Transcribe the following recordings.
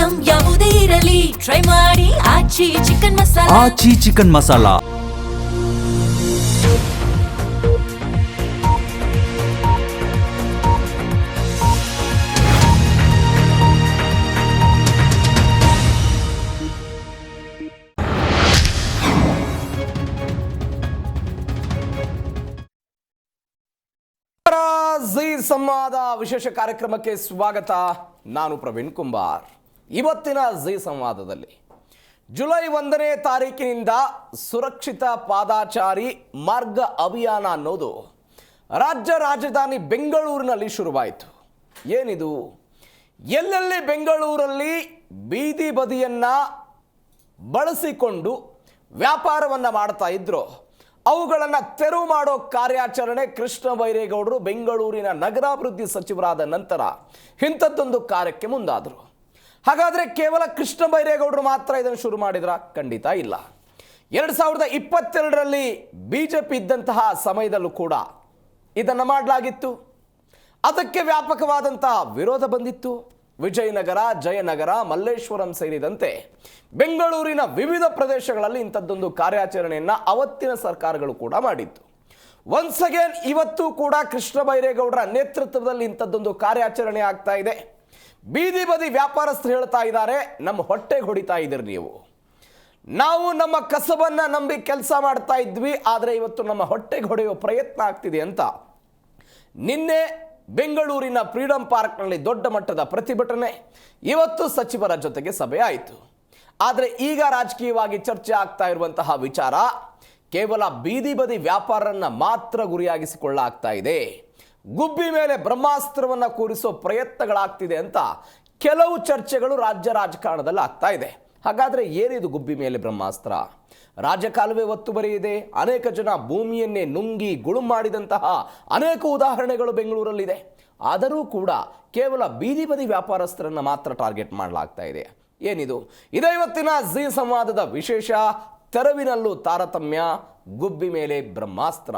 Item ಯಾವುದೇ ಇರಲಿ try ಮಾಡಿ ಆಚಿ ಚಿಕನ್ ಮಸಾಲಾ. ಆಚಿ ಚಿಕನ್ ಮಸಾಲಾ. ಜಿ ಸಂವಾದ ವಿಶೇಷ ಕಾರ್ಯಕ್ರಮಕ್ಕೆ ಸ್ವಾಗತ. ನಾನು ಪ್ರವೀಣ್ ಕುಂಬಾರ್. ಇವತ್ತಿನ ಜಿ ಸಂವಾದದಲ್ಲಿ ಜುಲೈ 1ನೇ ತಾರೀಕಿನಿಂದ ಸುರಕ್ಷಿತ ಪಾದಾಚಾರಿ ಮಾರ್ಗ ಅಭಿಯಾನ ಅನ್ನೋದು ರಾಜ್ಯ ರಾಜಧಾನಿ ಬೆಂಗಳೂರಿನಲ್ಲಿ ಶುರುವಾಯಿತು. ಏನಿದು? ಎಲ್ಲೆಲ್ಲಿ ಬೆಂಗಳೂರಲ್ಲಿ ಬೀದಿ ಬದಿಯನ್ನು ಬಳಸಿಕೊಂಡು ವ್ಯಾಪಾರವನ್ನು ಮಾಡ್ತಾ ಇದ್ರು ಅವುಗಳನ್ನು ತೆರವು ಮಾಡೋ ಕಾರ್ಯಾಚರಣೆ ಕೃಷ್ಣ ಬೈರೇಗೌಡರು ಬೆಂಗಳೂರಿನ ನಗರಾಭಿವೃದ್ಧಿ ಸಚಿವರಾದ ನಂತರ ಇಂಥದ್ದೊಂದು ಕಾರ್ಯಕ್ಕೆ ಮುಂದಾದರು. ಹಾಗಾದರೆ ಕೇವಲ ಕೃಷ್ಣ ಬೈರೇಗೌಡರು ಮಾತ್ರ ಇದನ್ನು ಶುರು ಮಾಡಿದ್ರ? ಖಂಡಿತ ಇಲ್ಲ. 2022ರಲ್ಲಿ BJP ಇದ್ದಂತಹ ಸಮಯದಲ್ಲೂ ಕೂಡ ಇದನ್ನು ಮಾಡಲಾಗಿತ್ತು. ಅದಕ್ಕೆ ವ್ಯಾಪಕವಾದಂತಹ ವಿರೋಧ ಬಂದಿತ್ತು. ವಿಜಯನಗರ, ಜಯನಗರ, ಮಲ್ಲೇಶ್ವರಂ ಸೇರಿದಂತೆ ಬೆಂಗಳೂರಿನ ವಿವಿಧ ಪ್ರದೇಶಗಳಲ್ಲಿ ಇಂಥದ್ದೊಂದು ಕಾರ್ಯಾಚರಣೆಯನ್ನು ಅವತ್ತಿನ ಸರ್ಕಾರಗಳು ಕೂಡ ಮಾಡಿತ್ತು. ಒನ್ಸ್ ಅಗೇನ್ ಇವತ್ತು ಕೂಡ ಕೃಷ್ಣ ಬೈರೇಗೌಡರ ನೇತೃತ್ವದಲ್ಲಿ ಇಂಥದ್ದೊಂದು ಕಾರ್ಯಾಚರಣೆ ಆಗ್ತಾ ಇದೆ. ಬೀದಿ ಬದಿ ವ್ಯಾಪಾರಸ್ಥರು ಹೇಳ್ತಾ ಇದ್ದಾರೆ, ನಮ್ಮ ಹೊಟ್ಟೆಗೆ ಹೊಡಿತಾ ಇದ್ದೀರಿ ನೀವು. ನಾವು ನಮ್ಮ ಕಸಬನ್ನು ನಂಬಿ ಕೆಲಸ ಮಾಡ್ತಾ ಇದ್ವಿ, ಆದರೆ ಇವತ್ತು ನಮ್ಮ ಹೊಟ್ಟೆಗೆ ಹೊಡೆಯುವ ಪ್ರಯತ್ನ ಆಗ್ತಿದೆ ಅಂತ ನಿನ್ನೆ ಬೆಂಗಳೂರಿನ ಫ್ರೀಡಂ ಪಾರ್ಕ್ನಲ್ಲಿ ದೊಡ್ಡ ಮಟ್ಟದ ಪ್ರತಿಭಟನೆ, ಇವತ್ತು ಸಚಿವರ ಜೊತೆಗೆ ಸಭೆ ಆಯಿತು. ಆದರೆ ಈಗ ರಾಜಕೀಯವಾಗಿ ಚರ್ಚೆ ಆಗ್ತಾ ಇರುವಂತಹ ವಿಚಾರ ಕೇವಲ ಬೀದಿ ಬದಿ ವ್ಯಾಪಾರನ್ನ ಮಾತ್ರ ಗುರಿಯಾಗಿಸಿಕೊಳ್ಳಲಾಗ್ತಾ ಇದೆ. ಗುಬ್ಬಿ ಮೇಲೆ ಬ್ರಹ್ಮಾಸ್ತ್ರವನ್ನು ಕೂರಿಸೋ ಪ್ರಯತ್ನಗಳಾಗ್ತಿದೆ ಅಂತ ಕೆಲವು ಚರ್ಚೆಗಳು ರಾಜ್ಯ ರಾಜಕಾರಣದಲ್ಲಿ ಆಗ್ತಾ ಇದೆ. ಹಾಗಾದರೆ ಏನಿದು ಗುಬ್ಬಿ ಮೇಲೆ ಬ್ರಹ್ಮಾಸ್ತ್ರ? ರಾಜಕಾಲುವೆ ಒತ್ತುವರಿ ಇದೆ. ಅನೇಕ ಜನ ಭೂಮಿಯನ್ನೇ ನುಂಗಿ ಗುಳುಂ ಮಾಡಿದಂತಹ ಅನೇಕ ಉದಾಹರಣೆಗಳು ಬೆಂಗಳೂರಲ್ಲಿದೆ. ಆದರೂ ಕೂಡ ಕೇವಲ ಬೀದಿ ಬದಿ ವ್ಯಾಪಾರಸ್ಥರನ್ನು ಮಾತ್ರ ಟಾರ್ಗೆಟ್ ಮಾಡಲಾಗ್ತಾ ಇದೆ. ಏನಿದು? ಇದೇ ಇವತ್ತಿನ ಜಿ ಸಂವಾದದ ವಿಶೇಷ. ತೆರವಿನಲ್ಲೂ ತಾರತಮ್ಯ, ಗುಬ್ಬಿ ಮೇಲೆ ಬ್ರಹ್ಮಾಸ್ತ್ರ.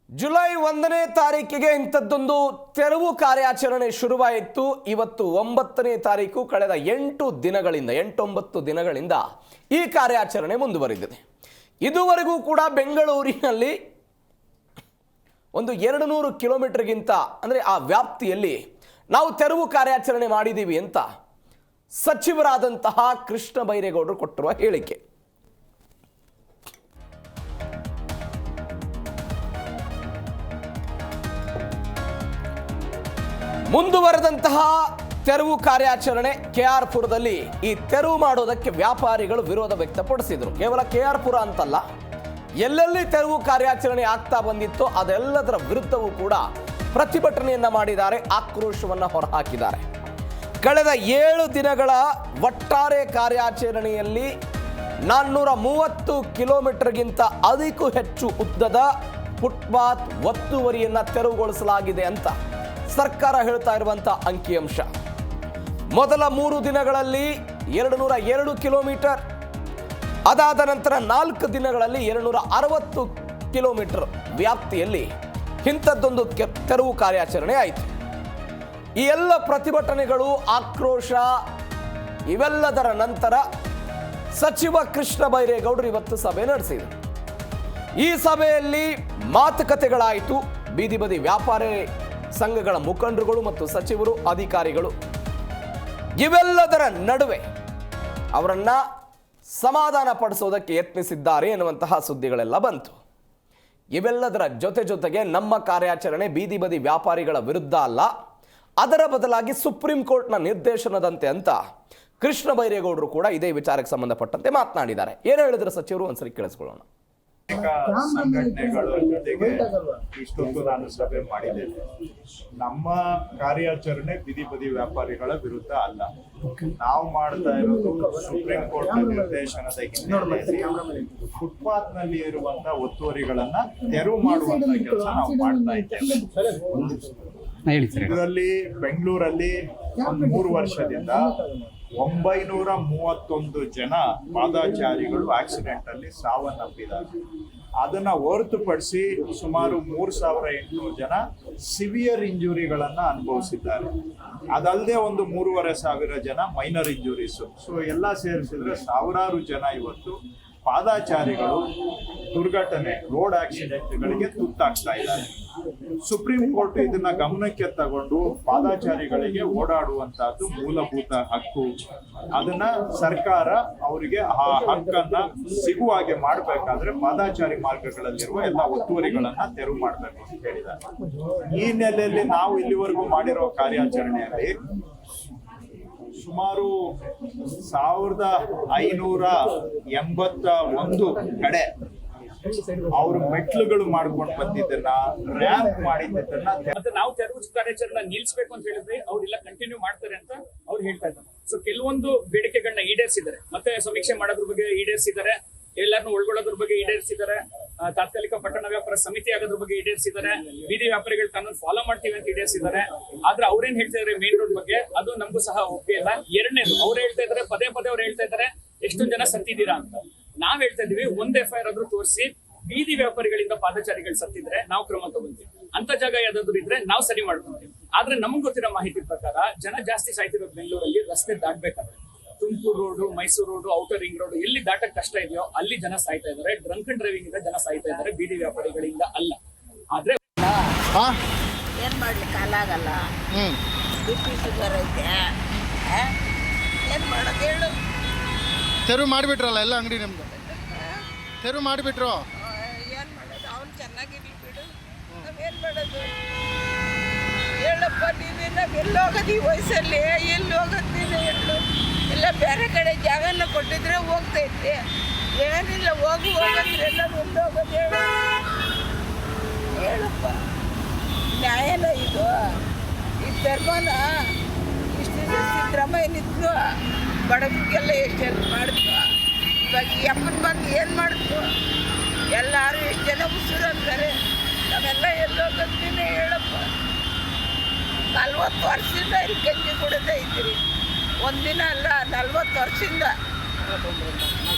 ಜುಲೈ 1ನೇ ತಾರೀಕಿಗೆ ಇಂಥದ್ದೊಂದು ತೆರವು ಕಾರ್ಯಾಚರಣೆ ಶುರುವಾಯಿತು. ಇವತ್ತು 9ನೇ ತಾರೀಕು. ಕಳೆದ 8-9 ದಿನಗಳಿಂದ ಈ ಕಾರ್ಯಾಚರಣೆ ಮುಂದುವರಿದಿದೆ. ಇದುವರೆಗೂ ಕೂಡ ಬೆಂಗಳೂರಿನಲ್ಲಿ ಒಂದು 200 ಕಿಲೋಮೀಟರ್ಗಿಂತ ಅಂದರೆ ಆ ವ್ಯಾಪ್ತಿಯಲ್ಲಿ ನಾವು ತೆರವು ಕಾರ್ಯಾಚರಣೆ ಮಾಡಿದ್ದೀವಿ ಅಂತ ಸಚಿವರಾದಂತಹ ಕೃಷ್ಣ ಬೈರೇಗೌಡರು ಕೊಟ್ಟಿರುವ ಹೇಳಿಕೆ. ಮುಂದುವರೆದಂತಹ ತೆರವು ಕಾರ್ಯಾಚರಣೆ KR ಪುರದಲ್ಲಿ ಈ ತೆರವು ಮಾಡೋದಕ್ಕೆ ವ್ಯಾಪಾರಿಗಳು ವಿರೋಧ ವ್ಯಕ್ತಪಡಿಸಿದರು. ಕೇವಲ KR ಪುರ ಅಂತಲ್ಲ, ಎಲ್ಲೆಲ್ಲಿ ತೆರವು ಕಾರ್ಯಾಚರಣೆ ಆಗ್ತಾ ಬಂದಿತ್ತೋ ಅದೆಲ್ಲದರ ವಿರುದ್ಧವೂ ಕೂಡ ಪ್ರತಿಭಟನೆಯನ್ನ ಮಾಡಿದ್ದಾರೆ, ಆಕ್ರೋಶವನ್ನು ಹೊರಹಾಕಿದ್ದಾರೆ. ಕಳೆದ 7 ದಿನಗಳ ಒಟ್ಟಾರೆ ಕಾರ್ಯಾಚರಣೆಯಲ್ಲಿ 430 ಕಿಲೋಮೀಟರ್ಗಿಂತ ಅದಕ್ಕೂ ಹೆಚ್ಚು ಉದ್ದದ ಫುಟ್ಪಾತ್ ಒತ್ತುವರಿಯನ್ನ ತೆರವುಗೊಳಿಸಲಾಗಿದೆ ಅಂತ ಸರ್ಕಾರ ಹೇಳ್ತಾ ಇರುವಂಥ ಅಂಕಿಅಂಶ. ಮೊದಲ 3 ದಿನಗಳಲ್ಲಿ 202 ಕಿಲೋಮೀಟರ್, ಅದಾದ ನಂತರ 4 ದಿನಗಳಲ್ಲಿ 260 ಕಿಲೋಮೀಟರ್ ವ್ಯಾಪ್ತಿಯಲ್ಲಿ ಇಂಥದ್ದೊಂದು ತೆರವು ಕಾರ್ಯಾಚರಣೆ ಆಯಿತು. ಈ ಎಲ್ಲ ಪ್ರತಿಭಟನೆಗಳು, ಆಕ್ರೋಶ ಇವೆಲ್ಲದರ ನಂತರ ಸಚಿವ ಕೃಷ್ಣ ಬೈರೇಗೌಡರು ಇವತ್ತು ಸಭೆ ನಡೆಸಿದರು. ಈ ಸಭೆಯಲ್ಲಿ ಮಾತುಕತೆಗಳಾಯಿತು. ಬೀದಿ ಬದಿ ವ್ಯಾಪಾರಿ ಸಂಘಗಳ ಮುಖಂಡರುಗಳು ಮತ್ತು ಸಚಿವರು, ಅಧಿಕಾರಿಗಳು ಇವೆಲ್ಲದರ ನಡುವೆ ಅವರನ್ನ ಸಮಾಧಾನ ಪಡಿಸೋದಕ್ಕೆ ಯತ್ನಿಸಿದ್ದಾರೆ ಎನ್ನುವಂತಹ ಸುದ್ದಿಗಳೆಲ್ಲ ಬಂತು. ಇವೆಲ್ಲದರ ಜೊತೆಗೆ ನಮ್ಮ ಕಾರ್ಯಾಚರಣೆ ಬೀದಿ ಬದಿ ವ್ಯಾಪಾರಿಗಳ ವಿರುದ್ಧ ಅಲ್ಲ, ಅದರ ಬದಲಾಗಿ ಸುಪ್ರೀಂ ಕೋರ್ಟ್ನ ನಿರ್ದೇಶನದಂತೆ ಅಂತ ಕೃಷ್ಣ ಬೈರೇಗೌಡರು ಕೂಡ ಇದೇ ವಿಚಾರಕ್ಕೆ ಸಂಬಂಧಪಟ್ಟಂತೆ ಮಾತನಾಡಿದ್ದಾರೆ. ಏನು ಹೇಳಿದ್ರು ಸಚಿವರು ಒಂದ್ಸರಿ ಕೇಳಿಸ್ಕೊಳ್ಳೋಣ. ಸಂಘಟನೆಗಳ ಜೊತೆಗೆ ಇಷ್ಟೊತ್ತು ನಾನು ಸಭೆ ಮಾಡಿದ್ದೇನೆ. ನಮ್ಮ ಕಾರ್ಯಾಚರಣೆ ಬೀದಿ ಬದಿ ವ್ಯಾಪಾರಿಗಳ ವಿರುದ್ಧ ಅಲ್ಲ. ನಾವು ಮಾಡ್ತಾ ಇರೋದು ಸುಪ್ರೀಂ ಕೋರ್ಟ್ ನಿರ್ದೇಶನದ ಹಿನ್ನೆಲೆಯಲ್ಲಿ ಫುಟ್ಪಾತ್ ನಲ್ಲಿ ಇರುವಂತಹ ಒತ್ತುವರಿಗಳನ್ನ ತೆರವು ಮಾಡುವಂತ ಕೆಲಸ ನಾವು ಮಾಡ್ತಾ ಇದ್ದೇವೆ. ಇದರಲ್ಲಿ ಬೆಂಗಳೂರಲ್ಲಿ 3 ವರ್ಷದಿಂದ 931 ಜನ ಪಾದಚಾರಿಗಳು ಆಕ್ಸಿಡೆಂಟ್ ಅಲ್ಲಿ ಸಾವನ್ನಪ್ಪಿದ್ದಾರೆ. ಅದನ್ನ ಹೊರತುಪಡಿಸಿ ಸುಮಾರು 3,800 ಜನ ಸಿವಿಯರ್ ಇಂಜುರಿಗಳನ್ನ ಅನುಭವಿಸಿದ್ದಾರೆ. ಅದಲ್ಲದೆ ಒಂದು 3,500 ಜನ ಮೈನರ್ ಇಂಜುರೀಸ್. ಸೊ ಎಲ್ಲ ಸೇರಿಸಿದ್ರೆ ಸಾವಿರಾರು ಜನ ಇವತ್ತು ಪಾದಾಚಾರಿಗಳು ದುರ್ಘಟನೆ, ರೋಡ್ ಆಕ್ಸಿಡೆಂಟ್ಗಳಿಗೆ ತುತ್ತಾಗ್ತಾ ಇದ್ದಾರೆ. ಸುಪ್ರೀಂ ಕೋರ್ಟ್ ಇದನ್ನ ಗಮನಕ್ಕೆ ತಗೊಂಡು ಪಾದಾಚಾರಿಗಳಿಗೆ ಓಡಾಡುವಂತಹದ್ದು ಮೂಲಭೂತ ಹಕ್ಕು, ಅದನ್ನ ಸರ್ಕಾರ ಅವರಿಗೆ ಆ ಹಕ್ಕನ್ನ ಸಿಗುವ ಹಾಗೆ ಮಾಡ್ಬೇಕಾದ್ರೆ ಪಾದಾಚಾರಿ ಮಾರ್ಗಗಳಲ್ಲಿರುವ ಎಲ್ಲ ಒತ್ತುವರಿಗಳನ್ನ ತೆರವು ಮಾಡ್ಬೇಕು ಅಂತ ಹೇಳಿದ್ದಾರೆ. ಈ ನೆಲೆಯಲ್ಲಿ ನಾವು ಇಲ್ಲಿವರೆಗೂ ಮಾಡಿರೋ ಕಾರ್ಯಾಚರಣೆಯಲ್ಲಿ ಸುಮಾರು 1,581 ಕಡೆ ಅವರು ಮೆಟ್ಲುಗಳು ಮಾಡ್ಕೊಂಡು ಬಂದಿದ್ದನ್ನ, ರ್ಯಾಂಪ್ ಮಾಡಿದ್ದನ್ನ ಮತ್ತೆ ನಾವು ತೆರವು ಕಾರ್ಯಾಚರಣೆ ನಿಲ್ಸ್ಬೇಕು ಅಂತ ಹೇಳಿದ್ರೆ ಅವ್ರೆಲ್ಲ ಕಂಟಿನ್ಯೂ ಮಾಡ್ತಾರೆ ಅಂತ ಅವ್ರು ಹೇಳ್ತಾ ಇದ್ದಾರೆ. ಸೊ ಕೆಲವೊಂದು ಬೇಡಿಕೆಗಳನ್ನ ಈಡೇರಿಸಿದ್ದಾರೆ, ಮತ್ತೆ ಸಮೀಕ್ಷೆ ಮಾಡೋದ್ರ ಬಗ್ಗೆ ಈಡೇರಿಸಿದ್ದಾರೆ, ಎಲ್ಲರನ್ನು ಒಳಗೊಳ್ಳೋದ್ರ ಬಗ್ಗೆ ಈಡೇರಿಸಿದ್ದಾರೆ, ತಾತ್ಕಾಲಿಕ ಪಟ್ಟಣ ವ್ಯಾಪಾರ ಸಮಿತಿ ಆಗೋದ್ರ ಬಗ್ಗೆ ಈಡೇರಿಸಿದ್ದಾರೆ, ಬೀದಿ ವ್ಯಾಪಾರಿಗಳು ಕಾನೂನು ಫಾಲೋ ಮಾಡ್ತೀವಿ ಅಂತ ಈಡೇರಿಸಿದ್ದಾರೆ. ಆದ್ರೆ ಅವ್ರೇನ್ ಹೇಳ್ತಾ ಇದಾರೆ ಮೇನ್ ರೋಡ್ ಬಗ್ಗೆ ಅದು ನಮಗೂ ಸಹ ಒಪ್ಪಿಗೆ ಇಲ್ಲ. ಎರಡನೇದು ಅವ್ರು ಹೇಳ್ತಾ ಇದಾರೆ, ಪದೇ ಅವ್ರು ಹೇಳ್ತಾ ಇದಾರೆ ಎಷ್ಟು ಜನ ಸತ್ತಿದ್ದೀರಾ ಅಂತ. ನಾವ್ ಹೇಳ್ತಾ ಇದೀವಿ, ಒಂದ್ FIR ಆದ್ರೂ ತೋರಿಸಿ ಬೀದಿ ವ್ಯಾಪಾರಿಗಳಿಂದ ಪಾದಚಾರಿಗಳು ಸತ್ತಿದ್ರೆ ನಾವು ಕ್ರಮ ತಗೊಂತೀವಿ, ಅಂತ ಜಾಗ ಯಾವ್ದಾದ್ರು ಇದ್ರೆ ನಾವು ಸರಿ ಮಾಡ್ಕೊಂತೀವಿ. ಆದ್ರೆ ನಮ್ಗೆ ಗೊತ್ತಿರೋ ಮಾಹಿತಿ ಪ್ರಕಾರ ಜನ ಜಾಸ್ತಿ ಸಾಯ್ತಿರೋ ಬೆಂಗಳೂರಲ್ಲಿ ರಸ್ತೆ ದಾಟ್ಬೇಕಾದ್ರೆ Tumakuru road, Mysuru road, outer ring road ಎಲ್ಲಿ ದಾಟಕ್ ಕಷ್ಟ ಇದೆಯೋ ಅಲ್ಲಿ ಜನ ಸಾಯ್ತಾ ಇದಾರೆ. ಡ್ರಂಕ್ ಅಂಡ್ ಡ್ರೈವಿಂಗ್ ಇಂದ ಜನ ಸಾಯ್ತಾ ಇದಾರೆ, ಬೀದಿ ವ್ಯಾಪಾರಿಗಳಿಂದ ಅಲ್ಲ. ಆದ್ರೆ ಏನ್ ಮಾಡ್ಲಿಕ್ಕೆ ಅಲ್ಲಾಗಲ್ಲ, BP ಶುಗರ್ ಐತೆ, ಏನ್ ಮಾಡೋದು ಹೇಳು. ತೆರವು ಮಾಡಿಬಿಟ್ರಲ್ಲ ಎಲ್ಲ ಅಂಗಡಿ ನಮ್ದು, ತೆರವು ಮಾಡಿಬಿಟ್ರು. ಏನ್ ಮಾಡೋದು, ಅವ್ನು ಚೆನ್ನಾಗಿರ್ಲಿ ಬಿಡು, ನಾವೇನ್ ಮಾಡೋದು ಹೇಳಪ್ಪ. ನಾವ್ ಎಲ್ಲಿ ಹೋಗೋದು ಈ ವಯಸ್ಸಲ್ಲಿ, ಎಲ್ಲಿ ಹೋಗೋದಿಲ್ಲ ಹೇಳು. ಇಲ್ಲ ಬೇರೆ ಕಡೆ ಜಾಗನ ಕೊಟ್ಟಿದ್ರೆ ಹೋಗ್ತಾ ಇದ್ದೆ, ಏನಿಲ್ಲ ಹೋಗಂದ್ರೆ ಎಲ್ಲ ಎಲ್ಲಿ ಹೋಗೋದು ಹೇಳು. ಹೇಳಪ್ಪ, ನ್ಯಾಯನ ಇದು? ಈ ಧರ್ಮನ ಇಷ್ಟು ಸಿದ್ದರಾಮಯ್ಯನಿದ್ರು ಬಡವರಿಗೆಲ್ಲ ಎಷ್ಟು ಹೆಲ್ಪ್ ಮಾಡಿದ್ರು. ಇವಾಗ ಈ ಅಪ್ಪನ ಬಂದು ಏನು ಮಾಡಿದ್ರು? ಎಲ್ಲರೂ ಎಷ್ಟು ಜನ ಉಸಿರು ಅಂತಾರೆ, ನಾವೆಲ್ಲ ಎಲ್ಲೋಗ್ತೀನಿ ಹೇಳಪ್ಪ. 40 ವರ್ಷದಿಂದ ಇಲ್ಲಿ ಗಂಜಿ ಕುಡಿದೇ ಇದ್ದೀರಿ, ಒಂದಿನ ಅಲ್ಲ 40 ವರ್ಷದಿಂದ,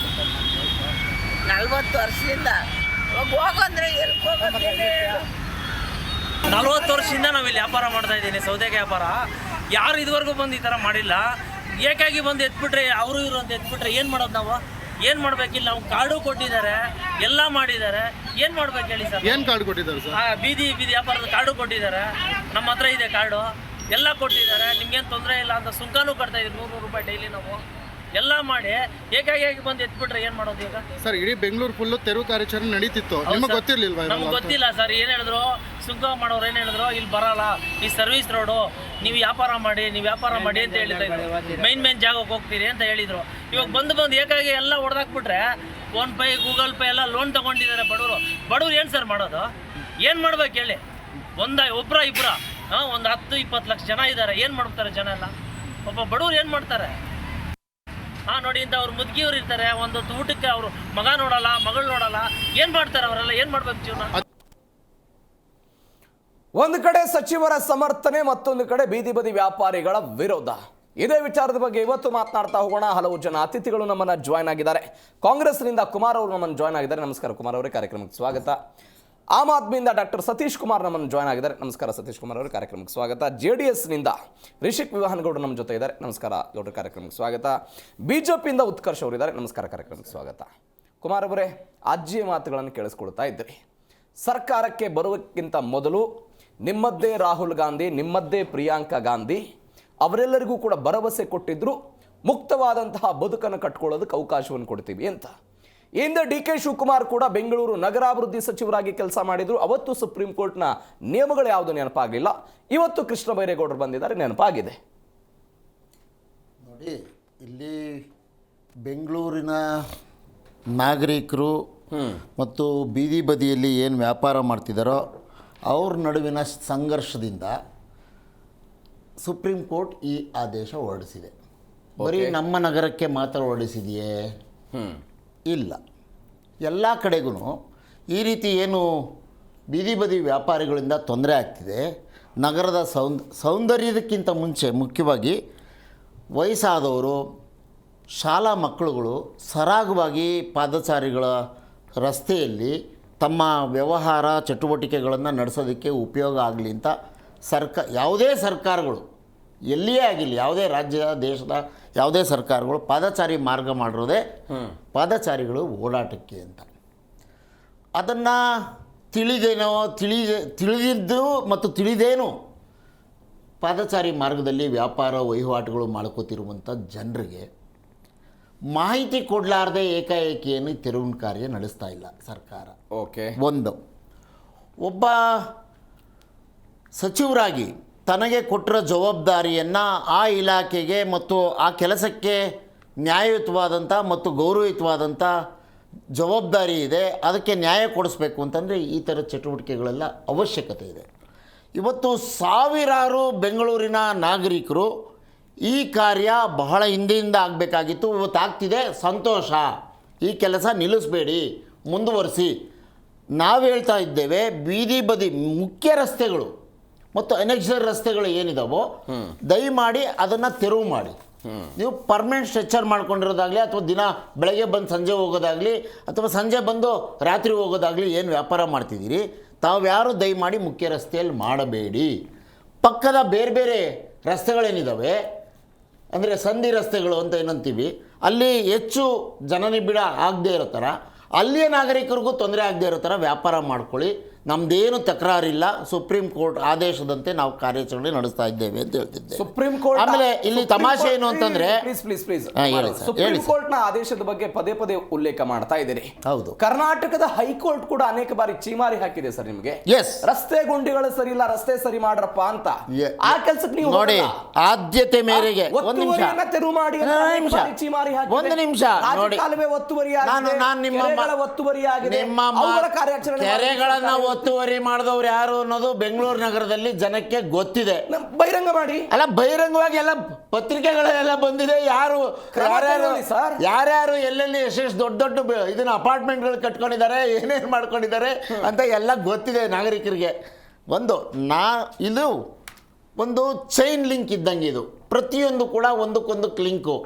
40 ವರ್ಷದಿಂದ ಹೋಗಂದ್ರೆ ಎಲ್ಲಿ ಹೋಗೋದೇನೆ ಹೇಳು. 40 ವರ್ಷದಿಂದ ನಾವಿಲ್ಲಿ ವ್ಯಾಪಾರ ಮಾಡ್ತಾ ಇದ್ದೀನಿ, ಸೌದೆಗೆ ವ್ಯಾಪಾರ. ಯಾರು ಇದುವರೆಗೂ ಬಂದು ಈ ಥರ ಮಾಡಿಲ್ಲ. ಏಕಾಗಿ ಬಂದು ಎತ್ಬಿಟ್ರೆ ಅವರು ಇವರು ಅಂತ ಎತ್ಬಿಟ್ರೆ ಏನು ಮಾಡೋದು ನಾವು? ಏನು ಮಾಡ್ಬೇಕಿಲ್ಲ? ನಾವು ಕಾರ್ಡು ಕೊಟ್ಟಿದ್ದಾರೆ, ಎಲ್ಲ ಮಾಡಿದ್ದಾರೆ, ಏನು ಮಾಡ್ಬೇಕು ಹೇಳಿ ಸರ್? ಏನು ಕಾರ್ಡು ಕೊಟ್ಟಿದ್ದಾರೆ ಸರ್? ಬೀದಿ ವ್ಯಾಪಾರದ ಕಾರ್ಡು ಕೊಟ್ಟಿದ್ದಾರೆ, ನಮ್ಮ ಹತ್ರ ಇದೆ ಕಾರ್ಡು, ಎಲ್ಲ ಕೊಟ್ಟಿದ್ದಾರೆ. ನಿಮ್ಗೇನು ತೊಂದರೆ ಇಲ್ಲ ಅಂತ ಸುಂಕನೂ ಕಟ್ತಾ ಇದ್ದೀವಿ, 100 ರೂಪಾಯಿ ಡೈಲಿ ನಾವು ಎಲ್ಲ ಮಾಡಿ. ಏಕಾಗಿ ಬಂದು ಎತ್ಬಿಟ್ರೆ ಏನು ಮಾಡೋದು ಈಗ ಸರ್? ಇಡೀ ಬೆಂಗಳೂರು ಫುಲ್ಲು ತೆರವು ಕಾರ್ಯಾಚರಣೆ ನಡೀತಿತ್ತು, ನಿಮಗೆ ಗೊತ್ತಿರ್ಲಿಲ್ವಾ? ನಮ್ಗೆ ಗೊತ್ತಿಲ್ಲ ಸರ್. ಏನು ಹೇಳಿದ್ರು, ಸುಂಕ ಮಾಡೋರು ಏನು ಹೇಳಿದ್ರು, ಇಲ್ಲಿ ಬರಲ್ಲ, ಈ ಸರ್ವಿಸ್ ರೋಡು, ನೀವು ವ್ಯಾಪಾರ ಮಾಡಿ ಅಂತ ಹೇಳ್ತಾ ಇದ್ರು. ಮೈನ್ ಜಾಗಕ್ಕೆ ಹೋಗ್ತೀರಿ ಅಂತ ಹೇಳಿದ್ರು. ಇವಾಗ ಬಂದು ಏಕಾಗಿ ಎಲ್ಲ ಹೊಡೆದಾಕ್ಬಿಟ್ರೆ, ಫೋನ್ಪೇ, ಗೂಗಲ್ ಪೇ ಎಲ್ಲ ಲೋನ್ ತಗೊಂಡಿದ್ದಾರೆ ಬಡವರು ಏನು ಸರ್ ಮಾಡೋದು? ಏನು ಮಾಡ್ಬೇಕು ಹೇಳಿ? ಒಬ್ಬರ ಇಬ್ಬರ ಒಂದು 10-20 ಲಕ್ಷ ಜನ ಇದ್ದಾರೆ, ಏನು ಮಾಡ್ತಾರೆ ಜನ ಎಲ್ಲ? ಒಬ್ಬ ಬಡವ್ರು ಏನು ಮಾಡ್ತಾರೆ? ನೋಡಿ ಇಂಥ ಅವ್ರು ಮುದುಕಿಯವ್ರು ಇರ್ತಾರೆ, ಒಂದು ಊಟಕ್ಕೆ ಅವರು ಮಗ ನೋಡಲ್ಲ, ಮಗಳು ನೋಡಲ್ಲ, ಏನು ಮಾಡ್ತಾರೆ ಅವರೆಲ್ಲ? ಏನು ಮಾಡ್ಬೇಕು ಜೀವನ? ಒಂದು ಕಡೆ ಸಚಿವರ ಸಮರ್ಥನೆ, ಮತ್ತೊಂದು ಕಡೆ ಬೀದಿ ಬದಿ ವ್ಯಾಪಾರಿಗಳ ವಿರೋಧ. ಇದೇ ವಿಚಾರದ ಬಗ್ಗೆ ಇವತ್ತು ಮಾತನಾಡ್ತಾ ಹೋಗೋಣ. ಹಲವು ಜನ ಅತಿಥಿಗಳು ನಮ್ಮನ್ನ ಜಾಯ್ನ್ ಆಗಿದ್ದಾರೆ. ಕಾಂಗ್ರೆಸ್ನಿಂದ ಕುಮಾರ್ ಅವರು ನಮ್ಮನ್ನು ಜಾಯ್ನ್ ಆಗಿದ್ದಾರೆ. ನಮಸ್ಕಾರ ಕುಮಾರ್ ಅವರೇ, ಕಾರ್ಯಕ್ರಮಕ್ಕೆ ಸ್ವಾಗತ. ಆಮ್ ಆದ್ಮಿಯಿಂದ ಡಾಕ್ಟರ್ ಸತೀಶ್ ಕುಮಾರ್ ನಮ್ಮನ್ನು ಜಾಯ್ನ್ ಆಗಿದ್ದಾರೆ. ನಮಸ್ಕಾರ ಸತೀಶ್ ಕುಮಾರ್ ಅವರೇ, ಕಾರ್ಯಕ್ರಮಕ್ಕೆ ಸ್ವಾಗತ. JDSನಿಂದ ರಿಷಿಕ್ ವಿವಾಹನಗೌಡರು ನಮ್ಮ ಜೊತೆ ಇದ್ದಾರೆ. ನಮಸ್ಕಾರ ಗೌಡ್ರ, ಕಾರ್ಯಕ್ರಮಕ್ಕೆ ಸ್ವಾಗತ. BJPಯಿಂದ ಉತ್ಕರ್ಷ್ ಅವರಿದ್ದಾರೆ. ನಮಸ್ಕಾರ, ಕಾರ್ಯಕ್ರಮಕ್ಕೆ ಸ್ವಾಗತ. ಕುಮಾರ್ ಅವರೇ, ಅಜ್ಜಿಯ ಮಾತುಗಳನ್ನು ಕೇಳಿಸ್ಕೊಳ್ತಾ ಇದ್ದೀರಿ. ಸರ್ಕಾರಕ್ಕೆ ಬರುವಕ್ಕಿಂತ ಮೊದಲು ನಿಮ್ಮದ್ದೇ ರಾಹುಲ್ ಗಾಂಧಿ, ನಿಮ್ಮದ್ದೇ ಪ್ರಿಯಾಂಕಾ ಗಾಂಧಿ ಅವರೆಲ್ಲರಿಗೂ ಕೂಡ ಭರವಸೆ ಕೊಟ್ಟಿದ್ರು, ಮುಕ್ತವಾದಂತಹ ಬದುಕನ್ನು ಕಟ್ಕೊಳ್ಳೋದಕ್ಕೆ ಅವಕಾಶವನ್ನು ಕೊಡ್ತೀವಿ ಅಂತ. ಹಿಂದೆ DK ಶಿವಕುಮಾರ್ ಕೂಡ ಬೆಂಗಳೂರು ನಗರಾಭಿವೃದ್ಧಿ ಸಚಿವರಾಗಿ ಕೆಲಸ ಮಾಡಿದ್ರು. ಅವತ್ತು ಸುಪ್ರೀಂ ಕೋರ್ಟ್ನ ನಿಯಮಗಳು ಯಾವುದು ನೆನಪಾಗಲಿಲ್ಲ. ಇವತ್ತು ಕೃಷ್ಣ ಬೈರೇಗೌಡರು ಬಂದಿದ್ದಾರೆ, ನೆನಪಾಗಿದೆ. ನೋಡಿ, ಇಲ್ಲಿ ಬೆಂಗಳೂರಿನ ನಾಗರಿಕರು ಮತ್ತು ಬೀದಿ ಬದಿಯಲ್ಲಿ ಏನು ವ್ಯಾಪಾರ ಮಾಡ್ತಿದ್ದಾರೋ ಅವ್ರ ನಡುವಿನ ಸಂಘರ್ಷದಿಂದ ಸುಪ್ರೀಂ ಕೋರ್ಟ್ ಈ ಆದೇಶ ಹೊರಡಿಸಿದೆ. ಬರೀ ನಮ್ಮ ನಗರಕ್ಕೆ ಮಾತ್ರ ಹೊರಡಿಸಿದೆಯೇ? ಇಲ್ಲ, ಎಲ್ಲ ಕಡೆಗೂ ಈ ರೀತಿ ಏನು ಬೀದಿ ಬದಿ ವ್ಯಾಪಾರಿಗಳಿಂದ ತೊಂದರೆ ಆಗ್ತಿದೆ. ನಗರದ ಸೌಂದರ್ಯದಕ್ಕಿಂತ ಮುಂಚೆ ಮುಖ್ಯವಾಗಿ ವಯಸ್ಸಾದವರು, ಶಾಲಾ ಮಕ್ಕಳುಗಳು ಸರಾಗವಾಗಿ ಪಾದಚಾರಿಗಳ ರಸ್ತೆಯಲ್ಲಿ ತಮ್ಮ ವ್ಯವಹಾರ ಚಟುವಟಿಕೆಗಳನ್ನು ನಡೆಸೋದಕ್ಕೆ ಉಪಯೋಗ ಆಗಲಿ ಅಂತ ಯಾವುದೇ ಸರ್ಕಾರಗಳು ಎಲ್ಲಿಯೇ ಆಗಿಲ್ಲ, ಯಾವುದೇ ರಾಜ್ಯ ದೇಶದ ಯಾವುದೇ ಸರ್ಕಾರಗಳು ಪಾದಚಾರಿ ಮಾರ್ಗ ಮಾಡಿರೋದೇ ಪಾದಚಾರಿಗಳು ಓಡಾಟಕ್ಕೆ ಅಂತ. ಅದನ್ನು ತಿಳಿದಿದ್ದು ಮತ್ತು ತಿಳಿದೇನು ಪಾದಚಾರಿ ಮಾರ್ಗದಲ್ಲಿ ವ್ಯಾಪಾರ ವಹಿವಾಟುಗಳು ಮಾಡ್ಕೋತಿರುವಂಥ ಜನರಿಗೆ ಮಾಹಿತಿ ಕೊಡಲಾರ್ದೆ ಏಕಾಏಕಿಯನ್ನು ತೆರವಿನ ಕಾರ್ಯ ನಡೆಸ್ತಾ ಇಲ್ಲ ಸರ್ಕಾರ. ಓಕೆ, ಒಬ್ಬ ಸಚಿವರಾಗಿ ತನಗೆ ಕೊಟ್ಟಿರೋ ಜವಾಬ್ದಾರಿಯನ್ನು ಆ ಇಲಾಖೆಗೆ ಮತ್ತು ಆ ಕೆಲಸಕ್ಕೆ ನ್ಯಾಯಯುತವಾದಂಥ ಮತ್ತು ಗೌರವಯುತವಾದಂಥ ಜವಾಬ್ದಾರಿ ಇದೆ, ಅದಕ್ಕೆ ನ್ಯಾಯ ಕೊಡಿಸ್ಬೇಕು ಅಂತಂದರೆ ಈ ಥರ ಚಟುವಟಿಕೆಗಳೆಲ್ಲ ಅವಶ್ಯಕತೆ ಇದೆ. ಇವತ್ತು ಸಾವಿರಾರು ಬೆಂಗಳೂರಿನ ನಾಗರಿಕರು ಈ ಕಾರ್ಯ ಬಹಳ ಹಿಂದೆಯಿಂದ ಆಗಬೇಕಾಗಿತ್ತು, ಇವತ್ತು ಆಗ್ತಿದೆ, ಸಂತೋಷ. ಈ ಕೆಲಸ ನಿಲ್ಲಿಸಬೇಡಿ, ಮುಂದುವರಿಸಿ. ನಾವು ಹೇಳ್ತಾ ಇದ್ದೇವೆ, ಬೀದಿ ಬದಿ ಮುಖ್ಯ ರಸ್ತೆಗಳು ಮತ್ತು ಅನೆಕ್ಸರ್ ರಸ್ತೆಗಳು ಏನಿದಾವೋ ದಯಮಾಡಿ ಅದನ್ನು ತೆರವು ಮಾಡಿ. ನೀವು ಪರ್ಮನೆಂಟ್ ಸ್ಟ್ರೆಚರ್ ಮಾಡ್ಕೊಂಡಿರೋದಾಗಲಿ ಅಥವಾ ದಿನ ಬೆಳಗ್ಗೆ ಬಂದು ಸಂಜೆ ಹೋಗೋದಾಗಲಿ ಅಥವಾ ಸಂಜೆ ಬಂದು ರಾತ್ರಿ ಹೋಗೋದಾಗಲಿ ಏನು ವ್ಯಾಪಾರ ಮಾಡ್ತಿದ್ದೀರಿ ತಾವ್ಯಾರು ದಯಮಾಡಿ ಮುಖ್ಯ ರಸ್ತೆಯಲ್ಲಿ ಮಾಡಬೇಡಿ. ಪಕ್ಕದ ಬೇರೆ ಬೇರೆ ರಸ್ತೆಗಳೇನಿದ್ದಾವೆ ಅಂದರೆ ಸಂಧಿ ರಸ್ತೆಗಳು ಅಂತ ಏನಂತೀವಿ, ಅಲ್ಲಿ ಹೆಚ್ಚು ಜನನಿಬಿಡ ಆಗದೆ ಇರೋ ಥರ, ಅಲ್ಲಿಯ ನಾಗರಿಕರಿಗೂ ತೊಂದರೆ ಆಗದೆ ಇರೋ ಥರ ವ್ಯಾಪಾರ ಮಾಡ್ಕೊಳ್ಳಿ. ನಮ್ಮದೇನು ತಕರಾರಿಲ್ಲ, ಸುಪ್ರೀಂ ಕೋರ್ಟ್ ಆದೇಶದಂತೆ ನಾವು ಕಾರ್ಯಾಚರಣೆ ನಡೆಸ್ತಾ ಇದ್ದೇವೆ ಅಂತ ಹೇಳ್ತಿದ್ದೆ. ಸುಪ್ರೀಂ ಕೋರ್ಟ್ ಆಮೇಲೆ ಇಲ್ಲಿ ತಮಾಷೆ ಏನು ಅಂತಂದ್ರೆ, ಸುಪ್ರೀಂ ಕೋರ್ಟ್ ನ ಆದೇಶದ ಬಗ್ಗೆ ಪದೇ ಪದೇ ಉಲ್ಲೇಖ ಮಾಡ್ತಾ ಇದ್ದೀರಿ. ಹೌದು, ಕರ್ನಾಟಕದ ಹೈಕೋರ್ಟ್ ಕೂಡ ಅನೇಕ ಬಾರಿ ಚೀಮಾರಿ ಹಾಕಿದೆ ಸರ್ ನಿಮಗೆ. ಎಸ್, ರಸ್ತೆ ಗುಂಡಿಗಳು ಸರಿ ಇಲ್ಲ, ರಸ್ತೆ ಸರಿ ಮಾಡ್ರಪ್ಪ ಅಂತ. ಆ ಕೆಲಸಕ್ಕೆ ನೀವು ನೋಡಿ, ಆದ್ಯತೆ ಮೇರೆಗೆ ಒಂದು ನಿಮಿಷ ತೆರವು ಮಾಡಿ ಚೀಮಾರಿ ಹಾಕಿ, ಒಂದು ನಿಮಿಷ ನೋಡಿ, ಕಾಲುವೆ ಒತ್ತುವರಿಯಾಗಿದೆ, ಒತ್ತುವರಿಯಾಗಿದೆ, ಅವುಗಳ ಕಾರ್ಯಾಚರಣೆ ಕೆರೆಗಳನ್ನ ಒತ್ತುವರಿ ಮಾಡಿದವ್ರು ಯಾರು ಅನ್ನೋದು ಬೆಂಗಳೂರು ನಗರದಲ್ಲಿ ಜನಕ್ಕೆ ಗೊತ್ತಿದೆ. ಬಹಿರಂಗ ಮಾಡಿ, ಅಲ್ಲ ಬಹಿರಂಗವಾಗಿ ಎಲ್ಲ ಪತ್ರಿಕೆಗಳೆಲ್ಲ ಬಂದಿದೆ. ಯಾರ್ಯಾರು ಎಲ್ಲೆಲ್ಲಿ ಎಷ್ಟೆಷ್ಟು ದೊಡ್ಡ ದೊಡ್ಡ ಇದನ್ನ ಅಪಾರ್ಟ್ಮೆಂಟ್ಗಳು ಕಟ್ಕೊಂಡಿದ್ದಾರೆ, ಏನೇನು ಮಾಡ್ಕೊಂಡಿದ್ದಾರೆ ಅಂತ ಎಲ್ಲ ಗೊತ್ತಿದೆ ನಾಗರಿಕರಿಗೆ. ಇದು ಒಂದು ಚೈನ್ ಲಿಂಕ್ ಇದ್ದಂಗೆ, ಇದು ಪ್ರತಿಯೊಂದು ಕೂಡ ಒಂದಕ್ಕೊಂದು ಲಿಂಕು.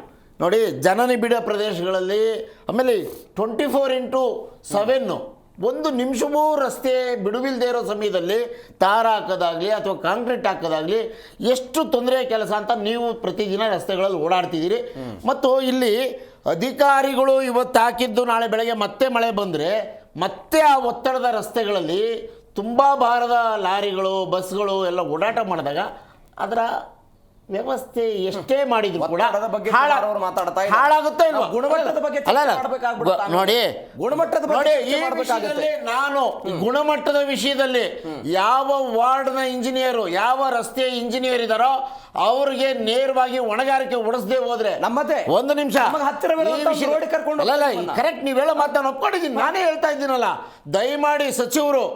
ನೋಡಿ, ಜನನಿಬಿಡ ಪ್ರದೇಶಗಳಲ್ಲಿ ಆಮೇಲೆ 24x7 ಒಂದು ನಿಮಿಷವೂ ರಸ್ತೆ ಬಿಡುವಿಲ್ಲದೆ ಇರೋ ಸಮಯದಲ್ಲಿ ತಾರ ಹಾಕೋದಾಗಲಿ ಅಥವಾ ಕಾಂಕ್ರೀಟ್ ಹಾಕೋದಾಗಲಿ ಎಷ್ಟು ತೊಂದರೆ ಕೆಲಸ ಅಂತ ನೀವು ಪ್ರತಿದಿನ ರಸ್ತೆಗಳಲ್ಲಿ ಓಡಾಡ್ತಿದ್ದೀರಿ. ಮತ್ತು ಇಲ್ಲಿ ಅಧಿಕಾರಿಗಳು ಇವತ್ತು ಹಾಕಿದ್ದು ನಾಳೆ ಬೆಳಗ್ಗೆ ಮತ್ತೆ ಮಳೆ ಬಂದರೆ ಮತ್ತೆ ಆ ಒತ್ತಡದ ರಸ್ತೆಗಳಲ್ಲಿ ತುಂಬ ಭಾರದ ಲಾರಿಗಳು ಬಸ್ಗಳು ಎಲ್ಲ ಓಡಾಟ ಮಾಡಿದಾಗ ಅದರ ವ್ಯವಸ್ಥೆ ಎಷ್ಟೇ ಮಾಡಿದ್ರು ಕೂಡ ಹಾಳಾಗುತ್ತೆ. ಗುಣಮಟ್ಟದ ಬಗ್ಗೆ ನೋಡಿ, ಗುಣಮಟ್ಟದ ನಾನು ಗುಣಮಟ್ಟದ ವಿಷಯದಲ್ಲಿ ಯಾವ ವಾರ್ಡ್ನ ಇಂಜಿನಿಯರು ಯಾವ ರಸ್ತೆಯ ಇಂಜಿನಿಯರ್ ಇದ್ದಾರೋ ಅವ್ರಿಗೆ ನೇರವಾಗಿ ಹೊಣೆಗಾರಿಕೆ ಹೊಡೆಸದೆ ಹೋದ್ರೆ ನಮ್ಮದೇ ಒಂದು ನಿಮಿಷ ಕರೆಕ್ಟ್ ನೀವು ಹೇಳೋ ಮಾತು ನಾನು ಒಪ್ಕೊಂಡಿದ್ದೀನಿ, ನಾನೇ ಹೇಳ್ತಾ ಇದ್ದೀನಲ್ಲ. ದಯಮಾಡಿ ಸಚಿವರು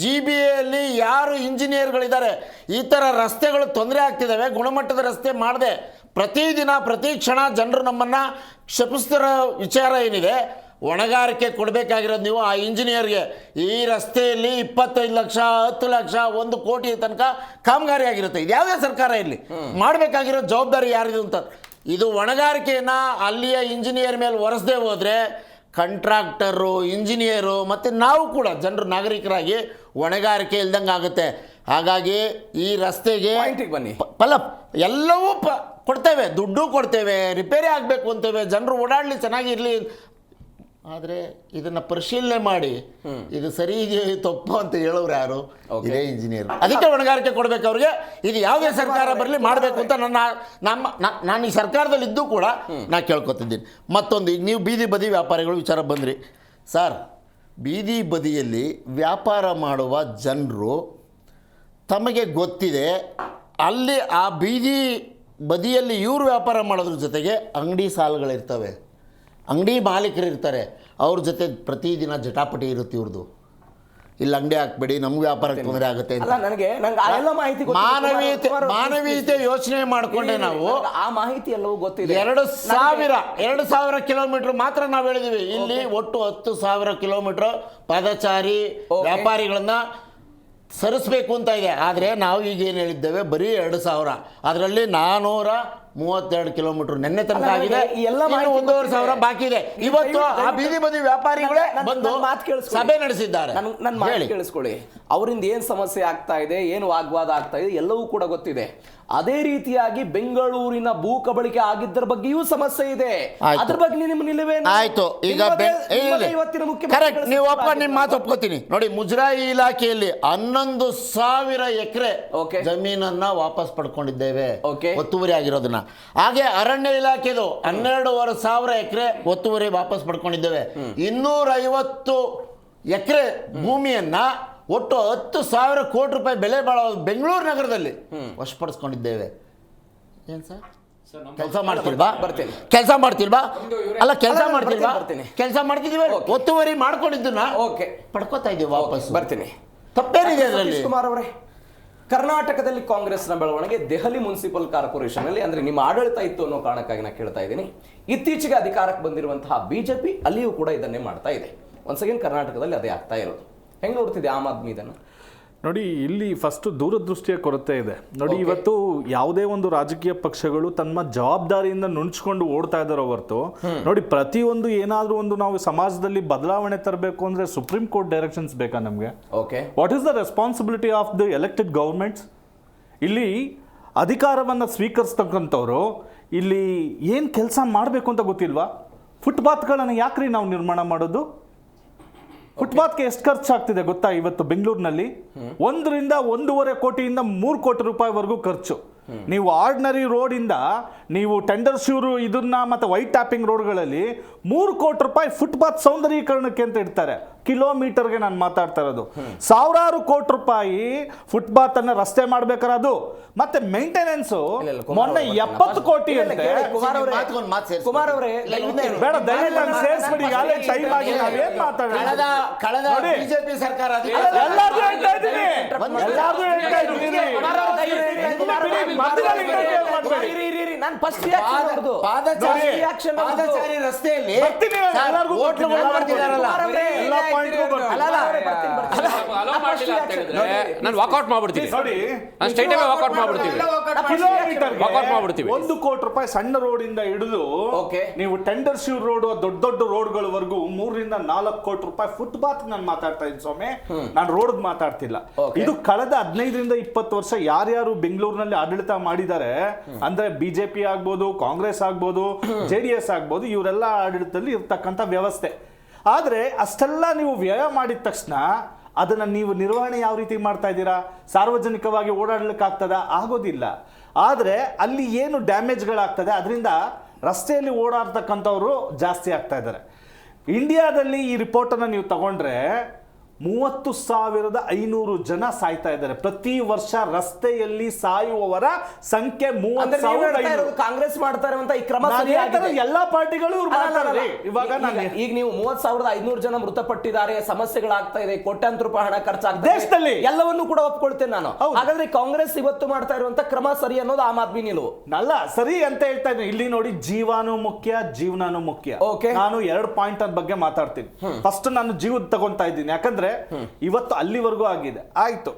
GBAಯಲ್ಲಿ ಯಾರು ಇಂಜಿನಿಯರ್ಗಳಿದ್ದಾರೆ, ಈ ಥರ ರಸ್ತೆಗಳು ತೊಂದರೆ ಆಗ್ತಿದ್ದಾವೆ, ಗುಣಮಟ್ಟದ ರಸ್ತೆ ಮಾಡದೆ ಪ್ರತಿದಿನ ಪ್ರತಿ ಕ್ಷಣ ಜನರು ನಮ್ಮನ್ನು ಕ್ಷಪಿಸ್ತಿರೋ ವಿಚಾರ ಏನಿದೆ, ಹೊಣೆಗಾರಿಕೆ ಕೊಡಬೇಕಾಗಿರೋದು ನೀವು ಆ ಇಂಜಿನಿಯರ್ಗೆ. ಈ ರಸ್ತೆಯಲ್ಲಿ 25 ಲಕ್ಷ 10 ಲಕ್ಷ 1 ಕೋಟಿ ತನಕ ಕಾಮಗಾರಿ ಆಗಿರುತ್ತೆ. ಇದು ಯಾವುದೇ ಸರ್ಕಾರ ಇರಲಿ, ಮಾಡಬೇಕಾಗಿರೋ ಜವಾಬ್ದಾರಿ ಯಾರಿದು ಅಂತ. ಇದು ಹೊಣೆಗಾರಿಕೆಯನ್ನು ಅಲ್ಲಿಯ ಇಂಜಿನಿಯರ್ ಮೇಲೆ ಹೊರಿಸದೆ ಹೋದರೆ ಕಾಂಟ್ರಾಕ್ಟರು, ಇಂಜಿನಿಯರು ಮತ್ತು ನಾವು ಕೂಡ ಜನರು ನಾಗರಿಕರಾಗಿ ಹೊಣೆಗಾರಿಕೆ ಇಲ್ದಂಗೆ ಆಗುತ್ತೆ. ಹಾಗಾಗಿ ಈ ರಸ್ತೆಗೆ ಬನ್ನಿ, ಎಲ್ಲವೂ ಕೊಡ್ತೇವೆ, ದುಡ್ಡು ಕೊಡ್ತೇವೆ, ರಿಪೇರಿ ಆಗಬೇಕು ಅಂತೇವೆ, ಜನರು ಓಡಾಡಲಿ ಚೆನ್ನಾಗಿರಲಿ. ಆದರೆ ಇದನ್ನು ಪರಿಶೀಲನೆ ಮಾಡಿ ಇದು ಸರಿ ಇದೆಯೋ ತಪ್ಪು ಅಂತ ಹೇಳೋರು ಯಾರು? ಇದೇ ಇಂಜಿನಿಯರ್. ಅದಕ್ಕೆ ಹೊಣೆಗಾರಿಕೆ ಕೊಡಬೇಕು ಅವ್ರಿಗೆ. ಇದು ಯಾವುದೇ ಸರ್ಕಾರ ಬರಲಿ ಮಾಡಬೇಕು ಅಂತ ನಾನು ಈ ಸರ್ಕಾರದಲ್ಲಿ ಇದ್ದು ಕೂಡ ನಾನು ಕೇಳ್ಕೊತಿದ್ದೀನಿ. ಮತ್ತೊಂದು, ಈಗ ನೀವು ಬೀದಿ ಬದಿ ವ್ಯಾಪಾರಿಗಳು ವಿಚಾರ ಬಂದ್ರಿ ಸರ್. ಬೀದಿ ಬದಿಯಲ್ಲಿ ವ್ಯಾಪಾರ ಮಾಡುವ ಜನರು ತಮಗೆ ಗೊತ್ತಿದೆ, ಅಲ್ಲಿ ಆ ಬೀದಿ ಬದಿಯಲ್ಲಿ ಇವರು ವ್ಯಾಪಾರ ಮಾಡೋದ್ರ ಜೊತೆಗೆ ಅಂಗಡಿ ಸಾಲುಗಳಿರ್ತವೆ, ಅಂಗಡಿ ಮಾಲೀಕರು ಇರ್ತಾರೆ, ಅವ್ರ ಜೊತೆ ಪ್ರತಿದಿನ ಜಟಾಪಟಿ ಇರುತ್ತೆ ಇವ್ರದ್ದು. ಇಲ್ಲಿ ಅಂಗಡಿ ಹಾಕ್ಬೇಡಿ, ನಮ್ಗೆ ವ್ಯಾಪಾರಕ್ಕೆ ತೊಂದರೆ ಆಗುತ್ತೆ ಅಂತ. ಮಾನವೀಯತೆ ಯೋಚನೆ ಮಾಡಿಕೊಂಡೆ ನಾವು ಆ ಮಾಹಿತಿ ಎಲ್ಲವೂ ಗೊತ್ತಿದೆ. 2,000 ಕಿಲೋಮೀಟರ್ ಮಾತ್ರ ನಾವು ಹೇಳಿದೀವಿ. ಇಲ್ಲಿ ಒಟ್ಟು 10,000 ಕಿಲೋಮೀಟರ್ ಪಾದಚಾರಿ ವ್ಯಾಪಾರಿಗಳನ್ನ ಸರಿಸಬೇಕು ಅಂತ ಇದೆ. ಆದರೆ ನಾವು ಈಗ ಏನು ಹೇಳಿದ್ದೇವೆ, ಬರೀ 2,000, ಅದರಲ್ಲಿ 400 32 ಕಿಲೋಮೀಟರ್ ನೆನ್ನೆ ತನಕ ಅಲ್ಲ, ಆಗಿದೆ. ಈ ಎಲ್ಲ ಇನ್ನು ಮಾಹಿತಿ 1,500 ಬಾಕಿ ಇದೆ. ಇವತ್ತು ಆ ಬೀದಿ ಬದಿ ವ್ಯಾಪಾರಿಗಳೇ ಬಂದು ಸಭೆ ನಡೆಸಿದ್ದಾರೆ. ನನ್ನ ಮಾತು ಕೇಳಿಸ್ಕೊಳ್ಳಿ. ಅವರಿಂದ ಏನ್ ಸಮಸ್ಯೆ ಆಗ್ತಾ ಇದೆ, ಏನು ವಾಗ್ವಾದ ಆಗ್ತಾ ಇದೆ ಎಲ್ಲವೂ ಕೂಡ ಗೊತ್ತಿದೆ. ಅದೇ ರೀತಿಯಾಗಿ ಬೆಂಗಳೂರಿನ ಭೂ ಕಬಳಿಕೆ ಆಗಿದ್ದರ ಬಗ್ಗೆಯೂ ಸಮಸ್ಯೆ ಇದೆ. ಅದ್ರ ಬಗ್ಗೆ ನಿಮ್ಮ ನಿಲುವೇನು? ಆಯ್ತು, ಈಗ ಇವತ್ತಿನ ಕರೆಕ್ಟ್, ನೀವು ನಿಮ್ಮ ಮಾತು ಒಪ್ಕೋತೀನಿ ನೋಡಿ. ಮುಜರಾಯಿ ಇಲಾಖೆಯಲ್ಲಿ 11,000 ಎಕರೆ ಜಮೀನನ್ನ ವಾಪಸ್ ಪಡ್ಕೊಂಡಿದ್ದೇವೆ, ಒತ್ತುವರಿ ಆಗಿರೋದನ್ನ. ಹಾಗೆ ಅರಣ್ಯ ಇಲಾಖೆದು 12,500 ಎಕರೆ ಒತ್ತುವರಿ ವಾಪಸ್ ಪಡ್ಕೊಂಡಿದ್ದೇವೆ. 250 ಎಕರೆ ಭೂಮಿಯನ್ನ ಒಟ್ಟು 10,000 ಕೋಟಿ ರೂಪಾಯಿ ಬೆಲೆ ಬಾಳೋ ಬೆಂಗಳೂರು ನಗರದಲ್ಲಿ ವಶಪಡಿಸ್ಕೊಂಡಿದ್ದೇವೆ. ಏನ್ ಸರ್ ಕೆಲಸ ಮಾಡ್ತಿಲ್ವಾ? ಕೆಲಸ ಮಾಡ್ತಿಲ್ವಾ? ಅಲ್ಲ, ಕೆಲಸ ಮಾಡ್ತಿಲ್ವಾ? ಕೆಲಸ ಮಾಡ್ತಿದೀವಿ, ಒತ್ತುವರಿ ಮಾಡ್ಕೊಂಡಿದ್ದನ್ನ ಪಡ್ಕೋತಾ ಇದೀವಿ ವಾಪಸ್. ಬರ್ತೀನಿ. ತಪ್ಪೇನಿದೆ ಅದರಲ್ಲಿ? ಕುಮಾರ್ ಅವರೇ, ಕರ್ನಾಟಕದಲ್ಲಿ ಕಾಂಗ್ರೆಸ್ನ ಬೆಳವಣಿಗೆ ದೆಹಲಿ ಮುನ್ಸಿಪಲ್ ಕಾರ್ಪೊರೇಷನ್ ಅಲ್ಲಿ ಅಂದ್ರೆ ನಿಮ್ಮ ಆಡಳಿತ ಇತ್ತು ಅನ್ನೋ ಕಾರಣಕ್ಕಾಗಿ ನಾನು ಕೇಳ್ತಾ ಇದ್ದೀನಿ. ಇತ್ತೀಚೆಗೆ ಅಧಿಕಾರಕ್ಕೆ ಬಂದಿರುವಂತಹ ಬಿಜೆಪಿ ಅಲ್ಲಿಯೂ ಕೂಡ ಇದನ್ನೇ ಮಾಡ್ತಾ ಇದೆ. ಒನ್ಸ್ ಅಗೇನ್ ಕರ್ನಾಟಕದಲ್ಲಿ ಅದೇ ಆಗ್ತಾ ಇರೋದು. ಹೆಂಗ್ ನೋಡ್ತಿದೆ ಆಮ್ ಆದ್ಮಿ ಇದನ್ನು? ನೋಡಿ, ಇಲ್ಲಿ ಫಸ್ಟ್ ದೂರದೃಷ್ಟಿಯ ಕೊರತೆ ಇದೆ ನೋಡಿ. ಇವತ್ತು ಯಾವುದೇ ಒಂದು ರಾಜಕೀಯ ಪಕ್ಷಗಳು ತಮ್ಮ ಜವಾಬ್ದಾರಿಯಿಂದ ನುಣುಚ್ಕೊಂಡು ಓಡ್ತಾ ಇದ್ದಾರೋ ಹೊರತು ನೋಡಿ, ಪ್ರತಿಯೊಂದು ಏನಾದ್ರೂ ಒಂದು ನಾವು ಸಮಾಜದಲ್ಲಿ ಬದಲಾವಣೆ ತರಬೇಕು ಅಂದ್ರೆ ಸುಪ್ರೀಂ ಕೋರ್ಟ್ ಡೈರೆಕ್ಷನ್ಸ್ ಬೇಕಾ ನಮಗೆ? What is the responsibility of the elected governments? ಇಲ್ಲಿ ಅಧಿಕಾರವನ್ನು ಸ್ವೀಕರಿಸ್ತಕ್ಕಂಥವ್ರು ಇಲ್ಲಿ ಏನು ಕೆಲಸ ಮಾಡಬೇಕು ಅಂತ ಗೊತ್ತಿಲ್ವಾ? ಫುಟ್ಪಾತ್ಗಳನ್ನು ಯಾಕ್ರಿ ನಾವು ನಿರ್ಮಾಣ ಮಾಡೋದು? ಫುಟ್ಪಾತ್ಗೆ ಎಷ್ಟು ಖರ್ಚಾಗ್ತಿದೆ ಗೊತ್ತಾ? ಇವತ್ತು ಬೆಂಗಳೂರಿನಲ್ಲಿ 1 ರಿಂದ 1.5 ಕೋಟಿಯಿಂದ 3 ಕೋಟಿ ರೂಪಾಯಿವರೆಗೂ ಖರ್ಚು. ನೀವು ಆರ್ಡಿನರಿ ರೋಡಿಂದ ನೀವು ಟೆಂಡರ್ ಶ್ಯೂರು ಇದನ್ನ ಮತ್ತೆ ವೈಟ್ ಟ್ಯಾಪಿಂಗ್ ರೋಡ್ಗಳಲ್ಲಿ 3 ಕೋಟಿ ರೂಪಾಯಿ ಫುಟ್ಪಾತ್ ಸೌಂದರ್ಯೀಕರಣಕ್ಕೆ ಅಂತ ಇಡ್ತಾರೆ. ಕಿಲೋಮೀಟರ್ಗೆ ನಾನು ಮಾತಾಡ್ತಾ ಇರೋದು. ಸಾವಿರಾರು ಕೋಟಿ ರೂಪಾಯಿ ಫುಟ್ಪಾತ್ ಅನ್ನ ರಸ್ತೆ ಮಾಡ್ಬೇಕಾದ್ರೆ ಅದು ಮತ್ತೆ ಮೇಂಟೆನೆನ್ಸ್ ಮೊನ್ನೆ 70 ಕೋಟಿ ಅಂತೆ. ಕುಮಾರ್ ಅವರೇ, ಬೇಡ, ದಯವಿಟ್ಟು ಸೇರಿಸ್ಬಿಡಿ, ಈಗಾಗಲೇ ಟೈಮ್ ಆಗಿ ನಾವೇನ್ ಮಾತಾಡೋಣ. ಕಳೆದ ಬಿಜೆಪಿ ಸರ್ಕಾರ ಎಲ್ಲಾರ್ದು ಹೇಳ್ತಾ ಇದ್ದೀನಿ, ಎಲ್ಲಾರ್ದು ಹೇಳ್ತಾ ಇದ್ದೀನಿ. ಪಾದಚಾರಿ ರಸ್ತೆಯಲ್ಲಿ ನಾನು ವಾಕೌಟ್ ಮಾಡ್ಬಿಡ್ತೀನಿ. 1 ಕೋಟಿ ರೂಪಾಯಿ ಸಣ್ಣ ರೋಡ್ ಇಂದ ಹಿಡಿದು ನೀವು ಟೆಂಡರ್ ಶ್ಯೂರ್ ರೋಡ್ ದೊಡ್ಡ ದೊಡ್ಡ ರೋಡ್ಗಳವರೆಗೂ 3 ರಿಂದ 4 ಕೋಟಿ ರೂಪಾಯಿ ಫುಟ್ಪಾತ್ ನಾನು ಮಾತಾಡ್ತಾ ಇದ್ದೀನಿ ಸ್ವಾಮಿ, ನಾನು ರೋಡ್ ಮಾತಾಡ್ತಿಲ್ಲ. ಇದು ಕಳೆದ 15 ರಿಂದ 20 ವರ್ಷ ಯಾರ್ಯಾರು ಬೆಂಗಳೂರಿನಲ್ಲಿ ಆಡಳಿತ ಮಾಡಿದ್ದಾರೆ ಅಂದ್ರೆ ಬಿಜೆಪಿ ಆಗ್ಬೋದು, ಕಾಂಗ್ರೆಸ್ ಆಗ್ಬೋದು, JDS ಆಗ್ಬೋದು, ಇವರೆಲ್ಲ ಆಡಳಿತದಲ್ಲಿ ಇರ್ತಕ್ಕಂಥ ವ್ಯವಸ್ಥೆ. ಆದ್ರೆ ಅಷ್ಟೆಲ್ಲ ನೀವು ವ್ಯಯ ಮಾಡಿದ ತಕ್ಷಣ ಅದನ್ನ ನೀವು ನಿರ್ವಹಣೆ ಯಾವ ರೀತಿ ಮಾಡ್ತಾ ಇದ್ದೀರಾ? ಸಾರ್ವಜನಿಕವಾಗಿ ಓಡಾಡ್ಲಿಕ್ಕೆ ಆಗ್ತದ? ಆಗೋದಿಲ್ಲ. ಆದ್ರೆ ಅಲ್ಲಿ ಏನು ಡ್ಯಾಮೇಜ್ಗಳಾಗ್ತದೆ ಅದರಿಂದ ರಸ್ತೆಯಲ್ಲಿ ಓಡಾಡ್ತಕ್ಕಂಥವ್ರು ಜಾಸ್ತಿ ಆಗ್ತಾ ಇದ್ದಾರೆ. ಇಂಡಿಯಾದಲ್ಲಿ ಈ ರಿಪೋರ್ಟನ್ನು ನೀವು ತಗೊಂಡ್ರೆ 30,500 ಜನ ಸಾಯ್ತಾ ಇದ್ದಾರೆ ಪ್ರತಿ ವರ್ಷ. ರಸ್ತೆಯಲ್ಲಿ ಸಾಯುವವರ ಸಂಖ್ಯೆ 30,500. ಕಾಂಗ್ರೆಸ್ ಮಾಡ್ತಾ ಇರುವಂತ ಈ ಕ್ರಮ ಎಲ್ಲಾ ಪಾರ್ಟಿಗಳು ಇವಾಗ ಈಗ ನೀವು 30,500 ಜನ ಮೃತಪಟ್ಟಿದ್ದಾರೆ, ಸಮಸ್ಯೆಗಳಾಗ್ತಾ ಇದೆ, ಕೋಟ್ಯಾಂತರ ರೂಪಾಯಿ ಹಣ ಖರ್ಚಾಗ್ತದೆ ದೇಶದಲ್ಲಿ, ಎಲ್ಲವನ್ನೂ ಕೂಡ ಒಪ್ಕೊಳ್ತೇನೆ ನಾನು. ಹಾಗಾದ್ರೆ ಕಾಂಗ್ರೆಸ್ ಇವತ್ತು ಮಾಡ್ತಾ ಇರುವಂತ ಕ್ರಮ ಸರಿ ಅನ್ನೋದು ಆಮ್ ಆದ್ಮಿ ನಿಲುವು ಅಲ್ಲ. ಸರಿ ಅಂತ ಹೇಳ್ತಾ ಇದ್ದೀನಿ. ಇಲ್ಲಿ ನೋಡಿ, ಜೀವಾನು ಮುಖ್ಯ, ಜೀವನಾನು ಮುಖ್ಯ. ನಾನು 2 ಪಾಯಿಂಟ್ ಬಗ್ಗೆ ಮಾತಾಡ್ತೀನಿ. ಫಸ್ಟ್ ನಾನು ಜೀವದ ತಗೊಂತಾ ಇದ್ದೀನಿ, ಯಾಕಂದ್ರೆ ಇವತ್ತು ಅಲ್ಲಿವರೆಗೂ ಆಗಿದೆ. ಆಯ್ತು,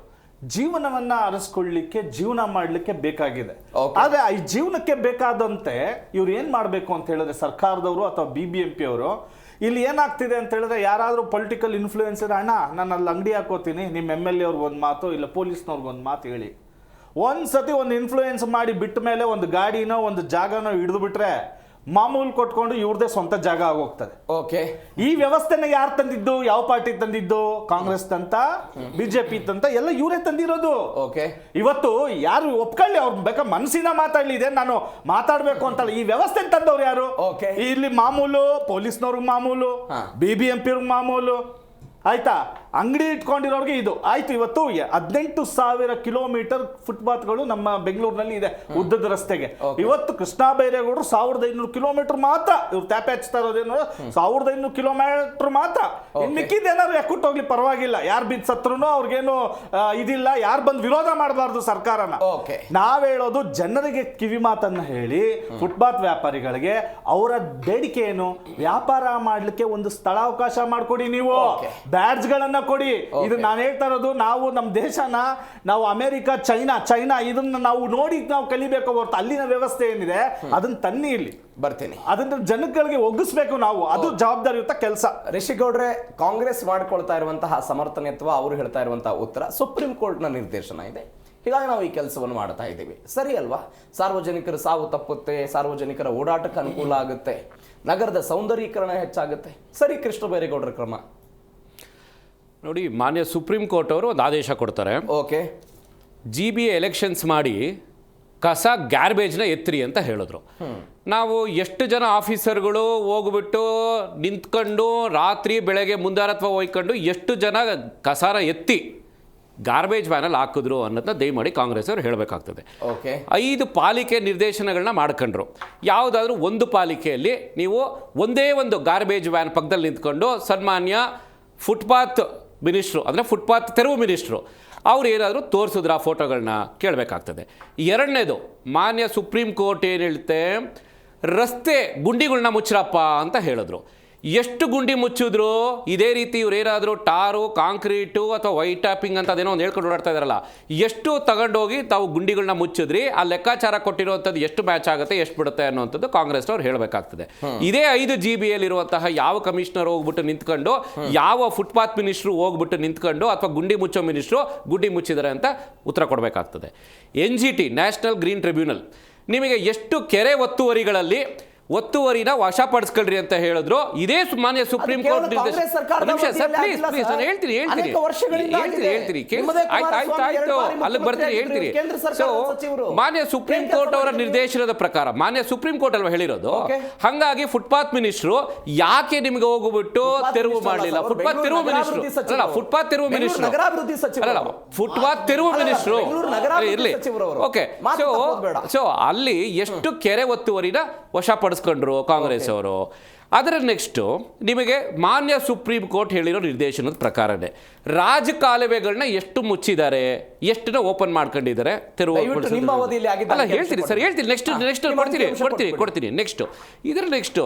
ಜೀವನವನ್ನ ಅರಸ್ಕೊಳ್ಳಿಕ್ಕೆ, ಜೀವನ ಮಾಡ್ಲಿಕ್ಕೆ ಬೇಕಾಗಿದೆ. ಆದ್ರೆ ಈ ಜೀವನಕ್ಕೆ ಬೇಕಾದಂತೆ ಇವ್ರು ಏನ್ ಮಾಡ್ಬೇಕು ಅಂತ ಹೇಳಿದ್ರೆ ಸರ್ಕಾರದವರು ಅಥವಾ BBMP ಅವರು ಇಲ್ಲಿ ಏನಾಗ್ತಿದೆ ಅಂತ ಹೇಳಿದ್ರೆ, ಯಾರಾದ್ರೂ ಪೊಲಿಟಿಕಲ್ ಇನ್ಫ್ಲೂಯೆನ್ಸ್ ಇದೆ, ಅಣ್ಣ ನಾನು ಅಲ್ಲಿ ಅಂಗಡಿ ಹಾಕೋತೀನಿ, ನಿಮ್ಮ MLA ಅವ್ರಿಗೆ ಒಂದು ಮಾತು ಇಲ್ಲ ಪೊಲೀಸ್ನವ್ರಿಗೆ ಒಂದು ಮಾತು ಹೇಳಿ, ಒಂದ್ಸತಿ ಒಂದು ಇನ್ಫ್ಲೂಯೆನ್ಸ್ ಮಾಡಿ ಬಿಟ್ಟ ಮೇಲೆ ಒಂದು ಗಾಡಿನೋ ಒಂದು ಜಾಗನೋ ಹಿಡಿದು ಬಿಟ್ರೆ ಮಾಮೂಲು ಕೊಟ್ಕೊಂಡು ಇವ್ರದೇ ಸ್ವಂತ ಜಾಗ ಆಗೋಗ್ತದೆ. ಈ ವ್ಯವಸ್ಥೆನ ಯಾರು ತಂದಿದ್ದು? ಯಾವ ಪಾರ್ಟಿ ತಂದಿದ್ದು? ಕಾಂಗ್ರೆಸ್ ತಂತ, ಬಿಜೆಪಿ ತಂತ, ಎಲ್ಲ ಇವರೇ ತಂದಿರೋದು. ಇವತ್ತು ಯಾರು ಒಪ್ಕೊಳ್ಳಿ, ಅವ್ರ ಬೇಕಾ ಮನಸ್ಸಿನ ಮಾತಾಡ್ಲಿ, ಇದೆ ನಾನು ಮಾತಾಡ್ಬೇಕು ಅಂತಲ್ಲ. ಈ ವ್ಯವಸ್ಥೆ ತಂದವ್ರು ಯಾರು? ಇಲ್ಲಿ ಮಾಮೂಲು ಪೊಲೀಸ್ನವ್ರಿಗೆ ಮಾಮೂಲು, BBMP ಅವ್ರಿಗೆ ಮಾಮೂಲು, ಆಯ್ತಾ? ಅಂಗಡಿ ಇಟ್ಕೊಂಡಿರೋರಿಗೆ ಇದು ಆಯ್ತು. ಇವತ್ತು 18,000 ಕಿಲೋಮೀಟರ್ ಫುಟ್ಪಾತ್ಗಳು ನಮ್ಮ ಬೆಂಗಳೂರಿನಲ್ಲಿ ಇದೆ ಉದ್ದದ ರಸ್ತೆಗೆ. ಇವತ್ತು ಕೃಷ್ಣ ಬೈರೇಗೌಡರು 1,500 ಕಿಲೋಮೀಟರ್ ಮಾತ್ರ ಇವ್ರು ಟ್ಯಾಪ್ ಹಚ್ತಾ ಇರೋದೇನೋ 1,500 ಕಿಲೋಮೀಟರ್ ಮಾತ್ರ. ಇನ್ ಮಿಕ್ಕಿದೇನಾದ್ರು ಎಕ್ಕುಟ್ಟು ಹೋಗ್ಲಿ ಪರವಾಗಿಲ್ಲ, ಯಾರು ಬಿದ್ದು ಸತ್ರುನು ಅವ್ರಿಗೇನು ಇದಿಲ್ಲ, ಯಾರು ಬಂದು ವಿರೋಧ ಮಾಡಬಾರ್ದು ಸರ್ಕಾರನ. ನಾವ್ ಹೇಳೋದು ಜನರಿಗೆ ಕಿವಿ ಮಾತನ್ನ ಹೇಳಿ, ಫುಟ್ಪಾತ್ ವ್ಯಾಪಾರಿಗಳಿಗೆ ಅವರ ಬೇಡಿಕೆ ಏನು? ವ್ಯಾಪಾರ ಮಾಡ್ಲಿಕ್ಕೆ ಒಂದು ಸ್ಥಳಾವಕಾಶ ಮಾಡ್ಕೊಡಿ. ನೀವು ಬ್ಯಾಡ್ಜ್ಗಳನ್ನ ಕೊಡಿ. ಇದು ನಾನು ಹೇಳ್ತಾ ಇರೋದು, ನಾವು ನಮ್ಮ ದೇಶನ ನಾವು ಅಮೆರಿಕ, ಚೈನಾ ಇದನ್ನ ನಾವು ನೋಡಿ ನಾವು ಕಲಿಬೇಕು ಹೊರತು ಅಲ್ಲಿನ ವ್ಯವಸ್ಥೆ ಏನಿದೆ ಅದನ್ನ ತನ್ನಿ ಇಲ್ಲಿ ಬರ್ತೀನಿ, ಅದನ್ನ ಜನಗಳಿಗೆ ಒಗ್ಗಿಸ್ಬೇಕು ನಾವು. ಅದು ಜವಾಬ್ದಾರಿಯುತ ಕೆಲಸ. ರಿಷಿಗೌಡ್ರೆ, ಕಾಂಗ್ರೆಸ್ ಮಾಡ್ಕೊಳ್ತಾ ಇರುವಂತಹ ಸಮರ್ಥನೆ ಅಥವಾ ಅವರು ಹೇಳ್ತಾ ಇರುವಂತಹ ಉತ್ತರ ಸುಪ್ರೀಂ ಕೋರ್ಟ್ನ ನಿರ್ದೇಶನ ಇದೆ, ಹೀಗಾಗಿ ನಾವು ಈ ಕೆಲಸವನ್ನು ಮಾಡ್ತಾ ಇದ್ದೀವಿ, ಸರಿ ಅಲ್ವಾ? ಸಾರ್ವಜನಿಕರ ಸಾವು ತಪ್ಪುತ್ತೆ, ಸಾರ್ವಜನಿಕರ ಓಡಾಟಕ್ಕೆ ಅನುಕೂಲ ಆಗುತ್ತೆ, ನಗರದ ಸೌಂದರ್ಯೀಕರಣ ಹೆಚ್ಚಾಗುತ್ತೆ, ಸರಿ. ಕೃಷ್ಣ ಬೈರೇಗೌಡರ ಕ್ರಮ ನೋಡಿ, ಮಾನ್ಯ ಸುಪ್ರೀಂ ಕೋರ್ಟ್ ಅವರು ಒಂದು ಆದೇಶ ಕೊಡ್ತಾರೆ. ಓಕೆ, GBA ಎಲೆಕ್ಷನ್ಸ್ ಮಾಡಿ ಕಸ ಗ್ಯಾರ್ಬೇಜ್ನ ಎತ್ತಿರಿ ಅಂತ ಹೇಳಿದ್ರು. ನಾವು ಎಷ್ಟು ಜನ ಆಫೀಸರ್ಗಳು ಹೋಗ್ಬಿಟ್ಟು ನಿಂತ್ಕೊಂಡು ರಾತ್ರಿ ಬೆಳಗ್ಗೆ ಮುಂದಾರತ್ವ ಒಯ್ಕೊಂಡು ಎಷ್ಟು ಜನ ಕಸನ ಎತ್ತಿ ಗಾರ್ಬೇಜ್ ವ್ಯಾನಲ್ಲಿ ಹಾಕಿದ್ರು ಅನ್ನೋದನ್ನ ದಯಮಾಡಿ ಕಾಂಗ್ರೆಸ್ ಅವರು ಹೇಳಬೇಕಾಗ್ತದೆ. 5 ಪಾಲಿಕೆ ನಿರ್ದೇಶನಗಳನ್ನ ಮಾಡ್ಕೊಂಡ್ರು. ಯಾವುದಾದ್ರೂ ಒಂದು ಪಾಲಿಕೆಯಲ್ಲಿ ನೀವು ಒಂದೇ ಒಂದು ಗಾರ್ಬೇಜ್ ವ್ಯಾನ್ ಪಕ್ಕದಲ್ಲಿ ನಿಂತ್ಕೊಂಡು ಸನ್ಮಾನ್ಯ ಫುಟ್ಪಾತ್ ಮಿನಿಸ್ಟ್ರು ಅಂದರೆ ಫುಟ್ಪಾತ್ ತೆರವು ಮಿನಿಸ್ಟ್ರು ಅವ್ರು ಏನಾದರೂ ತೋರಿಸಿದ್ರ ಆ ಫೋಟೋಗಳನ್ನ ಕೇಳಬೇಕಾಗ್ತದೆ. ಎರಡನೇದು, ಮಾನ್ಯ ಸುಪ್ರೀಂ ಕೋರ್ಟ್ ಏನು ಹೇಳುತ್ತೆ, ರಸ್ತೆ ಗುಂಡಿಗಳನ್ನ ಮುಚ್ಚರಪ್ಪ ಅಂತ ಹೇಳಿದ್ರು. ಎಷ್ಟು ಗುಂಡಿ ಮುಚ್ಚಿದ್ರು? ಇದೇ ರೀತಿ ಇವ್ರು ಏನಾದರೂ ಟಾರು, ಕಾಂಕ್ರೀಟು ಅಥವಾ ವೈಟ್ ಟ್ಯಾಪಿಂಗ್ ಅಂತ ಅದೇನೋ ಒಂದು ಹೇಳ್ಕೊಂಡು ಓಡಾಡ್ತಾ ಇದಾರಲ್ಲ, ಎಷ್ಟು ತಗೊಂಡೋಗಿ ತಾವು ಗುಂಡಿಗಳನ್ನ ಮುಚ್ಚಿದ್ರಿ, ಆ ಲೆಕ್ಕಾಚಾರ ಕೊಟ್ಟಿರುವಂಥದ್ದು ಎಷ್ಟು ಮ್ಯಾಚ್ ಆಗುತ್ತೆ, ಎಷ್ಟು ಬಿಡುತ್ತೆ ಅನ್ನೋಂಥದ್ದು ಕಾಂಗ್ರೆಸ್ ಅವ್ರು ಹೇಳಬೇಕಾಗ್ತದೆ. ಇದೇ 5 GB ಇರುವಂತಹ ಯಾವ ಕಮಿಷನರ್ ಹೋಗ್ಬಿಟ್ಟು ನಿಂತ್ಕೊಂಡು, ಯಾವ ಫುಟ್ಪಾತ್ ಮಿನಿಸ್ಟ್ರು ಹೋಗ್ಬಿಟ್ಟು ನಿಂತ್ಕೊಂಡು ಅಥವಾ ಗುಂಡಿ ಮುಚ್ಚೋ ಮಿನಿಸ್ಟ್ರು ಗುಂಡಿ ಮುಚ್ಚಿದ್ದಾರೆ ಅಂತ ಉತ್ತರ ಕೊಡಬೇಕಾಗ್ತದೆ. NGT ನ್ಯಾಷನಲ್ ಗ್ರೀನ್ ಟ್ರಿಬ್ಯುನಲ್ ನಿಮಗೆ ಎಷ್ಟು ಕೆರೆ ಒತ್ತುವರಿನ ವಶಪಡಿಸ್ಕೊಳ್ರಿ ಅಂತ ಹೇಳಿದ್ರು. ಇದೇ ಮಾನ್ಯ ಸುಪ್ರೀಂ ಕೋರ್ಟ್ ನಿರ್ದೇಶನ. ನಿಮಿಷ ಸರ್, ಪ್ಲೀಸ್ ನಾನು ಹೇಳ್ತೀನಿ ಆಯ್ತು, ಅಲ್ಲಿಗೆ ಬರ್ತೀನಿ, ಹೇಳ್ತೀನಿ. ಸೊ ಮಾನ್ಯ ಸುಪ್ರೀಂ ಕೋರ್ಟ್ ಅವರ ನಿರ್ದೇಶನದ ಪ್ರಕಾರ, ಮಾನ್ಯ ಸುಪ್ರೀಂ ಕೋರ್ಟ್ ಅಲ್ವಾ ಹೇಳಿರೋದು, ಹಂಗಾಗಿ ಫುಟ್ಪಾತ್ ಮಿನಿಸ್ಟ್ರು ಯಾಕೆ ನಿಮ್ಗೆ ಹೋಗ್ಬಿಟ್ಟು ತೆರವು ಮಾಡಲಿಲ್ಲ? ಫುಟ್ಪಾತ್ ತೆರವು ಮಿನಿಸ್ಟ್ರು ಅಲ್ಲ, ಫುಟ್ಪಾತ್ ತೆರವು ಮಿನಿಸ್ಟ್ರು ಅಲ್ಲ, ಫುಟ್ಪಾತ್ ತೆರವು ಮಿನಿಸ್ಟ್ರು ಇರ್ಲಿ. ಓಕೆ, ಸೊ ಅಲ್ಲಿ ಎಷ್ಟು ಕೆರೆ ಒತ್ತುವರಿನ ವಶಪಡಿಸ್ಕೊಂಡ್ರು ಕಾಂಗ್ರೆಸ್ ಅವರು. ಅದರ ನೆಕ್ಸ್ಟು ನಿಮಗೆ ಮಾನ್ಯ ಸುಪ್ರೀಂ ಕೋರ್ಟ್ ಹೇಳಿರೋ ನಿರ್ದೇಶನದ ಪ್ರಕಾರನೇ ರಾಜಕಾಲುವೆಗಳನ್ನ ಎಷ್ಟು ಮುಚ್ಚಿದ್ದಾರೆ, ಎಷ್ಟನ್ನ ಓಪನ್ ಮಾಡ್ಕೊಂಡಿದ್ದಾರೆ, ತೆರವು ಅಲ್ಲ ಹೇಳ್ತೀನಿ ಸರ್, ಹೇಳ್ತೀನಿ. ನೆಕ್ಸ್ಟ್ ಕೊಡ್ತೀನಿ. ನೆಕ್ಸ್ಟು ಇದರ ನೆಕ್ಸ್ಟು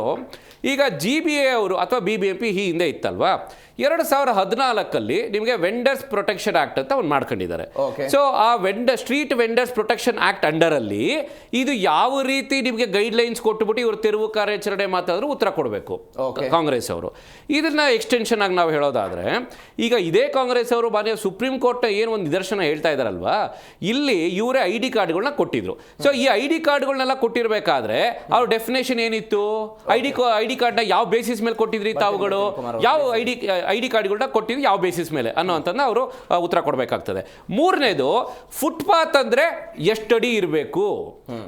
ಈಗ GBA ಅವರು ಅಥವಾ BBMP ಈ ಹಿಂದೆ ಇತ್ತಲ್ವಾ, 2014 ನಿಮಗೆ ವೆಂಡರ್ಸ್ ಪ್ರೊಟೆಕ್ಷನ್ ಆಕ್ಟ್ ಅಂತ ಒಂದು ಮಾಡ್ಕೊಂಡಿದ್ದಾರೆ. ಸೊ ಆ ಸ್ಟ್ರೀಟ್ ವೆಂಡರ್ಸ್ ಪ್ರೊಟೆಕ್ಷನ್ ಆಕ್ಟ್ ಅಂಡರಲ್ಲಿ ಇದು ಯಾವ ರೀತಿ ನಿಮಗೆ ಗೈಡ್ಲೈನ್ಸ್ ಕೊಟ್ಟುಬಿಟ್ಟು ಇವರು ತೆರವು ಕಾರ್ಯಾಚರಣೆ ಮಾತಾದರೂ ಉತ್ತರ ಕೊಡಬೇಕು ಕಾಂಗ್ರೆಸ್ ಅವರು. ಇದನ್ನ ಎಕ್ಸ್ಟೆನ್ಷನ್ ಆಗಿ ನಾವು ಹೇಳೋದಾದ್ರೆ, ಈಗ ಇದೇ ಕಾಂಗ್ರೆಸ್ ಅವರು ಮಾನ್ಯ ಸುಪ್ರೀಂ ಕೋರ್ಟ್ ಏನು ಒಂದು ನಿದರ್ಶನ ಹೇಳ್ತಾ ಇದಾರಲ್ವಾ, ಇಲ್ಲಿ ಇವರೇ ID ಕಾರ್ಡ್ಗಳನ್ನ ಕೊಟ್ಟಿದ್ರು. ಸೊ ಈ ID ಕಾರ್ಡ್ಗಳನ್ನೆಲ್ಲ ಕೊಟ್ಟಿರ್ಬೇಕಾದ್ರೆ ಅವ್ರ ಡೆಫಿನೇಷನ್ ಏನಿತ್ತು? ID ಕಾರ್ಡ್ನ ಯಾವ ಬೇಸಿಸ್ ಮೇಲೆ ಕೊಟ್ಟಿದ್ರಿ ತಾವುಗಳು, ಯಾವ ID ಕಾರ್ಡ್ಗಳನ್ನ ಕೊಟ್ಟಿದ್ರಿ ಯಾವ ಬೇಸಿಸ್ ಮೇಲೆ ಅನ್ನೋಂಥದ್ದನ್ನ ಅವರು ಉತ್ತರ ಕೊಡಬೇಕಾಗ್ತದೆ. ಮೂರನೇದು, ಫುಟ್ಪಾತ್ ಅಂದ್ರೆ ಎಷ್ಟಡಿ ಇರಬೇಕು,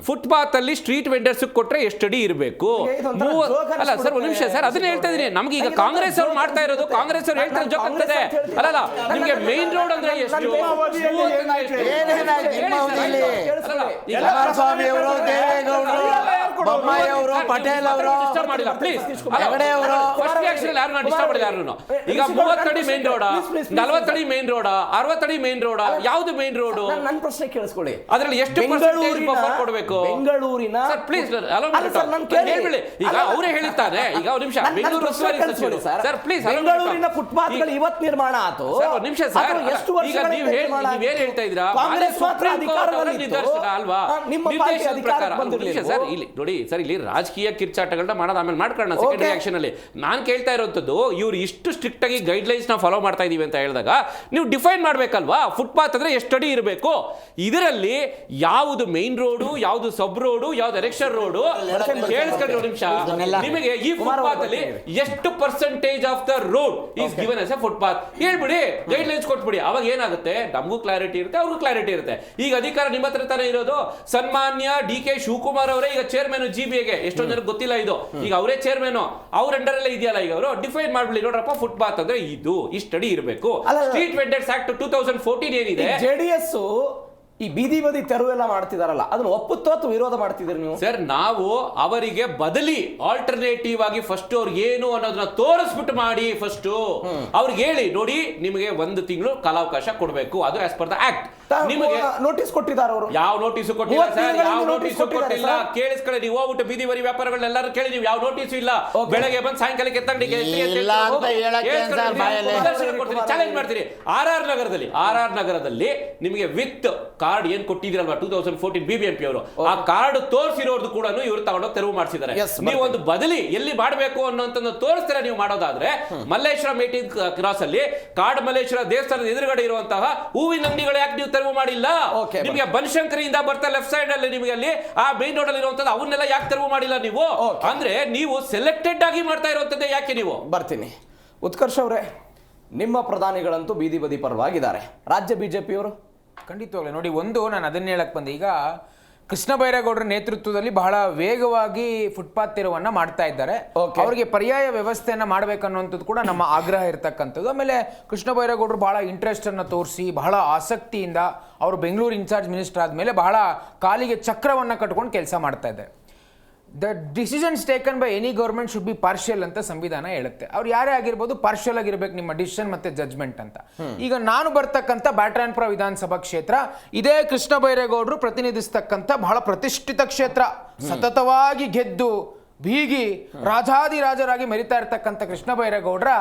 ಫುಟ್ಪಾತ್ ಅಲ್ಲಿ ಸ್ಟ್ರೀಟ್ ವೆಂಡರ್ಸ್ ಕೊಟ್ರೆ ಎಷ್ಟಡಿ ಇರಬೇಕು? ಅಲ್ಲ ಸರ್, ಒಂದು ನಿಮಿಷ ಸರ್, ಅದನ್ನ ಹೇಳ್ತಾ ಇದೀನಿ. ನಮ್ಗೆ ಈಗ ಕಾಂಗ್ರೆಸ್ ಅವ್ರು ಮಾಡ್ತಾ ಇರೋದು, ಕಾಂಗ್ರೆಸ್ ಅವ್ರು ಹೇಳ್ತಾ ಜೋಕ್ ಆಗ್ತದೆ. ಅಲ್ಲ, ನಿಮ್ಗೆ ಮೇನ್ ರೋಡ್ ಅಂದ್ರೆ ಎಷ್ಟು? ಕುಮಾರಸ್ವಾಮಿ ಅವರು, ದೇವೇಗೌಡರು, ಬೊಮ್ಮಾಯಿ ಅವರು, ಪಟೇಲ್ ಅವರು ಪ್ಲೀಸ್ ಈಗ 30 ಅಡಿ ಮೇನ್ ರೋಡ, 40 ಅಡಿ ಮೇನ್ ರೋಡ, 60 ಅಡಿ ಮೇನ್ ರೋಡ, ಯಾವ್ದು ಮೇನ್ ರೋಡ್? ನನ್ನ ಪ್ರಶ್ನೆ ಕೇಳಿಸ್ಕೊಳ್ಳಿ. ಅದರಲ್ಲಿ ಎಷ್ಟು ಪರ್ಸೆಂಟೇಜ್ ಬಫರ್ ಕೊಡಬೇಕು? ಬೆಂಗಳೂರಿನ ಸರ್ ಪ್ಲೀಸ್ ಹೇಳ್ಬಿಡಿ. ಈಗ ಅವರೇ ಹೇಳಿದ್ದಾರೆ. ಈಗ ಒಂದು ನಿಮಿಷ, ಬೆಂಗಳೂರು ಉಸ್ತುವಾರಿ ಸಚಿವರು ಸರ್ ಪ್ಲೀಸ್, ಬೆಂಗಳೂರಿನ ಫುಟ್ಪಾತ್ಗಳು ಇವತ್ತು ನಿರ್ಮಾಣ ಆಯ್ತು. ಸರ್ ಒಂದು ನಿಮಿಷ ಸರ್, ಈಗ ನೀವೇನ್ ಹೇಳ್ತಾ ಇದ್ದೀರಾ? ಸುಪ್ರೀಂ ಕೋರ್ಟ್ ಅವರ ನಿದರ್ಶನ ಅಲ್ವಾ, ನಿರ್ದೇಶನದ ಪ್ರಕಾರ. ನಿಮಿಷ ಸರ್, ಇಲ್ಲಿ ನೋಡಿ ಸರ್, ಇಲ್ಲಿ ರಾಜಕೀಯ ಕಿರ್ಚಾಟಗಳನ್ನ ಮಾಡೋದು ಆಮೇಲೆ ಮಾಡ್ಕೊಳ್ಳೋಣ ಸೆಕೆಂಡರಿ ಆಕ್ಷನ್ ಅಲ್ಲಿ. ನಾನು ಕೇಳ್ತಾ ಇರೋಂಥದ್ದು, ಇವ್ರು ಇಷ್ಟು ಸ್ಟ್ರಿಕ್ಟ್ ಆಗಿ ಗೈಡ್ಲೈನ್ಸ್ ನ ಫಾಲೋ ಮಾಡ್ತಾ ಇದೀವಿ ಅಂತ ಹೇಳಿದಾಗ ನೀವು ಡಿಫೈನ್ ಮಾಡ್ಬೇಕಲ್ವಾ, ಫುಟ್ಪಾತ್ ಅಂದ್ರೆ ಎಷ್ಟಡಿ ಇರಬೇಕು? ಇದರಲ್ಲಿ ಯಾವುದು ಮೇನ್ ರೋಡು, ಯಾವುದು ಸಬ್ ರೋಡು, ಯಾವ್ದು ಎಲೆಕ್ಷನ್ ರೋಡು ಕೇಳಿಸ್ಕೊಂಡ್ರೆ ಒಂದು ನಿಮಿಷ, ನಿಮಗೆ ಈ ಫುಟ್ಪಾತ್ ಅಲ್ಲಿ ಎಷ್ಟು percentage of the road is given as a footpath ಹೇಳ್ಬಿಡಿ, ಗೈಡ್ಲೈನ್ಸ್ ಕೊಟ್ಬಿಡಿ. ಅವಾಗ ಏನಾಗುತ್ತೆ, ನಮಗೂ ಕ್ಲಾರಿಟಿ ಇರುತ್ತೆ, ಅವ್ರಿಗೂ ಕ್ಲಾರಿಟಿ ಇರುತ್ತೆ. ಈಗ ಅಧಿಕಾರ ನಿಮ್ಮ ಹತ್ರ ತಾನೇ ಇರೋದು. ಸನ್ಮಾನ್ಯ DK ಶಿವಕುಮಾರ್ ಅವರೇ ಈಗ ಚೇರ್ಮನ್ GBAಗೆ, ಎಷ್ಟೊಂದು ಜನಕ್ಕೆ ಗೊತ್ತಿಲ್ಲ ಇದು. ಈಗ ಅವರೇ ಚೇರ್ಮನ್, ಅವ್ರ ಅಂಡರಲ್ಲೇ ಇದೆಯಲ್ಲ, ಈಗ ಅವರು ಡಿಫೈನ್ ಮಾಡ್ಬಿಡಿ. ನೋಡ್ರಪ್ಪ, ಫುಟ್ಪಾತ್ ಅಂದ್ರೆ ಇದು ಇಷ್ಟಡಿ ಇರಬೇಕು. ಸ್ಟ್ರೀಟ್ ವೆಂಡರ್ಸ್ ಆಕ್ಟ್ 2014 ಏನಿದೆ, JDS ಈ ಬೀದಿ ಬದಿ ತೆರವು ಎಲ್ಲ ಮಾಡ್ತಿದಾರಲ್ಲ, ಅದನ್ನ ಒಪ್ಪುತ್ತೋ ಅಥವಾ ವಿರೋಧ ಮಾಡ್ತಿದ್ದೀರಿ ನೀವು? ಸರ್, ನಾವು ಅವರಿಗೆ ಬದಲಿ ಆಲ್ಟರ್ನೇಟಿವ್ ಆಗಿ ಫಸ್ಟ್ ಅವ್ರಿಗೆ ಏನು ಅನ್ನೋದನ್ನ ತೋರಿಸ್ಬಿಟ್ಟು ಮಾಡಿ. ಫಸ್ಟ್ ಅವ್ರಿಗೆ ಹೇಳಿ, ನೋಡಿ ನಿಮಗೆ 1 ತಿಂಗಳು ಕಾಲಾವಕಾಶ ಕೊಡಬೇಕು, ಅದು ಆಸ್ ಪರ್ ದ ಆಕ್ಟ್. ನಿಮಗೆ ನೋಟಿಸ್ ಕೊಟ್ಟಿದ್ದಾರೆ ಅವರು. ಯಾವ ನೋಟಿಸ್ ಕೊಟ್ಟಿಲ್ಲ ಸರ್, ಯಾವ ನೋಟಿಸ್ ಕೊಟ್ಟಿಲ್ಲ. ಕೇಳಿಸ್ಕೊಳ್ಳಿ, ನೀವು ಹೋಗ್ಬಿಟ್ಟು ಬೀದಿ ಬರಿ ವ್ಯಾಪಾರಗಳನ್ನೆಲ್ಲರೂ ಕೇಳಿ, ನೀವು ಯಾವ ನೋಟಿಸ್ ಇಲ್ಲ. ಬೆಳಗ್ಗೆ ಬಂದು ಸಾಯಂಕಾಲಕ್ಕೆ ಚಾಲೆಂಜ್ ಮಾಡ್ತೀರಿ. ಆರ್ ನಗರದಲ್ಲಿ ನಿಮಗೆ ವಿತ್ ಕಾರ್ಡ್ ಏನ್ ಕೊಟ್ಟಿದ್ರಲ್ವಾ 2014 BBMP ಅವರು, ಆ ಕಾರ್ಡ್ ತೋರಿಸಿರೋದು ಕೂಡ ಇವರು ತಗೊಂಡೋಗಿ ತೆರವು ಮಾಡಿಸಿದ್ದಾರೆ. ನೀವು ಒಂದು ಬದಲಿ ಎಲ್ಲಿ ಮಾಡಬೇಕು ಅನ್ನೋಂತ ತೋರಿಸ್ತಾರೆ. ನೀವು ಮಾಡೋದಾದ್ರೆ ಮಲ್ಲೇಶ್ವರ ಮೇಟಿಂಗ್ ಕ್ರಾಸ್ ಅಲ್ಲಿ ಕಾಡು ಮಲ್ಲೇಶ್ವರ ದೇವಸ್ಥಾನದ ಎದುರುಗಡೆ ಇರುವಂತಹ ಹೂವಿನ ಅಂಗಡಿಗಳು ಯಾಕೆ ನೀವು ತೆರವು ಮಾಡಿಲ್ಲ? ನಿಮಗೆ ಬನಶಂಕರಿಯಿಂದ ಬರ್ತಾ ಲೆಫ್ಟ್ ಸೈಡ್ ಅಲ್ಲಿ ನಿಮಗೆ ಅಲ್ಲಿ ಆ ಮೇನ್ ರೋಡ್ ಅಲ್ಲಿ ಇರುವಂತದ್ದು ಅವನ್ನೆಲ್ಲ ಯಾಕೆ ತೆರವು ಮಾಡಿಲ್ಲ ನೀವು? ಅಂದ್ರೆ ನೀವು ಸೆಲೆಕ್ಟೆಡ್ ಆಗಿ ಮಾಡ್ತಾ ಇರುವಂತದ್ದೇ ಯಾಕೆ ನೀವು? ಬರ್ತೀನಿ ಉತ್ಕರ್ಷ್ ಅವರೇ, ನಿಮ್ಮ ಪ್ರಧಾನಿಗಳಂತೂ ಬೀದಿ ಬದಿ ಪರವಾಗಿದ್ದಾರೆ. ರಾಜ್ಯ ಬಿಜೆಪಿಯವರು ಖಂಡಿತವಾಗ್ಲೂ ನೋಡಿ, ಒಂದು ನಾನು ಅದನ್ನ ಹೇಳಕ್ ಬಂದೆ. ಈಗ ಕೃಷ್ಣ ಬೈರೇಗೌಡರ ನೇತೃತ್ವದಲ್ಲಿ ಬಹಳ ವೇಗವಾಗಿ ಫುಟ್ಪಾತ್ ತೆರವನ್ನ ಮಾಡ್ತಾ ಇದ್ದಾರೆ. ಅವರಿಗೆ ಪರ್ಯಾಯ ವ್ಯವಸ್ಥೆಯನ್ನ ಮಾಡ್ಬೇಕನ್ನುವಂಥದ್ದು ಕೂಡ ನಮ್ಮ ಆಗ್ರಹ ಇರತಕ್ಕಂಥದ್ದು. ಆಮೇಲೆ ಕೃಷ್ಣ ಬೈರೇಗೌಡರು ಬಹಳ ಇಂಟ್ರೆಸ್ಟ್ ಅನ್ನ ತೋರಿಸಿ ಬಹಳ ಆಸಕ್ತಿಯಿಂದ ಅವರು ಬೆಂಗಳೂರು ಇನ್ಚಾರ್ಜ್ ಮಿನಿಸ್ಟರ್ ಆದ್ಮೇಲೆ ಬಹಳ ಕಾಲಿಗೆ ಚಕ್ರವನ್ನ ಕಟ್ಕೊಂಡು ಕೆಲಸ ಮಾಡ್ತಾ ಇದ್ದಾರೆ. The decisions taken by any government should be partial ಅಂತ ಸಂವಿಧಾನ ಹೇಳುತ್ತೆ. ಅವ್ರು ಯಾರೇ ಆಗಿರ್ಬೋದು ಪಾರ್ಷಿಯಲ್ ಆಗಿರ್ಬೇಕು ನಿಮ್ಮ ಡಿಸಿಷನ್ ಮತ್ತೆ ಜಜ್ಮೆಂಟ್ ಅಂತ. ಈಗ ನಾನು ಬರ್ತಕ್ಕಂಥ ಬ್ಯಾಟರಾಯನಪುರ ವಿಧಾನಸಭಾ ಕ್ಷೇತ್ರ, ಇದೇ ಕೃಷ್ಣ ಬೈರೇಗೌಡರು ಪ್ರತಿನಿಧಿಸ್ತಕ್ಕಂಥ ಬಹಳ ಪ್ರತಿಷ್ಠಿತ ಕ್ಷೇತ್ರ. ಸತತವಾಗಿ ಗೆದ್ದು ಬೀಗಿ ರಾಜಾದಿರಾಜರಾಗಿ ಮೆರಿತಾ ಇರ್ತಕ್ಕಂಥ ಕೃಷ್ಣ ಬೈರೇಗೌಡರ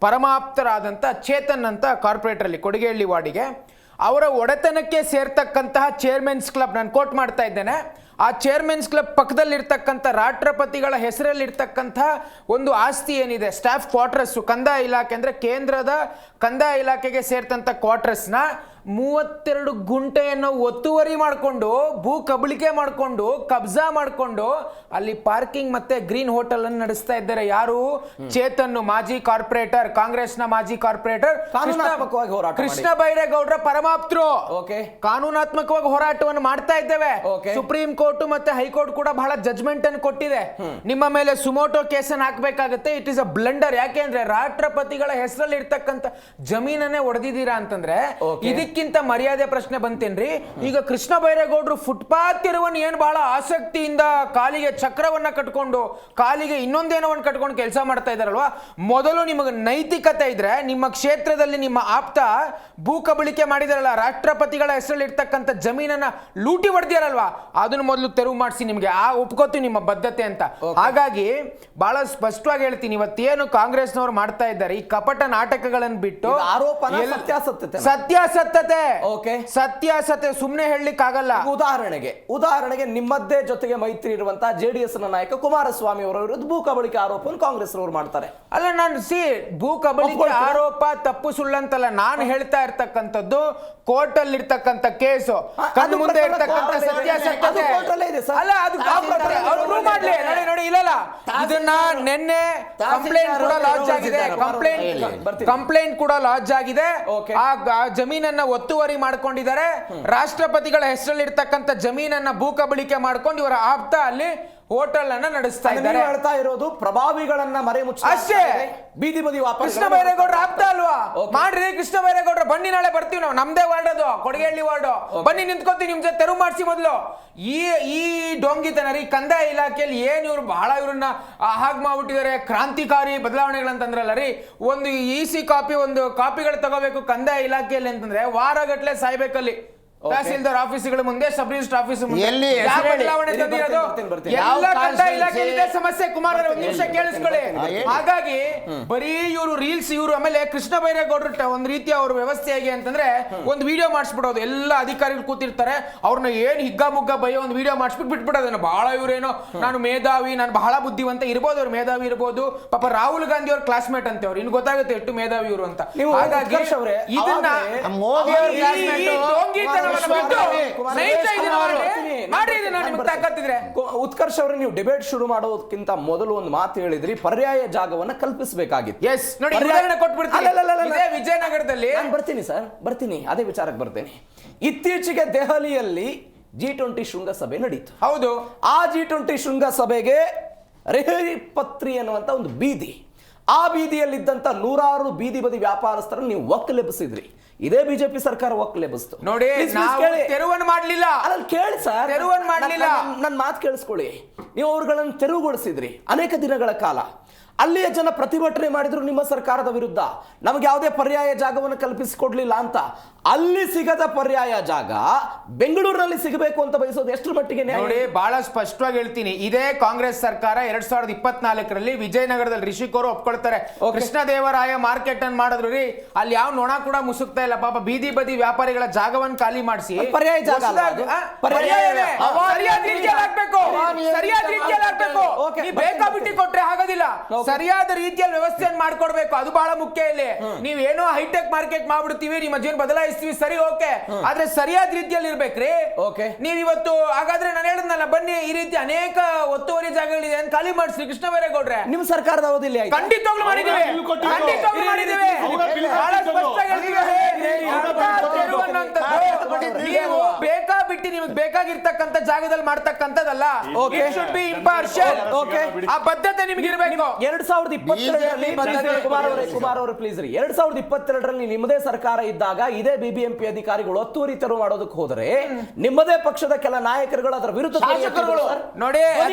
ಪರಮಾಪ್ತರಾದಂಥ ಚೇತನ್ ಅಂತ ಕಾರ್ಪೊರೇಟರ್ ಅಲ್ಲಿ ಕೊಡಿಗೆಹಳ್ಳಿ ವಾರ್ಡಿಗೆ ಅವರ ಒಡೆತನಕ್ಕೆ ಸೇರ್ತಕ್ಕಂತಹ ಚೇರ್ಮನ್ಸ್ ಕ್ಲಬ್, ನಾನು ಕೋಟ್ ಮಾಡ್ತಾ ಇದ್ದೇನೆ, ಆ ಚೇರ್ಮನ್ಸ್ ಕ್ಲಬ್ ಪಕ್ಕದಲ್ಲಿರ್ತಕ್ಕಂಥ ರಾಷ್ಟ್ರಪತಿಗಳ ಹೆಸರಲ್ಲಿರ್ತಕ್ಕಂಥ ಒಂದು ಆಸ್ತಿ ಏನಿದೆ, ಸ್ಟಾಫ್ ಕ್ವಾರ್ಟರ್ಸ್, ಕಂದಾಯ ಇಲಾಖೆ ಅಂದರೆ ಕೇಂದ್ರದ ಕಂದಾಯ ಇಲಾಖೆಗೆ ಸೇರ್ತಂಥ ಕ್ವಾರ್ಟರ್ಸ್ನ 32 ಗುಂಟೆಯನ್ನು ಒತ್ತುವರಿ ಮಾಡಿಕೊಂಡು ಭೂ ಕಬಳಿಕೆ ಮಾಡಿಕೊಂಡು ಕಬ್ಜಾ ಮಾಡಿಕೊಂಡು ಅಲ್ಲಿ ಪಾರ್ಕಿಂಗ್ ಮತ್ತೆ ಗ್ರೀನ್ ಹೋಟೆಲ್ ಅನ್ನು ನಡೆಸ್ತಾ ಇದ್ದಾರೆ. ಯಾರು? ಚೇತನ್, ಮಾಜಿ ಕಾರ್ಪೊರೇಟರ್, ಕಾಂಗ್ರೆಸ್ನ ಮಾಜಿ ಕಾರ್ಪೊರೇಟರ್ ಕೃಷ್ಣ ಬೈರೇಗೌಡರ ಪರಮಾಪ್ತರು. ಕಾನೂನಾತ್ಮಕವಾಗಿ ಹೋರಾಟವನ್ನು ಮಾಡ್ತಾ ಇದ್ದೇವೆ. ಸುಪ್ರೀಂ ಕೋರ್ಟ್ ಮತ್ತೆ ಹೈಕೋರ್ಟ್ ಕೂಡ ಬಹಳ ಜಜ್ಮೆಂಟ್ ಅನ್ನು ಕೊಟ್ಟಿದೆ. ನಿಮ್ಮ ಮೇಲೆ ಸುಮೋಟೋ ಕೇಸನ್ನು ಹಾಕಬೇಕಾಗುತ್ತೆ. It is a blunder. ಯಾಕೆಂದ್ರೆ ರಾಷ್ಟ್ರಪತಿಗಳ ಹೆಸರಲ್ಲಿ ಇರ್ತಕ್ಕಂಥ ಜಮೀನನ್ನೇ ಹೊಡೆದಿದ್ದೀರಾ ಅಂತಂದ್ರೆ ಇದಕ್ಕಿಂತ ಮರ್ಯಾದೆ ಪ್ರಶ್ನೆ ಬಂತೇನ್ರಿ? ಈಗ ಕೃಷ್ಣ ಬೈರೇಗೌಡರು ಫುಟ್ಪಾತ್ ತಿರುವನ್ನು ಏನು ಬಹಳ ಆಸಕ್ತಿಯಿಂದ ಕಾಲಿಗೆ ಚಕ್ರವನ್ನ ಕಟ್ಕೊಂಡು ಕಾಲಿಗೆ ಇನ್ನೊಂದೇನೋ ಒಂದು ಕಟ್ಕೊಂಡು ಕೆಲಸ ಮಾಡ್ತಾ ಇದ್ದಾರಲ್ವಾ, ಮೊದಲು ನಿಮಗೆ ನೈತಿಕತೆ ಇದ್ರೆ ನಿಮ್ಮ ಕ್ಷೇತ್ರದಲ್ಲಿ ನಿಮ್ಮ ಆಪ್ತ ಭೂ ಕಬಳಿಕೆ ಮಾಡಿದಾರಲ್ಲ, ರಾಷ್ಟ್ರಪತಿಗಳ ಹೆಸರಲ್ಲಿ ಇರ್ತಕ್ಕಂಥ ಜಮೀನನ್ನ ಲೂಟಿ ಹೊಡೆದಿರಲ್ವಾ, ಅದನ್ನು ಮೊದಲು ತೆರವು ಮಾಡಿಸಿ. ನಿಮಗೆ ಆ ಒಪ್ಕೋತೀವಿ ನಿಮ್ಮ ಬದ್ಧತೆ ಅಂತ. ಹಾಗಾಗಿ ಬಹಳ ಸ್ಪಷ್ಟವಾಗಿ ಹೇಳ್ತೀನಿ, ಇವತ್ತೇನು ಕಾಂಗ್ರೆಸ್ನವರು ಮಾಡ್ತಾ ಇದ್ದಾರೆ ಈ ಕಪಟ ನಾಟಕಗಳನ್ನು ಬಿಟ್ಟು ಸತ್ಯಾಸತ್ಯತೆ ಸತ್ಯಾಸತ್ಯ ಸುಮ್ಮನೆ ಹೇಳಲಿಕ್ಕೆ ಆಗಲ್ಲ. ಉದಾಹರಣೆಗೆ ನಿಮ್ಮದ್ದೇ ಜೊತೆಗೆ ಮೈತ್ರಿ ಇರುವಂತಹ JDS ನಾಯಕ ಕುಮಾರಸ್ವಾಮಿ ಅವರ ವಿರುದ್ಧ ಭೂ ಕಬಳಿಕೆ ಆರೋಪವನ್ನು ಕಾಂಗ್ರೆಸ್ ಅವರು ಮಾಡ್ತಾರೆ. ಅಲ್ಲ, ನಾನು ಭೂ ಕಬಳಿಕೆ ಆರೋಪ ತಪ್ಪು ಸುಳ್ಳಂತಲ್ಲ, ನಾನು ಹೇಳ್ತಾ ಇರ್ತಕ್ಕಂಥದ್ದು ಕೋರ್ಟ್ ಅಲ್ಲಿ ಇರ್ತಕ್ಕಂಥ ಕೇಸು, ಕಣ್ಣು ಮುಂದೆ ಇರ್ತಕ್ಕಂಥ ಸತ್ಯಾಸತ್ಯತೆ. ಅಲ್ಲ, ಅದು ಮಾಡ್ಲಿ ನೋಡಿ. ಇಲ್ಲ, ಇದನ್ನ ನಿನ್ನೆ ಕಂಪ್ಲೇಂಟ್ ಕೂಡ ಲಾಂಚ್ ಆಗಿದೆ. ಕಂಪ್ಲೇಂಟ್ ಕೂಡ ಲಾಂಚ್ ಆಗಿದೆ. ಆ ಜಮೀನನ್ನ ಒತ್ತುವರಿ ಮಾಡ್ಕೊಂಡಿದ್ದಾರೆ. ರಾಷ್ಟ್ರಪತಿಗಳ ಹೆಸರಲ್ಲಿ ಇರ್ತಕ್ಕಂಥ ಜಮೀನನ್ನ ಭೂ ಕಬಳಿಕೆ ಮಾಡ್ಕೊಂಡು ಇವರ ಆಪ್ತ ಅಲ್ಲಿ ಹೋಟೆಲ್ ಅನ್ನ ನಡೆಸ್ತಾ ಇದ್ದಾರೆ. ಹೇಳ್ತಾ ಇರೋದು ಪ್ರಭಾವಿಗಳನ್ನ ಮರೆಮುಚ್ಚ ಅಷ್ಟೇ. ಬೀದಿ ಬದಿ ಕೃಷ್ಣ ಬೈರೇಗೌಡರ ಆಪ್ತ ಅಲ್ವಾ? ಮಾಡ್ರಿ ಕೃಷ್ಣ ಬೈರೇಗೌಡರ, ಬನ್ನಿ ನಾಳೆ ಬರ್ತೀವಿ ನಾವು, ನಮ್ದೇ ವಾರ್ಡ್ ಅದು, ಕೊಡಗೇಹಳ್ಳಿ ವಾರ್ಡ್, ಬನ್ನಿ ನಿಂತ್ಕೋತೀವಿ ನಿಮ್ ಜೊತೆ, ತೆರವು ಮಾಡಿಸಿ ಮೊದಲು. ಈ ಡೊಂಗಿತನ ರೀ ಕಂದಾಯ ಇಲಾಖೆಯಲ್ಲಿ ಏನ್ ಇವ್ರು ಬಹಳ ಇವ್ರನ್ನ ಹಾಗೆ ಮಾಡ್ಬಿಟ್ಟಿದ್ದಾರೆ. ಕ್ರಾಂತಿಕಾರಿ ಬದಲಾವಣೆಗಳಂತಂದ್ರಲ್ಲ ರೀ, ಒಂದು EC ಕಾಪಿ, ಒಂದು ಕಾಪಿಗಳು ತಗೋಬೇಕು ಕಂದಾಯ ಇಲಾಖೆಯಲ್ಲಿ ಅಂತಂದ್ರೆ ವಾರಗಟ್ಲೆ ಸಾಯ್ಬೇಕಲ್ಲಿ. ತಹಸೀಲ್ದಾರ್ ಆಫೀಸ್ಗಳ ಮುಂದೆ, ಸಬ್ ರಿಜಿಸ್ಟರ್ ಆಫೀಸ್ ಮುಂದೆ ಸಮಸ್ಯೆ. ಕುಮಾರ್ ಒಂದು ನಿಮಿಷ ಕೇಳಿಸ್ಕೊಳ್ಳಿ. ಹಾಗಾಗಿ ಬರೀ ಇವರು ರೀಲ್ಸ್, ಇವರು ಆಮೇಲೆ ಕೃಷ್ಣ ಬೈರೇಗೌಡರು ಒಂದ್ ರೀತಿಯ ಅವ್ರ ವ್ಯವಸ್ಥೆ ಹೇಗೆ ಅಂತಂದ್ರೆ ಒಂದು ವಿಡಿಯೋ ಮಾಡಿಸ್ಬಿಡೋದು. ಎಲ್ಲ ಅಧಿಕಾರಿಗಳು ಕೂತಿರ್ತಾರೆ, ಅವ್ರನ್ನ ಏನ್ ಹಿಗ್ಗಾಮುಗ್ಗ ಬಯ್ಯೋ ಒಂದು ವಿಡಿಯೋ ಮಾಡಿಸ್ಬಿಟ್ಟು ಬಿಟ್ಬಿಡೋದೇನೋ. ಬಹಳ ಇವ್ರೇನೋ ನಾನು ಮೇಧಾವಿ, ನಾನು ಬಹಳ ಬುದ್ಧಿವಂತ ಇರ್ಬೋದು, ಅವ್ರು ಮೇಧಾವಿ ಇರ್ಬೋದು. ಪಾಪ ರಾಹುಲ್ ಗಾಂಧಿ ಅವ್ರ ಕ್ಲಾಸ್ಮೇಟ್ ಅಂತ, ಅವ್ರು ಇನ್ನು ಗೊತ್ತಾಗುತ್ತೆ ಎಷ್ಟು ಮೇಧಾವಿ ಇವರು ಅಂತ. ಹಾಗಾಗಿ ಇದನ್ನ ಉತ್ಕರ್ಷ್ ಅವರೇ, ನೀವು ಡಿಬೇಟ್ ಶುರು ಮಾಡೋದಕ್ಕಿಂತ ಮೊದಲು ಒಂದು ಮಾತು ಹೇಳಿದ್ರಿ, ಪರ್ಯಾಯ ಜಾಗವನ್ನ ಕಲ್ಪಿಸಬೇಕಾಗಿತ್ತು. ಎಸ್ ನೋಡಿ, ಉದಾಹರಣೆ ಕೊಟ್ಬಿಡ್ತೀನಿ. ವಿಜಯನಗರದಲ್ಲಿ ನಾನು ಬರ್ತೀನಿ ಸರ್, ಬರ್ತೀನಿ, ಅದೇ ವಿಚಾರಕ್ಕೆ ಬರ್ತೀನಿ. ಇತ್ತೀಚೆಗೆ ದೆಹಲಿಯಲ್ಲಿ G20 ಶೃಂಗಸಭೆ ನಡೀತು. ಹೌದು. ಆ G20 ಶೃಂಗಸಭೆಗೆ ರೆಹರಿಪತ್ರಿ ಅನ್ನುವಂತ ಒಂದು ಬೀದಿ, ಆ ಬೀದಿಯಲ್ಲಿದ್ದಂತ ನೂರಾರು ಬೀದಿ ಬದಿ ವ್ಯಾಪಾರಸ್ಥರನ್ನು ನೀವು ಒಕ್ಕಲೆಬ್ಬಿಸಿದ್ರಿ. ಇದೇ ಬಿಜೆಪಿ ಸರ್ಕಾರ ಒಕ್ಕಲೆಬ್ಬಿಸ್ತು ನೋಡಿ. ತೆರವನ್ನು ಮಾಡಲಿಲ್ಲ, ಅದ್ರಲ್ಲಿ ಕೇಳಿ ಸರ್, ತೆರವನ್ನು ಮಾಡಲಿಲ್ಲ. ನನ್ನ ಮಾತು ಕೇಳಿಸ್ಕೊಳ್ಳಿ. ನೀವು ಅವ್ರುಗಳನ್ನು ತೆರವುಗೊಳಿಸಿದ್ರಿ ಅನೇಕ ದಿನಗಳ ಕಾಲ. ಅಲ್ಲಿಯ ಜನ ಪ್ರತಿಭಟನೆ ಮಾಡಿದ್ರು ನಿಮ್ಮ ಸರ್ಕಾರದ ವಿರುದ್ಧ, ನಮಗೆ ಯಾವುದೇ ಪರ್ಯಾಯ ಜಾಗವನ್ನು ಕಲ್ಪಿಸಿಕೊಡ್ಲಿಲ್ಲ ಅಂತ. ಅಲ್ಲಿ ಸಿಗದ ಪರ್ಯಾಯ ಜಾಗ ಬೆಂಗಳೂರಿನಲ್ಲಿ ಸಿಗಬೇಕು ಅಂತ ಬಯಸೋದು ಎಷ್ಟರ ಮಟ್ಟಿಗೆ ನೋಡಿ, ಬಹಳ ಸ್ಪಷ್ಟವಾಗಿ ಹೇಳ್ತೀನಿ, ಇದೇ ಕಾಂಗ್ರೆಸ್ ಸರ್ಕಾರ 2024ರಲ್ಲಿ ವಿಜಯನಗರದಲ್ಲಿ ರಿಷಿಕ್ ಅವರು ಒಪ್ಕೊಳ್ತಾರೆ, ಕೃಷ್ಣದೇವರಾಯ ಮಾರ್ಕೆಟ್ ಅನ್ನು ಮಾಡಿದ್ರು ರೀ, ಅಲ್ಲಿ ಯಾವ ನೊಣ ಕೂಡ ಮುಸುಕ್ತಾ ಇಲ್ಲ ಪಾಪ, ಬೀದಿ ಬದಿ ವ್ಯಾಪಾರಿಗಳ ಜಾಗವನ್ನು ಖಾಲಿ ಮಾಡಿಸಿ ಪರ್ಯಾಯ ಜಾಗ ಬೇಕಾಬಿಟ್ಟಿ ಕೊಟ್ರೆ ಆಗೋದಿಲ್ಲ, ಸರಿಯಾದ ರೀತಿಯಲ್ಲಿ ವ್ಯವಸ್ಥೆಯನ್ನು ಮಾಡ್ಕೊಡ್ಬೇಕು, ಅದು ಬಹಳ ಮುಖ್ಯ. ಇಲ್ಲಿ ನೀವೇನೋ ಹೈಟೆಕ್ ಮಾರ್ಕೆಟ್ ಮಾಡ್ಬಿಡ್ತೀವಿ, ನಿಮ್ಮ ಜೀವನ ಬದಲಾಯಿಸ್ತೀವಿ, ಸರಿ ಓಕೆ, ಆದ್ರೆ ಸರಿಯಾದ ರೀತಿಯಲ್ಲಿ ಇರ್ಬೇಕ್ರಿ. ನೀವ್ ಇವತ್ತು ಹಾಗಾದ್ರೆ ನಾನು ಹೇಳಿದ್ನಲ್ಲ, ಬನ್ನಿ ಈ ರೀತಿ ಅನೇಕ ಒತ್ತುವರಿ ಜಾಗಗಳಿದೆ ಅಂತ ಖಾಲಿ ಮಾಡಿಸ್ರಿ ಕೃಷ್ಣ ಬೈರೇಗೌಡ್ರೆ. ನಿಮ್ಮ ಸರ್ಕಾರದ ಅವಧಿಯಲ್ಲಿ ಖಂಡಿತವಾಗ್ಲೂ ಮಾಡಿದ್ದೀವಿ, ಖಂಡಿತವಾಗ್ಲೂ ಮಾಡಿದ್ದೀವಿ, ಬಹಳ ಸ್ಪಷ್ಟವಾಗಿ ನೀವು ಬೇಕಾಬಿಟ್ಟಿ ನಿಮಗೆ ಬೇಕಾಗಿರ್ತಕ್ಕಂಥ ಜಾಗದಲ್ಲಿ ಮಾಡ್ತಕ್ಕಂಥದ್ದಲ್ಲ. ಆ ಬದ್ಧತೆ ನಿಮ್ಗೆ ಇರಬೇಕು. 2022ರಲ್ಲಿ ಕುಮಾರ್ ಅವರು ಪ್ಲೀಸ್ ರೀ, 2022ರಲ್ಲಿ ನಿಮ್ಮದೇ ಸರ್ಕಾರ ಇದ್ದಾಗ ಇದೇ ಬಿಬಿಎಂಪಿ ಅಧಿಕಾರಿಗಳು ಒತ್ತುವರಿ ತೆರವು ಮಾಡೋದಕ್ಕೆ ಹೋದರೆ ನಿಮ್ಮದೇ ಪಕ್ಷದ ಕೆಲ ನಾಯಕರುಗಳು ಅದರ ವಿರುದ್ಧ ನೋಡಿ,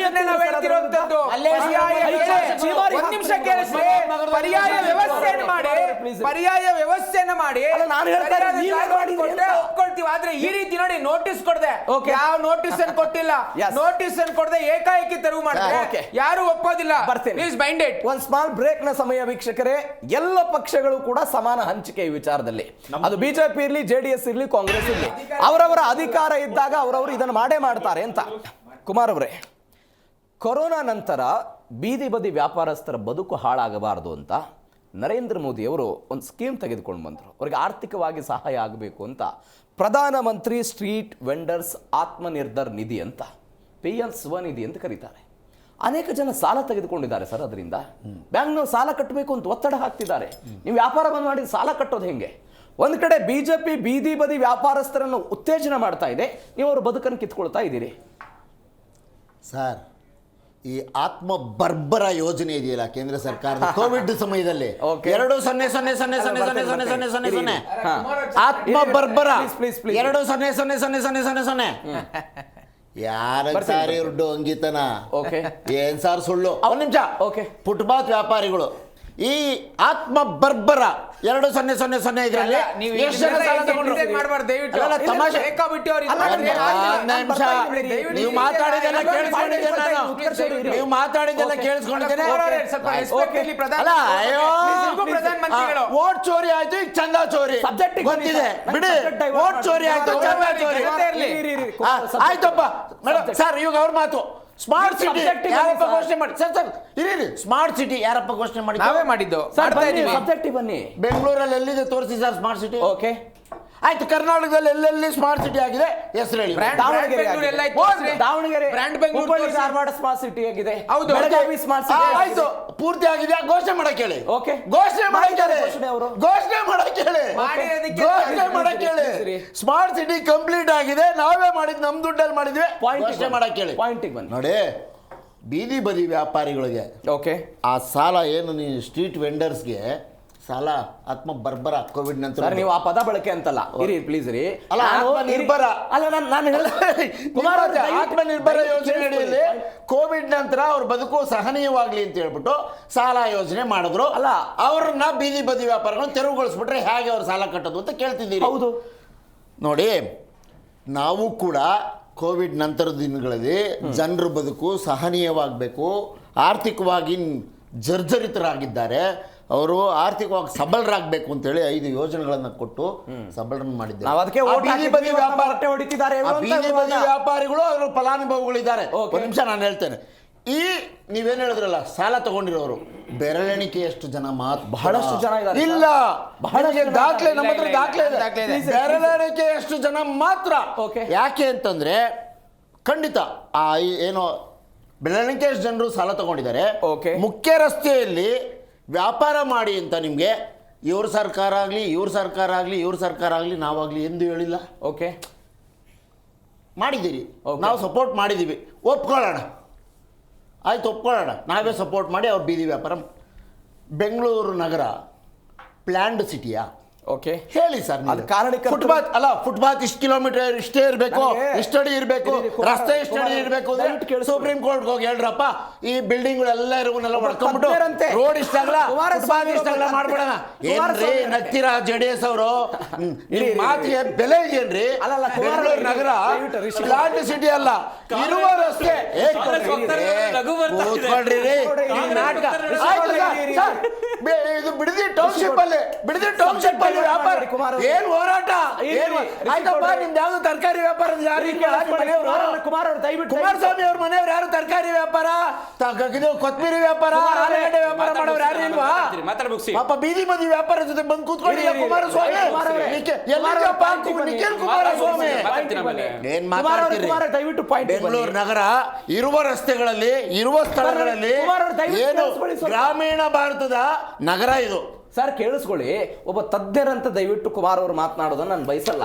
ನಾವು ಹೇಳ್ತಿರೋಂಥದ್ದು ಒಂದ್ ನಿಮಿಷ ಕೇಳಿಸಿ, ಪರ್ಯಾಯ ವ್ಯವಸ್ಥೆಯನ್ನು ಮಾಡಿ, ಪರ್ಯಾಯ ವ್ಯವಸ್ಥೆಯನ್ನು ಮಾಡಿ ಒಪ್ಕೊಳ್ತೀವಿ. ಆದ್ರೆ ಈ ರೀತಿ ನೋಡಿ, ನೋಟಿಸ್ ಕೊಡದೆ, ಯಾವ ನೋಟಿಸ್ ಅನ್ನು ಕೊಟ್ಟಿಲ್ಲ, ನೋಟಿಸ್ ಅನ್ನು ಕೊಡದೆ ಏಕಾಏಕಿ ತೆರವು ಮಾಡಿದ್ರೆ ಯಾರು ಒಪ್ಪೋದಿಲ್ಲ. ಒಂದು ಸ್ಮಾಲ್ ಬ್ರೇಕ್ ನ ಸಮಯ ವೀಕ್ಷಕರೇ. ಎಲ್ಲ ಪಕ್ಷಗಳು ಕೂಡ ಸಮಾನ ಹಂಚಿಕೆ ಈ ವಿಚಾರದಲ್ಲಿ, ಅದು ಬಿಜೆಪಿ ಇರ್ಲಿ, ಜೆಡಿಎಸ್ ಇರ್ಲಿ, ಕಾಂಗ್ರೆಸ್ ಇರ್ಲಿ, ಅವರವರ ಅಧಿಕಾರ ಇದ್ದಾಗ ಅವರವರು ಇದನ್ನು ಮಾಡೇ ಮಾಡ್ತಾರೆ ಅಂತ. ಕುಮಾರ್ ಅವರೇ, ಕೊರೋನಾ ನಂತರ ಬೀದಿ ಬದಿ ವ್ಯಾಪಾರಸ್ಥರ ಬದುಕು ಹಾಳಾಗಬಾರದು ಅಂತ ನರೇಂದ್ರ ಮೋದಿ ಅವರು ಒಂದು ಸ್ಕೀಮ್ ತೆಗೆದುಕೊಂಡು ಬಂದರು. ಅವರಿಗೆ ಆರ್ಥಿಕವಾಗಿ ಸಹಾಯ ಆಗಬೇಕು ಅಂತ ಪ್ರಧಾನಮಂತ್ರಿ ಸ್ಟ್ರೀಟ್ ವೆಂಡರ್ಸ್ ಆತ್ಮನಿರ್ಭರ್ ನಿಧಿ ಅಂತ, PM ಸ್ವನಿಧಿ ಅಂತ ಕರೀತಾರೆ. ಅನೇಕ ಜನ ಸಾಲ ತೆಗೆದುಕೊಂಡಿದ್ದಾರೆ ಸರ್. ಅದರಿಂದ ಬ್ಯಾಂಕ್ನವ್ರು ಸಾಲ ಕಟ್ಟಬೇಕು ಅಂತ ಒತ್ತಡ ಹಾಕ್ತಿದ್ದಾರೆ. ನೀವು ವ್ಯಾಪಾರ ಬಂದ್ ಮಾಡಿ ಸಾಲ ಕಟ್ಟೋದು ಹೆಂಗೆ? ಒಂದು ಕಡೆ ಬಿಜೆಪಿ ಬೀದಿ ಬದಿ ವ್ಯಾಪಾರಸ್ಥರನ್ನು ಉತ್ತೇಜನ ಮಾಡ್ತಾ ಇದೆ, ನೀವು ಅವ್ರ ಬದುಕನ್ನು ಕಿತ್ಕೊಳ್ತಾ ಇದ್ದೀರಿ. ಸರ್, ಈ ಆತ್ಮ ಬರ್ಬರ ಯೋಜನೆ ಇದೆಯಲ್ಲ ಕೇಂದ್ರ ಸರ್ಕಾರದ ಕೋವಿಡ್ ಸಮಯದಲ್ಲಿ 2-0-0-0-0-0-0-0 ಆತ್ಮ ಬರ್ಬರ 2-0-0-0-0-0 ಯಾರ ಸಾರಿ ಉಡ್ಡು ಅಂಗಿತನ ಏನ್ ಸಾರ್ ಸುಳ್ಳು. ಒಂದ್ ನಿಮಿಷ. ಫುಟ್ಪಾತ್ ವ್ಯಾಪಾರಿಗಳು ಈ ಆತ್ಮ ಬರ್ಬರ 2-0-0-0 ಇದರಲ್ಲಿ ಎಷ್ಟು ಜನ ಸಾಲ ತಗೊಂಡ್ರು? ತಮಾಷೆ. ನೀವು ಮಾತಾಡಿದೆಲ್ಲ ಕೇಳಿಸ್ಕೊಂಡಿದ್ದೇನೆ ನಾನು, ನೀವು ಮಾತಾಡಿದೆಲ್ಲ ಕೇಳಿಸ್ಕೊಂಡಿದ್ದೇನೆ. ವೋಟ್ ಚೋರಿ ಆಯ್ತು, ಈಗ ಚಂದ ಚೋರಿ ಗೊತ್ತಿದೆ ಬಿಡಿ. ವೋಟ್ ಚೋರಿ ಆಯ್ತು, ಚಂದ ಚೋರಿ ಆಯ್ತಪ್ಪ ಮೇಡಮ್. ಸರ್, ಇವಾಗ ಅವ್ರ ಮಾತು ಸ್ಮಾರ್ಟ್ ಸಿಟಿ ಯಾರಪ್ಪ ಘೋಷಣೆ ಮಾಡಿ? ಸರ್ ಇರಿ, ಸ್ಮಾರ್ಟ್ ಸಿಟಿ ಯಾರಪ್ಪ ಘೋಷಣೆ ಮಾಡಿ? ನಾವೇ ಮಾಡಿದ್ದು. ಬನ್ನಿ, ಬೆಂಗಳೂರಲ್ಲಿ ಎಲ್ಲಿದೆ ತೋರಿಸಿ ಸರ್ ಸ್ಮಾರ್ಟ್ ಸಿಟಿ. ಓಕೆ ಆಯ್ತು, ಕರ್ನಾಟಕದಲ್ಲಿ ಎಲ್ಲೆಲ್ಲಿ ಸ್ಮಾರ್ಟ್ ಸಿಟಿ ಆಗಿದೆ ಹೆಸರು ಹೇಳಿ. ದಾವಣಗೆರೆ, ಹುಬ್ಬಳ್ಳಿ ಧಾರವಾಡ ಸ್ಮಾರ್ಟ್ ಸಿಟಿ ಆಗಿದೆ, ಬೆಳಗಾವಿ ಸ್ಮಾರ್ಟ್ ಸಿಟಿ ಆಯ್ತು, ಪೂರ್ತಿ ಆಗಿದೆ. ಘೋಷಣೆ ಮಾಡಕ್ಕೆ ಹೇಳಿ. ಓಕೆ, ಘೋಷಣೆ ಮಾಡಕ್ಕೆ ಹೇಳಿ, ಘೋಷಣೆ ಮಾಡಕ್ಕೆ ಹೇಳಿ, ಘೋಷಣೆ ಮಾಡಕ್ಕೆ ಹೇಳಿ. ಸ್ಮಾರ್ಟ್ ಸಿಟಿ ಕಂಪ್ಲೀಟ್ ಆಗಿದೆ, ನಾವೇ ಮಾಡಿದ್, ನಮ್ ದುಡ್ಡಲ್ಲಿ ಮಾಡಿದ್ವಿ, ಘೋಷಣೆ ಮಾಡಕ್ಕೆ ಹೇಳಿ. ಪಾಯಿಂಟಿಗೆ ಬನ್ನಿ. ನೋಡಿ, ಬೀದಿ ಬದಿ ವ್ಯಾಪಾರಿಗಳಿಗೆ ಓಕೆ ಆ ಸಾಲ ಏನು ನೀವು ಸ್ಟ್ರೀಟ್ ವೆಂಡರ್ಸ್ಗೆ ಸಾಲ ಆತ್ಮ ಬರ್ಬರ ಕೋವಿಡ್ ನಂತರ ನೀವು ಆ ಪದ ಬಳಕೆ ಅಂತಲ್ಲ, ಇರಿ ಪ್ಲೀಸ್ ರೀ. ಅಲ್ಲ, ಆತ್ಮನಿರ್ಭರ ಅಲ್ಲ, ನಾನು ಕುಮಾರ್ ಆತ್ಮನಿರ್ಭರ ಯೋಜನೆ ಅಡಿಯಲ್ಲಿ ಕೋವಿಡ್ ನಂತರ ಅವ್ರ ಬದುಕು ಸಹನೀಯವಾಗ್ಲಿ ಅಂತ ಹೇಳ್ಬಿಟ್ಟು ಸಾಲ ಯೋಜನೆ ಮಾಡಿದ್ರು. ಅಲ್ಲ, ಅವ್ರನ್ನ ಬೀದಿ ಬದಿ ವ್ಯಾಪಾರಗಳನ್ನ ತೆರವುಗೊಳಿಸ್ಬಿಟ್ರೆ ಹೇಗೆ ಅವ್ರು ಸಾಲ ಕಟ್ಟೋದು ಅಂತ ಕೇಳ್ತಿದ್ದೀರಿ. ಹೌದು ನೋಡಿ, ನಾವು ಕೂಡ ಕೋವಿಡ್ ನಂತರದ ದಿನಗಳಲ್ಲಿ ಜನರ ಬದುಕು ಸಹನೀಯವಾಗಬೇಕು, ಆರ್ಥಿಕವಾಗಿ ಜರ್ಜರಿತರಾಗಿದ್ದಾರೆ, ಅವರು ಆರ್ಥಿಕವಾಗಿ ಸಬಲರಾಗಬೇಕು ಅಂತೇಳಿ 5 ಯೋಜನೆಗಳನ್ನು ಕೊಟ್ಟು ಸಬಲರನ್ನು ಮಾಡಿದ್ದಾರೆ. ಬೀದಿ ಬದಿ ವ್ಯಾಪಾರಿಗಳು ಅವರು ಫಲಾನುಭವಿಗಳಿದ್ದಾರೆ. ಒಂದು ನಿಮಿಷ ನಾನು ಹೇಳ್ತೇನೆ. ಈ ನೀವೇನು ಹೇಳಿದ್ರಲ್ಲ, ಸಾಲ ತಗೊಂಡಿರೋರು ಬೆರಳೆಣಿಕೆಯಷ್ಟು ಜನ ಮಾತ್ರ, ಬಹಳಷ್ಟು ಜನ ಇಲ್ಲ, ಬಹಳ ದಾಖಲೆ ನಮ್ಮ ಹತ್ರ ದಾಖಲೆ ಇದೆ, ಬೆರಳೆಣಿಕೆಯಷ್ಟು ಜನ ಮಾತ್ರ. ಯಾಕೆ ಅಂತಂದ್ರೆ ಖಂಡಿತ ಆ ಏನೋ ಬೆರಳೆಣಿಕೆಯಷ್ಟು ಜನರು ಸಾಲ ತಗೊಂಡಿದ್ದಾರೆ. ಮುಖ್ಯ ರಸ್ತೆಯಲ್ಲಿ ವ್ಯಾಪಾರ ಮಾಡಿ ಅಂತ ನಿಮಗೆ ಇವ್ರ ಸರ್ಕಾರ ಆಗಲಿ ಇವ್ರ ಸರ್ಕಾರ ಆಗಲಿ ಇವ್ರ ಸರ್ಕಾರ ಆಗಲಿ ನಾವಾಗಲಿ ಎಂದು ಹೇಳಿಲ್ಲ. ಓಕೆ, ಮಾಡಿದ್ದೀರಿ, ನಾವು ಸಪೋರ್ಟ್ ಮಾಡಿದ್ದೀವಿ, ಒಪ್ಕೊಳ್ಳೋಣ, ಆಯ್ತು ಒಪ್ಕೊಳ್ಳೋಣ, ನಾವೇ ಸಪೋರ್ಟ್ ಮಾಡಿ ಅವ್ರ ಬೀದಿ ವ್ಯಾಪಾರ. ಬೆಂಗಳೂರು ನಗರ ಪ್ಲ್ಯಾಂಡ್ ಸಿಟಿಯಾ? ಓಕೆ, ಹೇಳಿ ಸರ್. ಅದು ಕಾರಣಕ್ಕೆ ಫುಟ್ಪಾತ್ ಅಲ್ಲ, ಫುಟ್ಪಾತ್ ಇಷ್ಟು ಕಿಲೋಮೀಟರ್ ಇಷ್ಟೇ ಇರಬೇಕು, ಇಷ್ಟಡಿ ಇರಬೇಕು, ರಸ್ತೆ ಇಷ್ಟಡಿ ಇರಬೇಕು ಅಂದ್ರೆ ಸುಪ್ರೀಂ ಕೋರ್ಟ್ ಹೋಗಿ ಹೇಳ್ರಪ್ಪ, ಈ ಬಿಲ್ಡಿಂಗ್ ಗಳೆಲ್ಲ ಇರುವನ್ನೆಲ್ಲ ಮಾಡ್ಕೊಂಡ್ಬಿಟ್ಟು ರೋಡ್ ಇಷ್ಟ ಆಗಲ್ಲ, ಫುಟ್ಪಾತ್ ಇಷ್ಟ ಆಗಲ್ಲ ಮಾಡ್ಬಿಡೋಣ. ಏನ್ರಿ ನಗ್ತೀರಾ JDS ಅವರು? ಇಲ್ಲಿ ಮಾತಿಗೆ ಬೆಲೆ ಇದೆಯೇನ್ರಿ? ಬೆಂಗಳೂರು ನಗರ ಲಾಂಡ್ ಸಿಟಿ ಅಲ್ಲ, ಇರುವ ರಸ್ತೆ ಕೂತ್ಕೊಳ್ರಿ ರೀ. ನಾಟಕ ಇದು ಬಿಡದಿ ಟೌನ್ಶಿಪ್ ಅಲ್ಲಿ ವ್ಯಾಪಾರ ಏನ್ ಹೋರಾಟ? ಆಯ್ತಪ್ಪ, ನಿಮ್ದು ಯಾವ್ದು ತರಕಾರಿ ವ್ಯಾಪಾರ? ಕುಮಾರಸ್ವಾಮಿ ಅವ್ರ ಮನೆಯವ್ರು ಯಾರು ತರಕಾರಿ ವ್ಯಾಪಾರ, ಕೊತ್ತಂಬರಿ ವ್ಯಾಪಾರ, ಆಲೂಗಡ್ಡೆ ವ್ಯಾಪಾರ ಮಾಡೋರು ಯಾರು ಇಲ್ವಾ? ಪಾಪ ಬೀದಿ ಬದಿ ವ್ಯಾಪಾರ ಜೊತೆ ಬಂದು ಕೂತ್ಕೊಂಡಿಲ್ಲ ಕುಮಾರಸ್ವಾಮಿ. ನಿಖಿಲ್ ಕುಮಾರಸ್ವಾಮಿ ಏನ್ ಮಾತಾಡ್ತೀರಿ? ಬೆಂಗಳೂರು ನಗರ ಇರುವ ರಸ್ತೆಗಳಲ್ಲಿ, ಇರುವ ಸ್ಥಳಗಳಲ್ಲಿ ಏನು ಗ್ರಾಮೀಣ ಭಾರತದ ನಗರ ಇದು. ಸರ್ ಕೇಳಿಸ್ಕೊಳ್ಳಿ, ಒಬ್ಬ ತಜ್ಞರಂತ ದಯವಿಟ್ಟು ಕುಮಾರ್ ಅವರು ಮಾತನಾಡೋದನ್ನ ನಾನು ಬಯಸಲ್ಲ.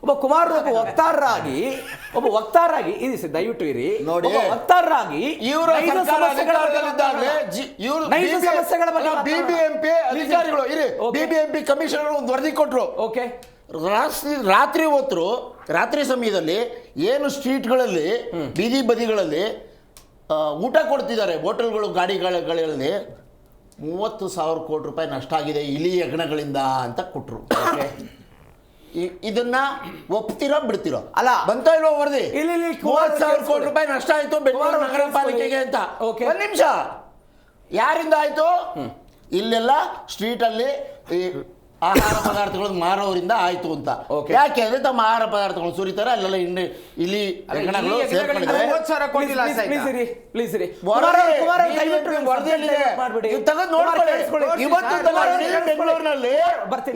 ಒಬ್ಬ ಕುಮಾರ್ ಒಬ್ಬ ವಕ್ತಾರರಾಗಿ ಇರಿಸಿ, ದಯವಿಟ್ಟು ಇರಿ ನೋಡಿ. ವಕ್ತಾರರಾಗಿ ಇವರ ಸಮಸ್ಯೆಗಳ ಬಗ್ಗೆ BBMP ಅಧಿಕಾರಿಗಳು ಇರಿ, BBMP ಕಮಿಷನರ್ ಒಂದು ವರದಿ ಕೊಟ್ರು. ಓಕೆ, ರಾತ್ರಿ ಸಮಯದಲ್ಲಿ ಏನು ಸ್ಟ್ರೀಟ್ಗಳಲ್ಲಿ, ಬೀದಿ ಬದಿಗಳಲ್ಲಿ ಊಟ ಕೊಡ್ತಿದ್ದಾರೆ, ಹೋಟೆಲ್ಗಳು, ಗಾಡಿಗಳಲ್ಲಿ 30,000 ಕೋಟಿ ರೂಪಾಯಿ ನಷ್ಟ ಆಗಿದೆ ಇಲಿ ಹೆಗ್ಣಗಳಿಂದ ಅಂತ ಕೊಟ್ರು. ಇದನ್ನ ಒಪ್ತಿರೋ ಬಿಡ್ತಿರೋ? ಅಲ್ಲ, ಬಂತ ಇಲ್ವೋ ವರದಿ? 30,000 ಕೋಟಿ ರೂಪಾಯಿ ನಷ್ಟ ಆಯ್ತು ಬೆಂಗಳೂರು ನಗರ ಪಾಲಿಕೆಗೆ ಅಂತ. ಒಂದ್ ನಿಮಿಷ, ಯಾರಿಂದ ಆಯ್ತು? ಇಲ್ಲೆಲ್ಲ ಸ್ಟ್ರೀಟಲ್ಲಿ ಈ ಆಹಾರ ಪದಾರ್ಥಗಳು ಮಾರೋರಿಂದ ಆಯ್ತು ಅಂತ. ಯಾಕೆ ಅಂದ್ರೆ ತಮ್ಮ ಆಹಾರ ಪದಾರ್ಥಗಳು ಸುರಿತಾರೆ, ಅಲ್ಲೆಲ್ಲ ಇಲಿ ಹೆಗ್ಣಗಳು ಸೇರ್ಕೊಂಡಿದ್ದಾರೆ.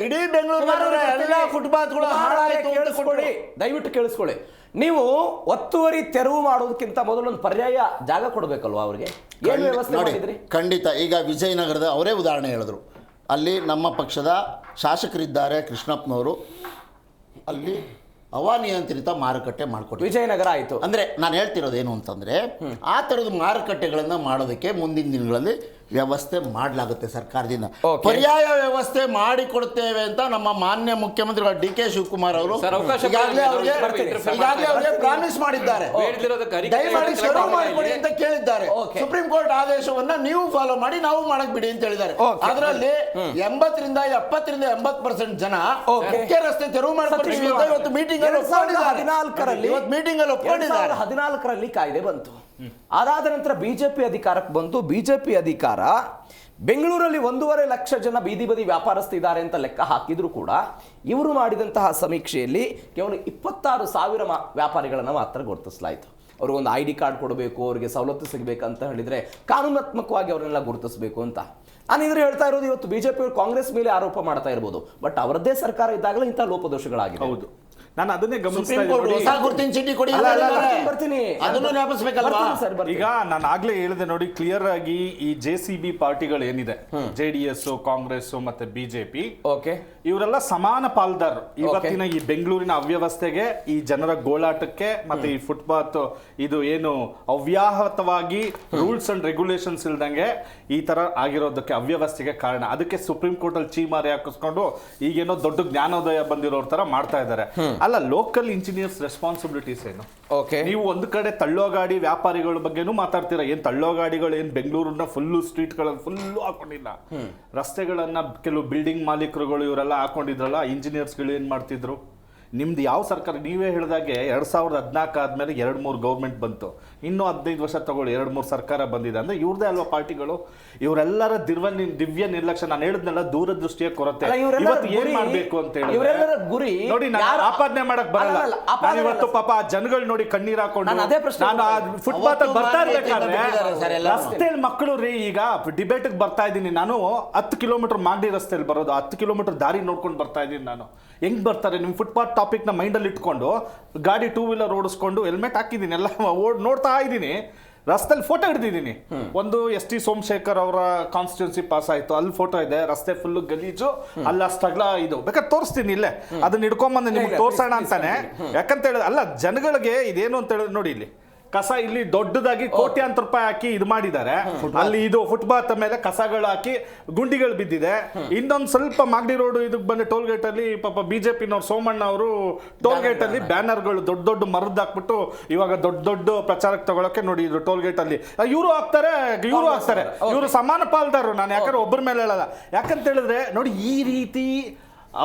ಇಡೀ ಬೆಂಗಳೂರಿನಲ್ಲಿ ಎಲ್ಲ ಫುಟ್ಪಾತ್ಗಳು ಹಾಳಾಯ್ತು. ದಯವಿಟ್ಟು ಕೇಳಿಸ್ಕೊಳ್ಳಿ. ನೀವು ಒತ್ತುವರಿ ತೆರವು ಮಾಡೋದಕ್ಕಿಂತ ಮೊದಲು ಒಂದು ಪರ್ಯಾಯ ಜಾಗ ಕೊಡಬೇಕಲ್ವಾ ಅವ್ರಿಗೆ? ಏನು ವ್ಯವಸ್ಥೆ ಮಾಡಿದ್ರಿ? ಖಂಡಿತ. ಈಗ ವಿಜಯನಗರದ ಅವರೇ ಉದಾಹರಣೆ ಹೇಳಿದ್ರು. ಅಲ್ಲಿ ನಮ್ಮ ಪಕ್ಷದ ಶಾಸಕರಿದ್ದಾರೆ ಕೃಷ್ಣಪ್ಪನವರು, ಅಲ್ಲಿ ಅವಾನಿಯಂತ್ರಿತ ಮಾರುಕಟ್ಟೆ ಮಾಡಿಕೊಟ್ಟು ವಿಜಯನಗರ ಆಯಿತು. ಅಂದರೆ ನಾನು ಹೇಳ್ತಿರೋದೇನು ಅಂತಂದರೆ, ಆ ಥರದ ಮಾರುಕಟ್ಟೆಗಳನ್ನು ಮಾಡೋದಕ್ಕೆ ಮುಂದಿನ ದಿನಗಳಲ್ಲಿ ವ್ಯವಸ್ಥೆ ಮಾಡಲಾಗುತ್ತೆ ಸರ್ಕಾರದಿಂದ. ಪರ್ಯಾಯ ವ್ಯವಸ್ಥೆ ಮಾಡಿಕೊಡ್ತೇವೆ ಅಂತ ನಮ್ಮ ಮಾನ್ಯ ಮುಖ್ಯಮಂತ್ರಿಗಳು DK ಶಿವಕುಮಾರ್ ಅವರು ಈಗಾಗಲೇ ಅವರಿಗೆ ಪ್ರಾಮಿಸ್ ಮಾಡಿದ್ದಾರೆ. ದಯಮಾಡಿ ಶುರು ಮಾಡಿಕೊಡಿ ಅಂತ ಕೇಳಿದ್ದಾರೆ. ಸುಪ್ರೀಂ ಕೋರ್ಟ್ ಆದೇಶವನ್ನ ನೀವು ಫಾಲೋ ಮಾಡಿ, ನಾವು ಮಾಡಕ್ ಬಿಡಿ ಅಂತ ಹೇಳಿದ್ದಾರೆ. ಅದರಲ್ಲಿ 80% ರಿಂದ 80% ಜನ ಮುಖ್ಯ ರಸ್ತೆ ತೆರವು ಮಾಡಿಕೊಡ್ತೀವಿ ಅಂತ ಇವತ್ತು ಮೀಟಿಂಗ್ ಅಲ್ಲಿ ಒಪ್ಪಿಕೊಂಡಿದ್ದಾರೆ. 2014ರಲ್ಲಿ ಕಾಯ್ದೆ ಬಂತು. ಅದಾದ ನಂತರ ಬಿಜೆಪಿ ಅಧಿಕಾರಕ್ಕೆ ಬಂತು. ಬಿಜೆಪಿ ಅಧಿಕಾರ ಬೆಂಗಳೂರಲ್ಲಿ 1.5 ಲಕ್ಷ ಜನ ಬೀದಿ ಬದಿ ವ್ಯಾಪಾರಸ್ಥಿದ್ದಾರೆ ಅಂತ ಲೆಕ್ಕ ಹಾಕಿದ್ರು ಕೂಡ ಇವರು ಮಾಡಿದಂತಹ ಸಮೀಕ್ಷೆಯಲ್ಲಿ ಕೇವಲ 26,000 ವ್ಯಾಪಾರಿಗಳನ್ನು ಮಾತ್ರ ಗುರುತಿಸಲಾಯಿತು. ಅವ್ರಿಗೊಂದು ID ಕಾರ್ಡ್ ಕೊಡಬೇಕು, ಅವರಿಗೆ ಸವಲತ್ತು ಸಿಗಬೇಕಂತ ಹೇಳಿದ್ರೆ ಕಾನೂನಾತ್ಮಕವಾಗಿ ಅವರನ್ನೆಲ್ಲ ಗುರುತಿಸಬೇಕು ಅಂತ. ನಾನು ಇದ್ರೆ ಹೇಳ್ತಾ ಇರೋದು, ಇವತ್ತು ಬಿಜೆಪಿ ಅವರು ಕಾಂಗ್ರೆಸ್ ಮೇಲೆ ಆರೋಪ ಮಾಡ್ತಾ ಇರ್ಬೋದು, ಬಟ್ ಅವರದ್ದೇ ಸರ್ಕಾರ ಇದ್ದಾಗಲೇ ಇಂಥ ಲೋಪದೋಷಗಳಾಗಿದೆ. ಹೌದು, ನಾನು ಅದನ್ನೇ ಈಗ ನಾನು ಆಗ್ಲೇ ಹೇಳಿದೆ ನೋಡಿ, ಕ್ಲಿಯರ್ ಆಗಿ ಈ JCB ಪಾರ್ಟಿಗಳು ಏನಿದೆ, JDS, ಕಾಂಗ್ರೆಸ್ ಮತ್ತೆ ಬಿಜೆಪಿ, ಇವರೆಲ್ಲ ಸಮಾನ ಪಾಲ್ದಾರರು ಇವತ್ತಿನ ಈ ಬೆಂಗಳೂರಿನ ಅವ್ಯವಸ್ಥೆಗೆ, ಈ ಜನರ ಗೋಳಾಟಕ್ಕೆ ಮತ್ತೆ ಈ ಫುಟ್ಪಾತ್ ಇದು ಏನು ಅವ್ಯಾಹತವಾಗಿ ರೂಲ್ಸ್ ಅಂಡ್ ರೆಗ್ಯುಲೇಷನ್ಸ್ ಇಲ್ದಂಗೆ ಈ ತರ ಆಗಿರೋದಕ್ಕೆ, ಅವ್ಯವಸ್ಥೆಗೆ ಕಾರಣ. ಅದಕ್ಕೆ ಸುಪ್ರೀಂ ಕೋರ್ಟ್ ಅಲ್ಲಿ ಚೀಮಾರಿ ಹಾಕಿಸ್ಕೊಂಡು ಈಗೇನೋ ದೊಡ್ಡ ಜ್ಞಾನೋದಯ ಬಂದಿರೋರ್ ತರ ಮಾಡ್ತಾ ಇದ್ದಾರೆ. ಅಲ್ಲ, ಲೋಕಲ್ ಇಂಜಿನಿಯರ್ಸ್ ರೆಸ್ಪಾನ್ಸಿಬಿಲಿಟೀಸ್ ಏನು? ನೀವು ಒಂದು ಕಡೆ ತಳ್ಳೋಗಾಡಿ ವ್ಯಾಪಾರಿಗಳ ಬಗ್ಗೆನೂ ಮಾತಾಡ್ತೀರಾ. ಏನ್ ತಳ್ಳೋಗಾಡಿಗಳು ಏನ್ ಬೆಂಗಳೂರನ್ನ ಫುಲ್ಲು ಸ್ಟ್ರೀಟ್ಗಳಲ್ಲಿ ಫುಲ್ಲು ಹಾಕೊಂಡಿಲ್ಲ, ರಸ್ತೆಗಳನ್ನ ಕೆಲವು ಬಿಲ್ಡಿಂಗ್ ಮಾಲೀಕರುಗಳು ಇವರೆಲ್ಲ ಹಾಕೊಂಡಿದ್ರಲ್ಲ, ಇಂಜಿನಿಯರ್ಸ್ಗಳು ಏನ್ ಮಾಡ್ತಿದ್ರು? ನಿಮ್ದು ಯಾವ ಸರ್ಕಾರ? ನೀವೇ ಹೇಳಿದಾಗೆ 2014 ಆದ್ಮೇಲೆ 2-3 ಗೌರ್ಮೆಂಟ್ ಬಂತು, ಇನ್ನೂ 15 ವರ್ಷ ತಗೊಳ್ಳಿ 2-3 ಸರ್ಕಾರ ಬಂದಿದೆ ಅಂದ್ರೆ ಇವ್ರದೇ ಅಲ್ವಾ ಪಾರ್ಟಿಗಳು? ಇವರೆಲ್ಲರ ದಿವ್ಯ ನಿರ್ಲಕ್ಷ್ಯ. ನಾನು ಹೇಳಿದ್ನೆಲ್ಲ ದೂರದೃಷ್ಟಿಯ ಕೊರತೆ. ಇವತ್ತು ಏನ್ ಮಾಡ್ಬೇಕು ಅಂತ ಹೇಳಿ ನೋಡಿ, ನಾನು ಆಪಾದನೆ ಮಾಡಕ್ ಬರಲ್ಲ. ನಾನು ಇವತ್ತು ಪಾಪ ಆ ಜನಗಳು ನೋಡಿ ಕಣ್ಣೀರ್ ಹಾಕೊಂಡು, ನಾನು ಫುಟ್ಪಾತ್ ಬರ್ತಾ ಇರ್ಬೇಕಾದ್ರೆ ರಸ್ತೆಯಲ್ಲಿ ಮಕ್ಕಳು ರೀ, ಈಗ ಡಿಬೇಟ್ ಬರ್ತಾ ಇದ್ದೀನಿ ನಾನು, 10 ಕಿಲೋಮೀಟರ್ ಮಾಗಡಿ ರಸ್ತೆಯಲ್ಲಿ ಬರೋದು, 10 ಕಿಲೋಮೀಟರ್ ದಾರಿ ನೋಡ್ಕೊಂಡು ಬರ್ತಾ ಇದ್ದೀನಿ ನಾನು. ಹೆಂಗ್ ಬರ್ತಾರೆ? ನಿಮ್ ಫುಟ್ಪಾತ್ ಟಾಪಿಕ್ ನ ಮೈಂಡ್ ಅಲ್ಲಿ ಇಟ್ಕೊಂಡು ಗಾಡಿ 2 ವೀಲರ್ ಓಡಿಸ್ಕೊಂಡು ಹೆಲ್ಮೆಟ್ ಹಾಕಿದ್ದೀನಿ, ಎಲ್ಲ ನೋಡ್ತಾ ಇದ್ದೀನಿ, ರಸ್ತೆಯಲ್ಲಿ ಫೋಟೋ ಹಿಡಿದಿದ್ದೀನಿ. ಒಂದು ST ಸೋಮಶೇಖರ್ ಅವರ ಕಾನ್ಸ್ಟಿಟ್ಯೂನ್ಸಿ ಪಾಸ್ ಆಯ್ತು, ಅಲ್ಲಿ ಫೋಟೋ ಇದೆ, ರಸ್ತೆ ಫುಲ್ ಗಲೀಜು, ಅಲ್ಲ ಅಷ್ಟಗ್ಲ ಇದು ಬೇಕಾದ್ರೆ ತೋರಿಸ್ತೀನಿ, ಇಲ್ಲೇ ಅದನ್ನ ಹಿಡ್ಕೊಂಬಂದು ನಿಮ್ಗೆ ತೋರ್ಸೋಣ ಅಂತಾನೆ. ಯಾಕಂತ ಹೇಳಿದ್ರೆ ಅಲ್ಲ, ಜನಗಳಿಗೆ ಇದೇನು ಅಂತ ಹೇಳಿದ್ರೆ ನೋಡಿ, ಇಲ್ಲಿ ಕಸ ಇಲ್ಲಿ ದೊಡ್ಡದಾಗಿ ಕೋಟ್ಯಾಂತರ ರೂಪಾಯಿ ಹಾಕಿ ಇದು ಮಾಡಿದ್ದಾರೆ. ಅಲ್ಲಿ ಇದು ಫುಟ್ಪಾತ್ ಮೇಲೆ ಕಸಗಳು ಹಾಕಿ ಗುಂಡಿಗಳು ಬಿದ್ದಿದೆ. ಇನ್ನೊಂದು ಸ್ವಲ್ಪ ಮಾಗಡಿ ರೋಡ್ ಇದಕ್ಕೆ ಬಂದ ಟೋಲ್ ಗೇಟ್ ಅಲ್ಲಿ ಪಾಪ ಬಿಜೆಪಿನವ್ರು ಸೋಮಣ್ಣ ಅವರು ಟೋಲ್ ಗೇಟ್ ಅಲ್ಲಿ ಬ್ಯಾನರ್ಗಳು ದೊಡ್ಡ ದೊಡ್ಡ ಮರದ್ದು ಹಾಕ್ಬಿಟ್ಟು ಇವಾಗ ದೊಡ್ಡ ಪ್ರಚಾರಕ್ಕೆ ತಗೊಳಕ್ಕೆ ನೋಡಿ ಇದು ಟೋಲ್ ಗೇಟ್ ಅಲ್ಲಿ ಇವರು ಹಾಕ್ತಾರೆ. ಇವರು ಸಮಾನ ಪಾಲ್ದಾರರು. ನಾನು ಯಾಕಂದ್ರೆ ಒಬ್ಬರ ಮೇಲೆ ಹೇಳಲ್ಲ. ಯಾಕಂತ ಹೇಳಿದ್ರೆ ನೋಡಿ ಈ ರೀತಿ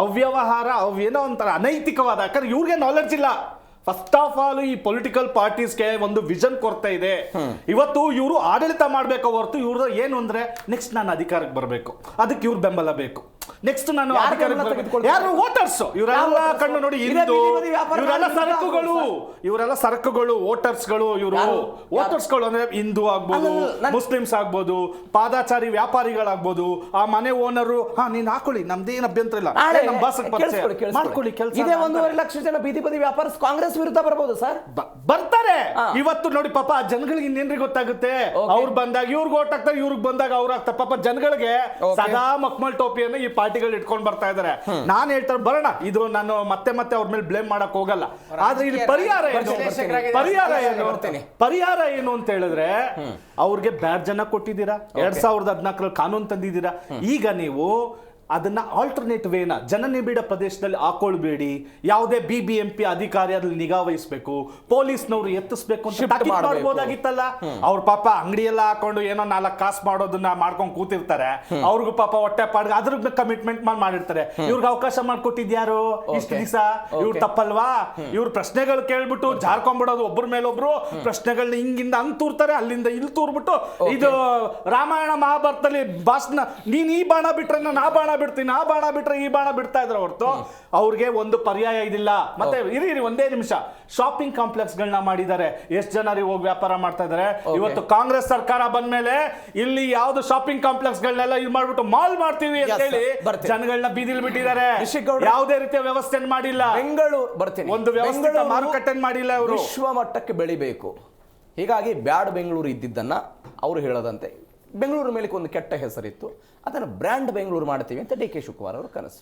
ಅವ್ಯವಹಾರ ಅವೇನೋ ಒಂಥರ ಅನೈತಿಕವಾದ, ಯಾಕಂದ್ರೆ ಇವ್ರಿಗೆ ನಾಲೆಡ್ಜ್ ಇಲ್ಲ. ಫಸ್ಟ್ ಆಫ್ ಆಲ್ ಈ ಪೊಲಿಟಿಕಲ್ ಪಾರ್ಟೀಸ್ಗೆ ಒಂದು ವಿಷನ್ ಕೊರತೆ ಇದೆ. ಇವತ್ತು ಇವರು ಆಡಳಿತ ಮಾಡ್ಬೇಕು ಹೊರತು ಇವ್ರ ಏನು ಅಂದ್ರೆ ನೆಕ್ಸ್ಟ್ ನಾನು ಅಧಿಕಾರಕ್ಕೆ ಬರಬೇಕು, ಅದಕ್ಕೆ ಇವ್ರ ಬೆಂಬಲ ಬೇಕು. ನೆಕ್ಸ್ಟ್ ನಾನು ಯಾರು ವೋಟರ್ಸ್ ಇವರೆಲ್ಲ ಕಣ್ಣು ನೋಡಿ ಹಿಂದೂ, ಇವರೆಲ್ಲ ಸರಕುಗಳು ವೋಟರ್ಸ್ಗಳು. ಇವರು ವೋಟರ್ಸ್ಗಳು ಅಂದ್ರೆ ಹಿಂದೂ ಆಗ್ಬೋದು, ಮುಸ್ಲಿಮ್ಸ್ ಆಗ್ಬೋದು, ಪಾದಾಚಾರಿ ವ್ಯಾಪಾರಿಗಳಾಗ್ಬೋದು, ಆ ಮನೆ ಓನರು ನೀನ್ ಹಾಕೊಳ್ಳಿ ನಮ್ದೇನ್ ಅಭ್ಯಂತರ ಇಲ್ಲ, ನಮ್ ಬಾಸಕ್ ಮಾಡ್ಕೊಳ್ಳಿ ಕೆಲಸ. 1.5 ಲಕ್ಷ ಜನ ಬೀದಿ ಬದಿ ವ್ಯಾಪಾರ ಕಾಂಗ್ರೆಸ್ ವಿರುದ್ಧ ಬರ್ಬೋದು ಸರ್, ಬರ್ತಾರೆ. ಇವತ್ತು ನೋಡಿ ಪಾಪ ಜನಗಳಿಗೆ ಇನ್ನೇನ್ರಿ ಗೊತ್ತಾಗುತ್ತೆ. ಅವ್ರು ಬಂದಾಗ ಇವ್ರಿಗೆ ಓಟ್ ಹಾಕ್ತಾರೆ, ಇವ್ರಿಗೆ ಬಂದಾಗ ಅವ್ರು ಹಾಕ್ತಾರೆ. ಪಾಪ ಜನಗಳಿಗೆ ಸದಾ ಮಕ್ಮಲ್ ಟೋಪಿಯನ್ನು ಈ ಪಾರ್ಟಿಗಳು ಇಟ್ಕೊಂಡು ಬರ್ತಾ ಇದಾರೆ. ನಾನ್ ಹೇಳ್ತಾರೆ ಬರೋಣ, ಇದು ನಾನು ಮತ್ತೆ ಅವ್ರ ಮೇಲೆ ಬ್ಲೇಮ್ ಮಾಡಕ್ ಹೋಗಲ್ಲ. ಆದ್ರೆ ಇಲ್ಲಿ ಪರಿಹಾರ ಏನು ಅಂತ ಹೇಳಿದ್ರೆ ಅವ್ರಿಗೆ ಬ್ಯಾಡ್ ಜನ ಕೊಟ್ಟಿದ್ದೀರಾ, 2014 ಕಾನೂನು ತಂದಿದ್ದೀರಾ. ಈಗ ನೀವು ಅದನ್ನ ಆಲ್ಟರ್ನೇಟ್ ವೇನ ಜನನಿಬಿಡ ಪ್ರದೇಶದಲ್ಲಿ ಹಾಕೊಳ್ಬೇಡಿ. ಯಾವುದೇ BBMP ಅಧಿಕಾರಿ ಅದ್ರಲ್ಲಿ ನಿಗಾ ವಹಿಸ್ಬೇಕು, ಪೊಲೀಸ್ನವ್ರು ಎತ್ತಿಸ್ಬೇಕು ಅಂತ ಮಾಡ್ಬೋದಾಗಿತ್ತಲ್ಲ. ಅವ್ರ ಪಾಪ ಅಂಗಡಿ ಎಲ್ಲ ಹಾಕೊಂಡು ಏನೋ 4 ಕಾಸು ಮಾಡೋದನ್ನ ಮಾಡ್ಕೊಂಡು ಕೂತಿರ್ತಾರೆ. ಅವ್ರಿಗೂ ಪಾಪ ಹೊಟ್ಟೆ ಪಾಡ್ಗ ಅದ್ರ ಕಮಿಟ್ಮೆಂಟ್ ಮಾಡಿರ್ತಾರೆ. ಇವ್ರಿಗೆ ಅವಕಾಶ ಮಾಡ್ಕೊಟ್ಟಿದ್ಯಾರು ಇಷ್ಟು ದಿವಸ? ಇವ್ರು ತಪ್ಪಲ್ವಾ? ಇವ್ರ ಪ್ರಶ್ನೆಗಳು ಕೇಳ್ಬಿಟ್ಟು ಜಾರ್ಕೊಂಡ್ಬಿಡೋದು, ಒಬ್ಬರ ಮೇಲೊಬ್ರು ಪ್ರಶ್ನೆಗಳನ್ನ ಹಿಂಗಿಂದ ಹಂಗ್ ತೂರ್ತಾರೆ, ಅಲ್ಲಿಂದ ಇಲ್ಲಿ ತೂರ್ಬಿಟ್ಟು ಇದು ರಾಮಾಯಣ ಮಹಾಭಾರತದಲ್ಲಿ ಭಾಷಣ, ನೀನ್ ಈ ಬಾಣ ಬಿಟ್ರೆ ನಾ ಬಾಣ ಬಿಡ್ತೀನಿ, ಆ ಬಾಣ ಬಿಟ್ರೆ ಈ ಬಾಣ ಬಿಡ್ತಾ ಇದ್ರೆ ಹೊರತು ಅವ್ರಿಗೆ ಒಂದು ಪರ್ಯಾಯ ಇದಿಲ್ಲ. ಮತ್ತೆ ಇರಿ ಒಂದೇ ನಿಮಿಷ, ಶಾಪಿಂಗ್ ಕಾಂಪ್ಲೆಕ್ಸ್ ಗಳನ್ನ ಮಾಡಿದ್ದಾರೆ. ಎಷ್ಟು ಜನ ಹೋಗಿ ವ್ಯಾಪಾರ ಮಾಡ್ತಾ ಇದಾರೆ. ಇವತ್ತು ಕಾಂಗ್ರೆಸ್ ಸರ್ಕಾರ ಬಂದ್ಮೇಲೆ ಇಲ್ಲಿ ಯಾವ್ದು ಶಾಪಿಂಗ್ ಕಾಂಪ್ಲೆಕ್ಸ್ ಗಳನ್ನೆಲ್ಲ ಇದು ಮಾಡ್ಬಿಟ್ಟು ಮಾಲ್ ಮಾಡ್ತೀವಿ ಅಂತ ಹೇಳಿ ಜನಗಳನ್ನ ಬೀದಿಲ್ ಬಿಟ್ಟಿದ್ದಾರೆ. ಯಾವುದೇ ರೀತಿಯ ವ್ಯವಸ್ಥೆ ಮಾಡಿಲ್ಲ. ಬೆಂಗಳೂರು ಒಂದು ವ್ಯವಸ್ಥಿತ ಮಾರುಕಟ್ಟೆ ಮಾಡಿಲ್ಲ. ಅವರು ವಿಶ್ವ ಮಟ್ಟಕ್ಕೆ ಬೆಳಿಬೇಕು. ಹೀಗಾಗಿ ಬ್ಯಾಡ್ ಬೆಂಗಳೂರು ಇದ್ದಿದ್ದನ್ನ ಅವರು ಹೇಳದಂತೆ ಬೆಂಗಳೂರು ಮೇಲೆ ಒಂದು ಕೆಟ್ಟ ಹೆಸರಿತ್ತು, ಅದನ್ನು ಬ್ರ್ಯಾಂಡ್ ಬೆಂಗಳೂರು ಮಾಡ್ತೀವಿ ಅಂತ DK ಶಿವಕುಮಾರ್ ಅವರ ಕನಸು.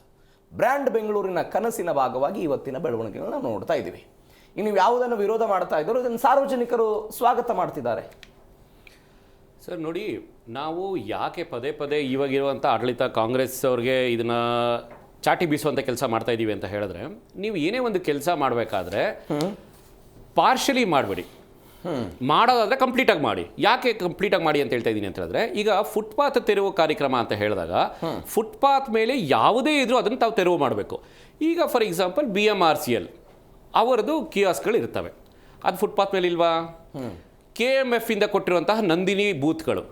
ಬ್ರ್ಯಾಂಡ್ ಬೆಂಗಳೂರಿನ ಕನಸಿನ ಭಾಗವಾಗಿ ಇವತ್ತಿನ ಬೆಳವಣಿಗೆಗಳನ್ನ ನಾವು ನೋಡ್ತಾ ಇದ್ದೀವಿ. ಇನ್ನು ಯಾವುದನ್ನು ವಿರೋಧ ಮಾಡ್ತಾ ಇದ್ದರು ಇದನ್ನು ಸಾರ್ವಜನಿಕರು ಸ್ವಾಗತ ಮಾಡ್ತಿದ್ದಾರೆ. ಸರ್ ನೋಡಿ, ನಾವು ಯಾಕೆ ಪದೇ ಇವಾಗಿರುವಂಥ ಆಡಳಿತ ಕಾಂಗ್ರೆಸ್ ಅವ್ರಿಗೆ ಇದನ್ನ ಚಾಟಿ ಬೀಸುವಂಥ ಕೆಲಸ ಮಾಡ್ತಾ ಇದ್ದೀವಿ ಅಂತ ಹೇಳಿದ್ರೆ, ನೀವು ಏನೇ ಒಂದು ಕೆಲಸ ಮಾಡಬೇಕಾದ್ರೆ ಪಾರ್ಷಲಿ ಮಾಡಬೇಡಿ, ಮಾಡೋದಾದ್ರೆ ಕಂಪ್ಲೀಟಾಗಿ ಮಾಡಿ. ಯಾಕೆ ಕಂಪ್ಲೀಟಾಗಿ ಮಾಡಿ ಅಂತ ಹೇಳ್ತಾ ಇದ್ದೀನಿ ಅಂತ ಹೇಳಿದ್ರೆ, ಈಗ ಫುಟ್ಪಾತ್ ತೆರವು ಕಾರ್ಯಕ್ರಮ ಅಂತ ಹೇಳಿದಾಗ ಫುಟ್ಪಾತ್ ಮೇಲೆ ಯಾವುದೇ ಇದ್ರೂ ಅದನ್ನು ತಾವು ತೆರವು ಮಾಡಬೇಕು. ಈಗ ಫಾರ್ ಎಕ್ಸಾಂಪಲ್ BMRCL ಅವರದ್ದು ಕಿಯಾಸ್ಗಳು ಇರ್ತವೆ, ಅದು ಫುಟ್ಪಾತ್ ಮೇಲೆ ಇಲ್ವಾ? KMF ಇಂದ ಕೊಟ್ಟಿರುವಂತಹ ನಂದಿನಿ ಬೂತ್ಗಳು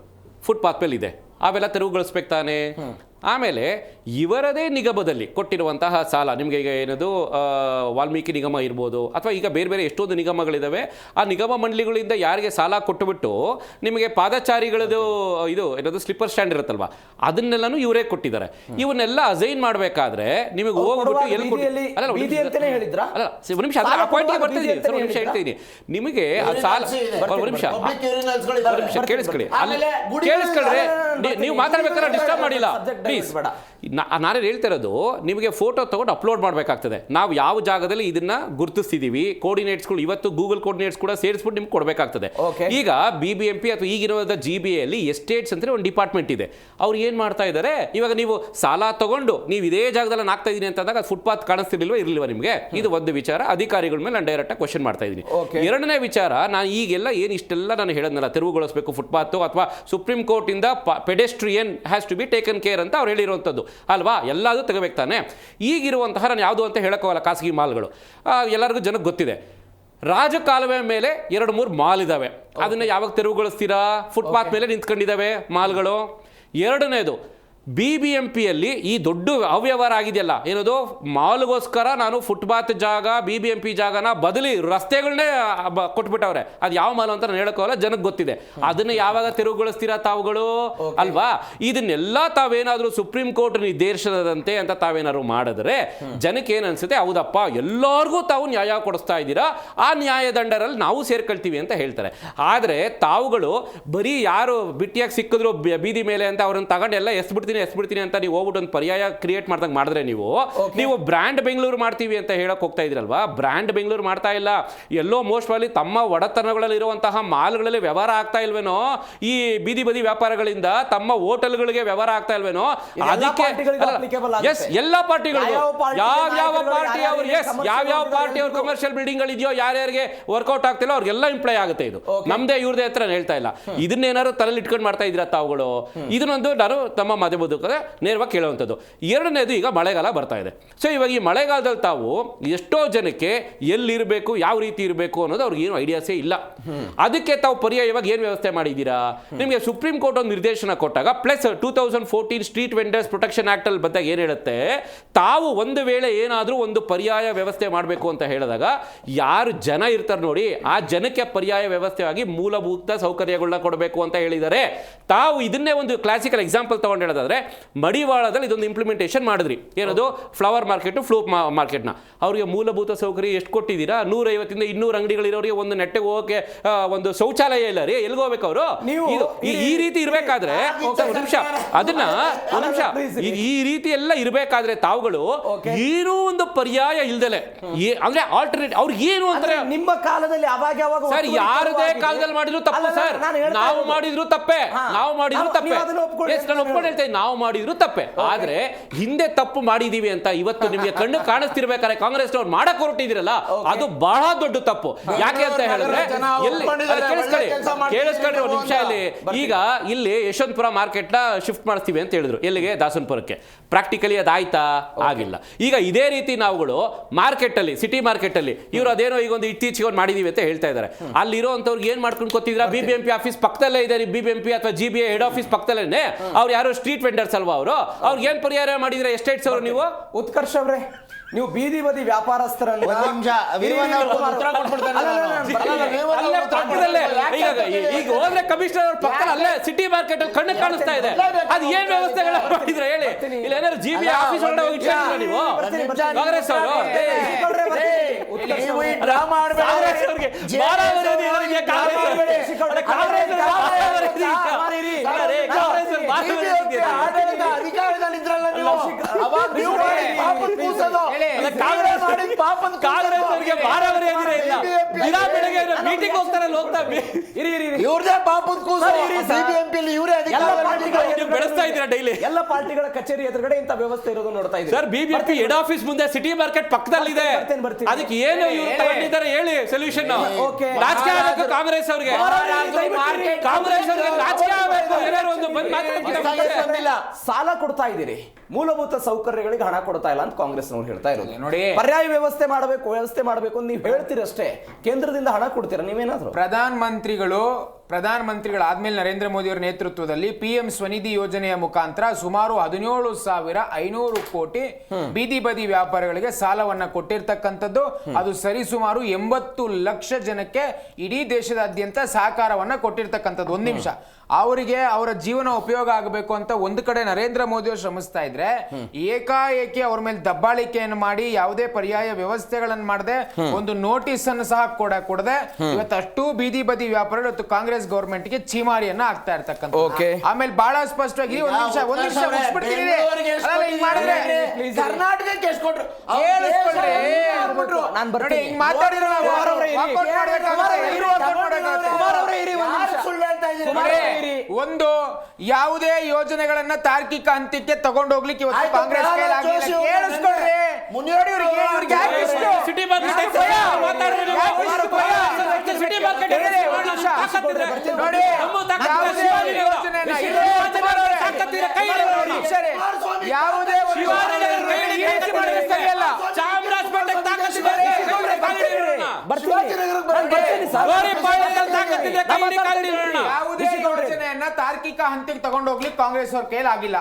ಫುಟ್ಪಾತ್ ಮೇಲೆ ಇದೆ, ಅವೆಲ್ಲ ತೆರವುಗೊಳಿಸ್ಬೇಕು ತಾನೆ. ಆಮೇಲೆ ಇವರದೇ ನಿಗಮದಲ್ಲಿ ಕೊಟ್ಟಿರುವಂತಹ ಸಾಲ, ನಿಮಗೆ ಈಗ ಏನದು ವಾಲ್ಮೀಕಿ ನಿಗಮ ಇರ್ಬೋದು, ಅಥವಾ ಈಗ ಬೇರೆ ಎಷ್ಟೊಂದು ನಿಗಮಗಳಿದ್ದಾವೆ. ಆ ನಿಗಮ ಮಂಡಳಿಗಳಿಂದ ಯಾರಿಗೆ ಸಾಲ ಕೊಟ್ಟುಬಿಟ್ಟು ನಿಮಗೆ ಪಾದಚಾರಿಗಳದು ಇದು ಏನದು ಸ್ಲಿಪ್ಪರ್ ಸ್ಟ್ಯಾಂಡ್ ಇರುತ್ತಲ್ವಾ, ಅದನ್ನೆಲ್ಲನೂ ಇವರೇ ಕೊಟ್ಟಿದ್ದಾರೆ. ಇವನ್ನೆಲ್ಲ ಅಸೈನ್ ಮಾಡಬೇಕಾದ್ರೆ ನಿಮಗೆ ಹೋಗ್ಬಿಟ್ಟು ನಿಮಿಷ ಹೇಳ್ತೀನಿ, ನಿಮಗೆ ಸಾಲ ಕೇಳಿಸ್ಕೊಳ್ಳಿ, ನೀವು ಮಾತಾಡ್ಬೇಕಾದ್ರೆ ಡಿಸ್ಟರ್ಬ್ ಮಾಡಿಲ್ಲ ಪ್ಲೀಸ್. ನಾನೇ ಹೇಳ್ತಾ ಇರೋದು, ನಿಮಗೆ ಫೋಟೋ ತಗೊಂಡು ಅಪ್ಲೋಡ್ ಮಾಡಬೇಕಾಗ್ತದೆ. ನಾವು ಯಾವ ಜಾಗದಲ್ಲಿ ಇದನ್ನ ಗುರುತಿಸ್ತಿದೀವಿ, ಕೋರ್ಡಿನೇಟ್ಸ್ಗಳು ಇವತ್ತು ಗೂಗಲ್ ಕೋರ್ಡಿನೇಟ್ಸ್ ಕೂಡ ಸೇರಿಸ್ಬಿಟ್ಟು ನಿಮ್ಗೆ ಕೊಡಬೇಕಾಗ್ತದೆ. ಈಗ BBMP ಅಥವಾ ಈಗಿರುವ GBA ಅಲ್ಲಿ ಎಸ್ಟೇಟ್ಸ್ ಅಂತ ಒಂದು ಡಿಪಾರ್ಟ್ಮೆಂಟ್ ಇದೆ. ಅವ್ರು ಏನ್ ಮಾಡ್ತಾ ಇದ್ದಾರೆ, ಇವಾಗ ನೀವು ಸಾಲ ತಗೊಂಡು ನೀವು ಇದೇ ಜಾಗದಲ್ಲಿ ನಾನು ಆಗ್ತಾ ಇದೀನಿ ಅಂತಂದಾಗ ಅದು ಫುಟ್ಪಾತ್ ಕಾಣಿಸ್ತಿರ್ಲಿಲ್ವಾ ಇರಲಿಲ್ವಾ ನಿಮಗೆ? ಇದು ಒಂದು ವಿಚಾರ, ಅಧಿಕಾರಿಗಳ ಮೇಲೆ ನಾನು ಡೈರೆಕ್ಟ್ ಆಗಿ ಕ್ವಶನ್ ಮಾಡ್ತಾ ಇದ್ದೀನಿ. ಎರಡನೇ ವಿಚಾರ, ನಾನು ಈಗೆಲ್ಲ ಏನು ಇಷ್ಟೆಲ್ಲ ನಾನು ಹೇಳೋದಲ್ಲ, ತೆರವುಗೊಳಿಸಬೇಕು ಫುಟ್ಪಾತ್ ಅಥವಾ ಸುಪ್ರೀಂ ಕೋರ್ಟ್ ಇಂದ pedestrian has to be taken care ಅಂತ ಅವ್ರು ಹೇಳಿರುವಂಥದ್ದು ಅಲ್ವಾ? ಎಲ್ಲದೂ ತೆಗಬೇಕು ತಾನೆ. ಈಗಿರುವಂತಹ ನಾನು ಯಾವುದು ಅಂತ ಹೇಳೋಕ್ಕೋಗಲ್ಲ, ಖಾಸಗಿ ಮಾಲ್ಗಳು ಎಲ್ಲರಿಗೂ ಜನಕ್ಕೆ ಗೊತ್ತಿದೆ. ರಾಜಕಾಲುವೆ ಮೇಲೆ 2-3 ಮಾಲ್ ಇದಾವೆ, ಅದನ್ನ ಯಾವಾಗ ತೆರವುಗೊಳಿಸ್ತೀರಾ? ಫುಟ್ಪಾತ್ ಮೇಲೆ ನಿಂತ್ಕೊಂಡಿದ್ದಾವೆ ಮಾಲ್ಗಳು. ಎರಡನೇದು, BBMPಯಲ್ಲಿ ಈ ದೊಡ್ಡ ಅವ್ಯವಹಾರ ಆಗಿದೆಯಲ್ಲ, ಏನದು ಮಾಲ್ಗೋಸ್ಕರ ನಾನು ಫುಟ್ಪಾತ್ ಜಾಗ BBMP ಜಾಗನ ಬದಲಿ ರಸ್ತೆಗಳನ್ನೇ ಕೊಟ್ಬಿಟ್ಟವ್ರೆ. ಅದು ಯಾವ ಮಾಲ್ ಅಂತ ನಾನು ಹೇಳೋಕ್ಕೋಲ್ಲ, ಜನಕ್ಕೆ ಗೊತ್ತಿದೆ. ಅದನ್ನ ಯಾವಾಗ ತೆರವುಗೊಳಿಸ್ತೀರಾ ತಾವುಗಳು ಅಲ್ವಾ? ಇದನ್ನೆಲ್ಲ ತಾವೇನಾದ್ರೂ ಸುಪ್ರೀಂ ಕೋರ್ಟ್ ನಿರ್ದೇಶನದಂತೆ ಅಂತ ತಾವೇನಾದ್ರು ಮಾಡಿದ್ರೆ ಜನಕ್ಕೆ ಏನ್ ಅನ್ಸುತ್ತೆ, ಹೌದಪ್ಪ ಎಲ್ಲರಿಗೂ ತಾವು ನ್ಯಾಯ ಕೊಡಿಸ್ತಾ ಇದ್ದೀರಾ, ಆ ನ್ಯಾಯದಂಡರಲ್ಲಿ ನಾವು ಸೇರ್ಕೊಳ್ತೀವಿ ಅಂತ ಹೇಳ್ತಾರೆ. ಆದ್ರೆ ತಾವುಗಳು ಬರೀ ಯಾರು ಬಿಟ್ಟಿಯಾಗಿ ಸಿಕ್ಕಿದ್ರು ಬೀದಿ ಮೇಲೆ ಅಂತ ಅವ್ರನ್ನ ತಗೊಂಡು ಎಲ್ಲ ಎಸ್ಬಿಡ್ತೀವಿ ಎಸ್ಬಿಡ್ತೀನಿ ಅಂತ ನೀವು ಹೋಗ್ಬಿಟ್ಟು ಒಂದು ಪರ್ಯಾಯ ಕ್ರಿಯೇಟ್ ಮಾಡ್ದಂಗೆ ಮಾಡಿದ್ರೆ ನೀವು ಬ್ರ್ಯಾಂಡ್ ಬೆಂಗಳೂರು ಮಾಡ್ತೀವಿ ಅಂತ ಹೇಳಕ್ ಹೋಗ್ತಾ ಇದ್ರಲ್ವಾ, ಬ್ರ್ಯಾಂಡ್ ಬೆಂಗಳೂರು ಮಾಡ್ತಾ ಇಲ್ಲ. ಎಲ್ಲೋ ಮೋಸ್ಟ್ ಪ್ರಾಬಬ್ಲಿ ತಮ್ಮ ಒಡೆತನಗಳಲ್ಲಿ ಇರುವಂತಹ ಮಾಲ್ಗಳಲ್ಲಿ ವ್ಯವಹಾರ ಆಗ್ತಾ ಇಲ್ವೇನೋ, ಈ ಬೀದಿ ಬದಿ ವ್ಯಾಪಾರಗಳಿಂದ ತಮ್ಮ ಹೋಟೆಲ್ಗಳಿಗೆ ವ್ಯವಹಾರ ಆಗ್ತಾ ಇಲ್ವೇನೋ. ಅದಕ್ಕೆ ಎಲ್ಲ ಪಾರ್ಟಿಗಳು ಯಾವ್ಯಾವ ಪಾರ್ಟಿ ಅವ್ರ ಕಮರ್ಷಿಯಲ್ ಬಿಲ್ಡಿಂಗ್ ಇದೆಯೋ ಯಾರ್ಯಾರಿಗೆ ವರ್ಕೌಟ್ ಆಗ್ತಿಲ್ಲ ಅವ್ರಿಗೆಲ್ಲ ಇಂಪ್ಲೈ ಆಗುತ್ತೆ. ಇದು ನಮ್ದೇ ಇವ್ರದೇ ಹತ್ರ ಹೇಳ್ತಾ ಇಲ್ಲ. ಇದನ್ನೇನಾದ್ರು ತಲೆಯಲ್ಲಿ ಇಟ್ಕೊಂಡು ಮಾಡ್ತಾ ಇದ್ರ ತಾವುಗಳು? ಇದನ್ನೊಂದು ನಾನು ತಮ್ಮ ಮಾಧ್ಯಮದ ನೇರವಾಗಿ ಕೇಳುವಂಥದ್ದು. ಎರಡನೇದು, ಈಗ ಮಳೆಗಾಲ ಬರ್ತಾ ಇದೆ. ಸೊ ಇವಾಗ ಈ ಮಳೆಗಾಲದಲ್ಲಿ ತಾವು ಎಷ್ಟೋ ಜನಕ್ಕೆ ಎಲ್ಲಿರಬೇಕು, ಯಾವ ರೀತಿ ಇರಬೇಕು ಅನ್ನೋದು ಅವ್ರಿಗೆ ಏನು ಐಡಿಯಾಸೇ ಇಲ್ಲ. ಅದಕ್ಕೆ ತಾವು ಪರ್ಯಾಯವಾಗಿ ಏನು ವ್ಯವಸ್ಥೆ ಮಾಡಿದ್ದೀರಾ? ನಿಮಗೆ ಸುಪ್ರೀಂ ಕೋರ್ಟ್ ಒಂದು ನಿರ್ದೇಶನ ಕೊಟ್ಟಾಗ plus 2014 street vendors protection act ಅಲ್ಲಿ ಬಂದಾಗ ಏನು ಹೇಳುತ್ತೆ, ತಾವು ಒಂದು ವೇಳೆ ಏನಾದರೂ ಒಂದು ಪರ್ಯಾಯ ವ್ಯವಸ್ಥೆ ಮಾಡಬೇಕು ಅಂತ ಹೇಳಿದಾಗ ಯಾರು ಜನ ಇರ್ತಾರೆ ನೋಡಿ, ಆ ಜನಕ್ಕೆ ಪರ್ಯಾಯ ವ್ಯವಸ್ಥೆಯಾಗಿ ಮೂಲಭೂತ ಸೌಕರ್ಯಗಳನ್ನ ಕೊಡಬೇಕು ಅಂತ ಹೇಳಿದ್ದಾರೆ. ತಾವು ಇದನ್ನೇ ಒಂದು ಕ್ಲಾಸಿಕಲ್ ಎಕ್ಸಾಂಪಲ್ ತಗೊಂಡು ಹೇಳೋದಾದ್ರೆ, ಮಡಿವಾಳದಲ್ಲಿ ಇದೊಂದು ಇಂಪ್ಲಿಮೆಂಟೇಷನ್ ಮಾಡಿದ್ರಿ. ಏನದು ಫ್ಲವರ್ ಮಾರ್ಕೆಟ್, ಫ್ಲೂಪ್ ಮಾರ್ಕೆಟ್ನ ಅವರಿಗೆ ಮೂಲಭೂತ ಸೌಕರ್ಯ ಎಷ್ಟು ಕೊಟ್ಟಿದ್ದೀರಾ? 150 200 ಅಂಗಡಿಗಳಿರೋರಿಗೆ ಒಂದು ನೆಟ್ಟಗೆ ಹೋಗಕ್ಕೆ ಒಂದು ಶೌಚಾಲಯ ಇಲ್ಲ ರೀ, ಎಲ್ಲಿಗೆ ಹೋಗ್ಬೇಕು ಅವರು? ಈ ರೀತಿ ಇರಬೇಕಾದ್ರೆ ಈ ರೀತಿ ಎಲ್ಲ ಇರಬೇಕಾದ್ರೆ ತಾವುಗಳು ಏನೂ ಒಂದು ಪರ್ಯಾಯ ಇಲ್ದಲೆ ಅಂದ್ರೆ ಆಲ್ಟರ್ನೇಟ್ ಅವ್ರಿಗೆ ಏನು ಅಂತಾರೆ. ನಿಮ್ಮ ಕಾಲದಲ್ಲಿ ಸರ್ ಯಾರದೇ ಕಾಲದಲ್ಲಿ ಮಾಡಿದ್ರು ತಪ್ಪು ಸರ್, ನಾವು ಮಾಡಿದ್ರು ತಪ್ಪೆ, ನಾವು ಮಾಡಿದ್ರು ತಪ್ಪೆ, ನಾನು ಒಪ್ಕೊಂಡು ಹೇಳ್ತೇನೆ, ನಾವು ಮಾಡಿದ್ರು ತಪ್ಪೆ. ಆದ್ರೆ ಹಿಂದೆ ತಪ್ಪು ಮಾಡಿದೀವಿ ಅಂತ ಇವತ್ತು ನಿಮಗೆ ಕಣ್ಣು ಕಾಣಿಸ್ತಿರ್ಬೇಕಾದ್ರೆ ಕಾಂಗ್ರೆಸ್ನವ್ರು ಮಾಡಕ್ ಹೊರಟಿದಿರಲ್ಲ, ಅದು ಬಹಳ ದೊಡ್ಡ ತಪ್ಪು. ಯಾಕೆ ಅಂತ ಹೇಳಿದ್ರೆ ಕೇಳಿಸ್ಕೊಳ್ಳಿ ಒಂದು ನಿಮಿಷ. ಈಗ ಇಲ್ಲಿ ಯಶವಂತಪುರ ಮಾರ್ಕೆಟ್ ನ ಶಿಫ್ಟ್ ಮಾಡಿಸ್ತೀವಿ ಅಂತ ಹೇಳಿದ್ರು, ಎಲ್ಲಿಗೆ? ದಾಸನಪುರಕ್ಕೆ. ಪ್ರಾಕ್ಟಿಕಲಿ ಅದಾಯ್ತಾ? ಆಗಿಲ್ಲ. ಈಗ ಇದೇ ರೀತಿ ನಾವುಗಳು ಮಾರ್ಕೆಟ್ ಅಲ್ಲಿ, ಸಿಟಿ ಮಾರ್ಕೆಟ್ ಅಲ್ಲಿ ಇವರು ಅದೇನೋ ಈಗ ಒಂದು ಇತ್ತೀಚೆಗೆ ಒಂದು ಮಾಡಿದೀವಿ ಅಂತ ಹೇಳ್ತಾ ಇದ್ದಾರೆ. ಅಲ್ಲಿರೋಂಥವ್ರಿಗೆ ಏನ್ ಮಾಡ್ಕೊಂಡು ಗೊತ್ತಿದ್ರ? BBMP ಆಫೀಸ್ ಪಕ್ಕದಲ್ಲೇ ಇದೆ, BBMP ಅಥವಾ GBA ಹೆಡ್ ಆಫೀಸ್ ಪಕ್ಕದಲ್ಲೇ. ಅವ್ರು ಯಾರು ಸ್ಟ್ರೀಟ್ ವೆಂಡರ್ಸ್ ಅಲ್ವಾ ಅವರು? ಅವ್ರಿಗೆ ಏನ್ ಪರಿಹಾರ ಮಾಡಿದ್ರೆ ಎಸ್ಟೇಟ್ಸ್ ಅವರು? ನೀವು ಉತ್ಕರ್ಷ್ ಅವ್ರೆ, ನೀವು ಬೀದಿ ಬದಿ ವ್ಯಾಪಾರಸ್ಥರನ್ನು ಈಗ ಹೋದ್ರೆ ಕಮಿಷನರ್ ಅವ್ರ ಪಕ್ಕ ಅಲ್ಲೇ ಸಿಟಿ ಮಾರ್ಕೆಟ್ ಅಲ್ಲಿ ಕಣ್ಣು ಕಾಣಿಸ್ತಾ ಇದೆ. ಅದು ಏನ್ ವ್ಯವಸ್ಥೆಗಳ ಮಾಡಿದ್ರೆ ಹೇಳಿ? ಇಲ್ಲ ಏನಾದ್ರು GBA ಆಫೀಸ್ ಒಳಗಡೆ ಹೋಗಿ ಇಟ್ಕೊಂಡಿದ್ದೀರಾ ನೀವು? ಕಾಂಗ್ರೆಸ್ ಅವರು ಮೀಟಿಂಗ್ ಹೋಗ್ತಾರಲ್ಲ, ಬೆಳೆಸ್ತಾ ಇದ್ದೀರಾ ಡೈಲಿ? ಎಲ್ಲ ಪಾರ್ಟಿಗಳ ಕಚೇರಿ ಎದುರುಗಡೆ ಇಂತ ವ್ಯವಸ್ಥೆ ಇರೋದು ನೋಡ್ತಾ ಇದ್ದೀವಿ ಸರ್. BBMP ಹೆಡ್ ಆಫೀಸ್ ಮುಂದೆ ಸಿಟಿ ಮಾರ್ಕೆಟ್ ಪಕ್ಕದಲ್ಲಿದೆ. ಅದಕ್ಕೆ ಏನು ತಗೊಂಡಿದ್ದಾರೆ ಹೇಳಿ ಸೊಲ್ಯೂಷನ್? ರಾಜಕೀಯ ಆಗಬೇಕು ಕಾಂಗ್ರೆಸ್ ಅವ್ರಿಗೆ, ಕಾಂಗ್ರೆಸ್ ಅವ್ರಿಗೆ ರಾಜಕೀಯ ಆಗಬೇಕು. ಏನಾದ್ರು ಒಂದು ಬಂದ್ ಮಾತಾಡ್ತಿಲ್ಲ. ಸಾಲ ಕೊಡ್ತಾ ಇದ್ದೀರಿ, ಮೂಲಭೂತ ಸೌಕರ್ಯಗಳಿಗೆ ಹಣ ಕೊಡ್ತಾ ಇಲ್ಲ ಅಂತ ಕಾಂಗ್ರೆಸ್ ನವ್ರು ಹೇಳ್ತಾ ಇರೋದು. ನೋಡಿ, ಪರ್ಯಾಯ ವ್ಯವಸ್ಥೆ ಮಾಡಬೇಕು ಅಂತ ನೀವು ಹೇಳ್ತೀರಷ್ಟೇ, ಕೇಂದ್ರದಿಂದ ಹಣ ಕೊಡ್ತೀರಾ ನೀವೇನಾದ್ರು? ಪ್ರಧಾನಮಂತ್ರಿಗಳಾದ್ಮೇಲೆ ನರೇಂದ್ರ ಮೋದಿ ಅವರ ನೇತೃತ್ವದಲ್ಲಿ PM ಸ್ವನಿಧಿ ಯೋಜನೆಯ ಮುಖಾಂತರ ಸುಮಾರು 17,500 ಕೋಟಿ ಬೀದಿ ಬದಿ ವ್ಯಾಪಾರಿಗಳಿಗೆ ಸಾಲವನ್ನ ಕೊಟ್ಟಿರ್ತಕ್ಕಂಥದ್ದು. ಅದು ಸರಿಸುಮಾರು 80 ಲಕ್ಷ ಜನಕ್ಕೆ ಇಡೀ ದೇಶದಾದ್ಯಂತ ಸಹಕಾರವನ್ನ ಕೊಟ್ಟಿರ್ತಕ್ಕಂಥದ್ದು. ಒಂದು ನಿಮಿಷ, ಅವರಿಗೆ ಅವರ ಜೀವನ ಉಪಯೋಗ ಆಗಬೇಕು ಅಂತ ಒಂದು ಕಡೆ ನರೇಂದ್ರ ಮೋದಿ ಅವರು ಶ್ರಮಿಸ್ತಾ ಇದ್ರೆ, ಏಕಾಏಕಿ ಅವ್ರ ಮೇಲೆ ದಬ್ಬಾಳಿಕೆಯನ್ನು ಮಾಡಿ ಯಾವುದೇ ಪರ್ಯಾಯ ವ್ಯವಸ್ಥೆಗಳನ್ನು ಮಾಡದೆ ಒಂದು ನೋಟಿಸ್ ಅನ್ನು ಸಹ ಕೊಡದೆ ಇವತ್ತು ಅಷ್ಟು ಬೀದಿ ಬದಿ ವ್ಯಾಪಾರ ಇವತ್ತು ಕಾಂಗ್ರೆಸ್ ಗವರ್ಮೆಂಟ್ ಗೆ ಚೀಮಾರಿಯನ್ನ ಆಗ್ತಾ ಇರ್ತಕ್ಕಂಥ. ಆಮೇಲೆ ಬಹಳ ಸ್ಪಷ್ಟವಾಗಿ ಒಂದ್ ನಿಮಿಷ ಕರ್ನಾಟಕಕ್ಕೆ ಎಷ್ಟು ಕೊಟ್ರು ಒಂದು ಯಾವುದೇ ಯೋಜನೆಗಳನ್ನ ತಾರ್ಕಿಕ ಹಂತಕ್ಕೆ ತಗೊಂಡು ಹೋಗ್ಲಿಕ್ಕೆ ಇವತ್ತು ಕಾಂಗ್ರೆಸ್ ಯಾವುದೇ ಯೋಜನೆಯನ್ನ ತಾರ್ಕಿಕ ಹಂತಕ್ಕೆ ತಗೊಂಡು ಹೋಗ್ಲಿಕ್ಕೆ ಕಾಂಗ್ರೆಸ್ ಅವ್ರ ಕೈಲಾಗಿಲ್ಲ.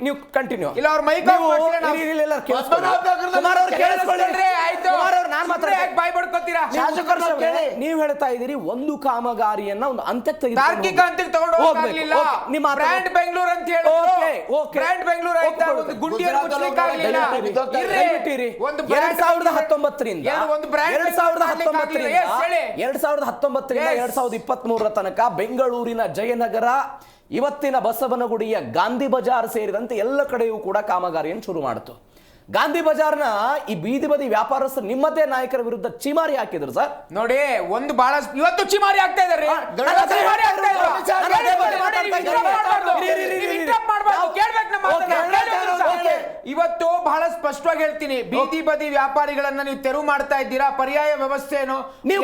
ನೀವು ಕಂಟಿನ್ಯೂ ಇಲ್ಲ ಅವ್ರ ಮೈಕ್ ಬಾಯ್ ಬಡ್ಕೊತೀರಿ. ಹೇಳ್ತೀರಾ? ನೀವು ಹೇಳ್ತಾ ಇದ್ದೀರಿ ಒಂದು ಕಾಮಗಾರಿಯನ್ನ ಒಂದು ಅಂತ್ಯಕ್ಕೆ ತಾರ್ಕಿಕ ಅಂತ್ಯಕ್ಕೆ ತಗೊಂಡು ಹೋಗಲಿಲ್ಲ. ಬ್ರ್ಯಾಂಡ್ ಬೆಂಗಳೂರು ಅಂತ ಹೇಳಿ ಬ್ರ್ಯಾಂಡ್ ಬೆಂಗಳೂರು ಆಯ್ತಾ, ಒಂದು ಗುಂಡಿಯನ್ನು ಮುಚ್ಚಲಿಕ್ಕೆ ಆಗಲಿಲ್ಲ. 2019ರಿಂದ 2023 ತನಕ ಬೆಂಗಳೂರಿನ ಜಯನಗರ, ಇವತ್ತಿನ ಬಸವನಗುಡಿಯ ಗಾಂಧಿ ಬಜಾರ್ ಸೇರಿದಂತೆ ಎಲ್ಲ ಕಡೆಯೂ ಕೂಡ ಕಾಮಗಾರಿಯನ್ನು ಶುರು ಮಾಡಿತು. ಗಾಂಧಿ ಬಜಾರ್ನ ಈ ಬೀದಿ ಬದಿ ವ್ಯಾಪಾರಸ್ಥರು ನಿಮ್ಮದೇ ನಾಯಕರ ವಿರುದ್ಧ ಚಿಮಾರಿ ಹಾಕಿದ್ರು ಸರ್. ನೋಡಿ, ಒಂದು ಬಹಳ ಇವತ್ತು ಚಿಮಾರಿ ಆಗ್ತಾ ಇದ್ದಾರೆ. ಇವತ್ತು ಬಹಳ ಸ್ಪಷ್ಟವಾಗಿ ಹೇಳ್ತೀನಿ, ಬೀದಿ ಬದಿ ವ್ಯಾಪಾರಿಗಳನ್ನ ನೀವು ತೆರವು ಮಾಡ್ತಾ ಇದ್ದೀರಾ. ಪರ್ಯಾಯ ವ್ಯವಸ್ಥೆ ಏನು ನೀವು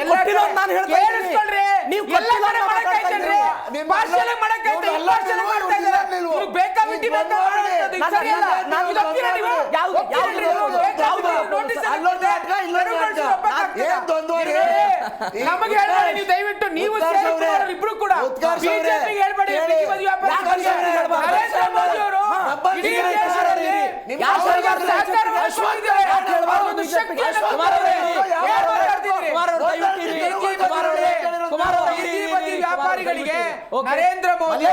ನಮಗೆ ಹೇಳ್ಬೇಡಿ, ನೀವು ದಯವಿಟ್ಟು ನೀವು ಇಬ್ರು ಕೂಡ ಬಿಜೆಪಿಗೆ ಹೇಳ್ಬೇಡಿ. ನರೇಂದ್ರ ಮೋದಿ ಅವರು ಇಡೀ ದೇಶದಲ್ಲಿ ವ್ಯಾಪಾರಿಗಳಿಗೆ ನರೇಂದ್ರ ಮೋದಿ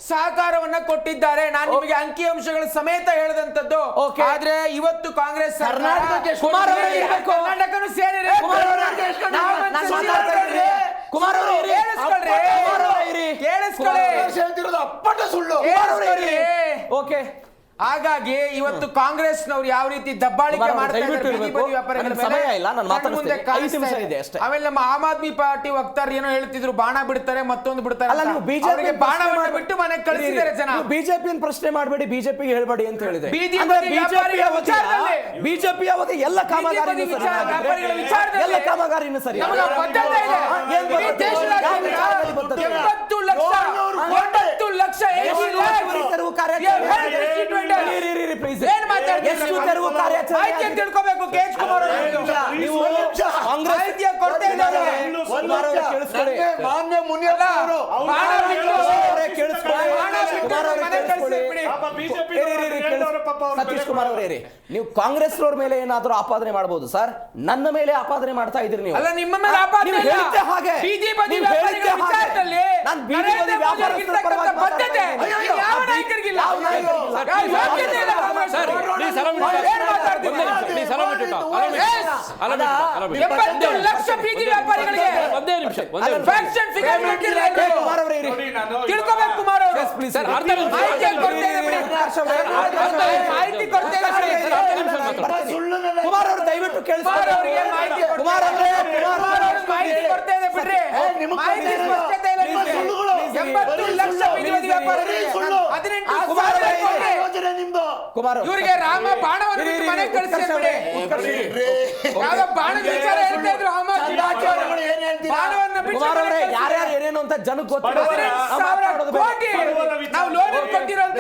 ಸಹಕಾರವನ್ನ ಕೊಟ್ಟಿದ್ದಾರೆ. ನಾನು ನಿಮಗೆ ಅಂಕಿಅಂಶಗಳ ಸಮೇತ ಹೇಳಿದಂತದ್ದು. ಆದ್ರೆ ಇವತ್ತು ಕಾಂಗ್ರೆಸ್ ಕರ್ನಾಟಕನು ಸೇರಿದೆ. ಹಾಗಾಗಿ ಇವತ್ತು ಕಾಂಗ್ರೆಸ್ನವ್ರು ಯಾವ ರೀತಿ ದಬ್ಬಾಳಿಕೆ ಮಾಡ್ತಾ ಆಮೇಲೆ ನಮ್ಮ ಆಮ್ ಆದ್ಮಿ ಪಾರ್ಟಿ ವಕ್ತಾರ ಏನೋ ಹೇಳ್ತಿದ್ರು, ಬಾಣ ಬಿಡ್ತಾರೆ ಮತ್ತೊಂದು ಬಿಡ್ತಾರೆ. ಬಾಣ ಬಿಟ್ಟು ಮನೆಗೆ ಕಳಿಸಿದ್ದಾರೆ ಜನ. ಬಿಜೆಪಿ ಪ್ರಶ್ನೆ ಮಾಡಬೇಡಿ, ಬಿಜೆಪಿಗೆ ಹೇಳ್ಬೇಡಿ ಅಂತ ಹೇಳಿದೆ. ಬಿಜೆಪಿ ಅವಧಿ ಎಲ್ಲ ಕಾಮಗಾರಿ ಸರಿ. 9 ಲಕ್ಷ ತಿಳ್ಕೋಬೇಕು. ಸತೀಶ್ ಕುಮಾರ್ ಅವರೇ, ನೀವು ಕಾಂಗ್ರೆಸ್ ಅವ್ರ ಮೇಲೆ ಏನಾದ್ರೂ ಆಪಾದನೆ ಮಾಡಬಹುದು ಸರ್, ನನ್ನ ಮೇಲೆ ಆಪಾದನೆ ಮಾಡ್ತಾ ಇದ್ರಿ ನೀವು. ಅಲ್ಲ, ನಿಮ್ಮ ಮೇಲೆ ಆಪಾದನೆ ಹಾಗೆ ತಿಳ್ಕೋಬೇಕು. ಕುಮಾರ್ ಅವರು ಕುಮಾರ್ ಅವರು ದಯವಿಟ್ಟು ಕೇಳಿಸ್ತಾರೆ. ಕುಮಾರ್ ಅವರೇ, ಮಾಹಿತಿ ಕೊಡ್ತಾ ಇದೆ ಬಿಡ್ರಿ. ಮಾಹಿತಿ ಸ್ಪಷ್ಟತೆ ಇಲ್ಲ. 80 ಲಕ್ಷ ಬೀದಿ ಬದಿ ವ್ಯಾಪಾರಿಗಳಿಗೆ 18 ಇವರಿಗೆ ರಾಮ ಬಾಣವನ್ನು ಬಿಟ್ಟು ಮನೆಗೆ ಕಳಿಸಿಬಿಡಿ. ಯಾವ ಬಾಣದ ವಿಚಾರ ಹೇಳ್ತಾ ಇದ್ರು ಬಾಣವನ್ನು ಬಿಟ್ಟು ಯಾರ್ಯಾರು ಏನೇನು ಅಂತ ಜನಕ್ಕೆ ಗೊತ್ತಿಲ್ಲ. ನಾವು ಲೋನ್ ಕೊಟ್ಟಿರೋದು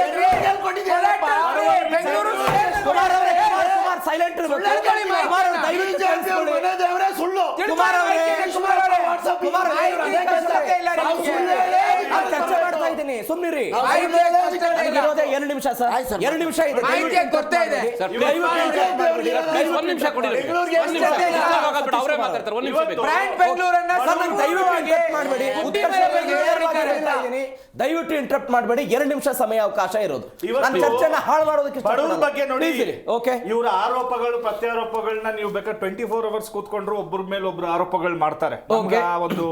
ಬೆಂಗಳೂರು ಕುಮಾರ್ ಅವರೇ, ಸೈಲೆಂಟ್ ಇರಬೇಕು. ಕುಮಾರ್ ಅವರು ದಯವಿಟ್ಟು ಸುಳ್ಳು. ಕುಮಾರ್ ಅವರೇ, ಚರ್ಚೆ ಮಾಡ್ತಾ ಇದ್ದೀನಿ, ಸುಮ್ಮನಿರಿ. 2 ನಿಮಿಷ ಸರ್, 2 ನಿಮಿಷ ಇದೆ. ದಯವಿಟ್ಟು ಇಂಟರಪ್ಟ್ ಮಾಡಬೇಡಿ. 2 ನಿಮಿಷ ಸಮಯ ಅವಕಾಶ ಇರೋದು. ನಾನು ಚರ್ಚೆನ ಹಾಳು ಮಾಡೋದಕ್ಕೆ ಬಗ್ಗೆ ನೋಡಿ. ಇವರ ಆರೋಪಗಳು ಪ್ರತ್ಯಾರೋಪಗಳನ್ನ ನೀವು ಬೇಕಾದ್ರೆ 24 ಅವರ್ಸ್ ಕೂತ್ಕೊಂಡ್ರು ಒಬ್ಬರ ಮೇಲೆ ಒಬ್ರು ಆರೋಪಗಳು ಮಾಡ್ತಾರೆ. ಒಂದು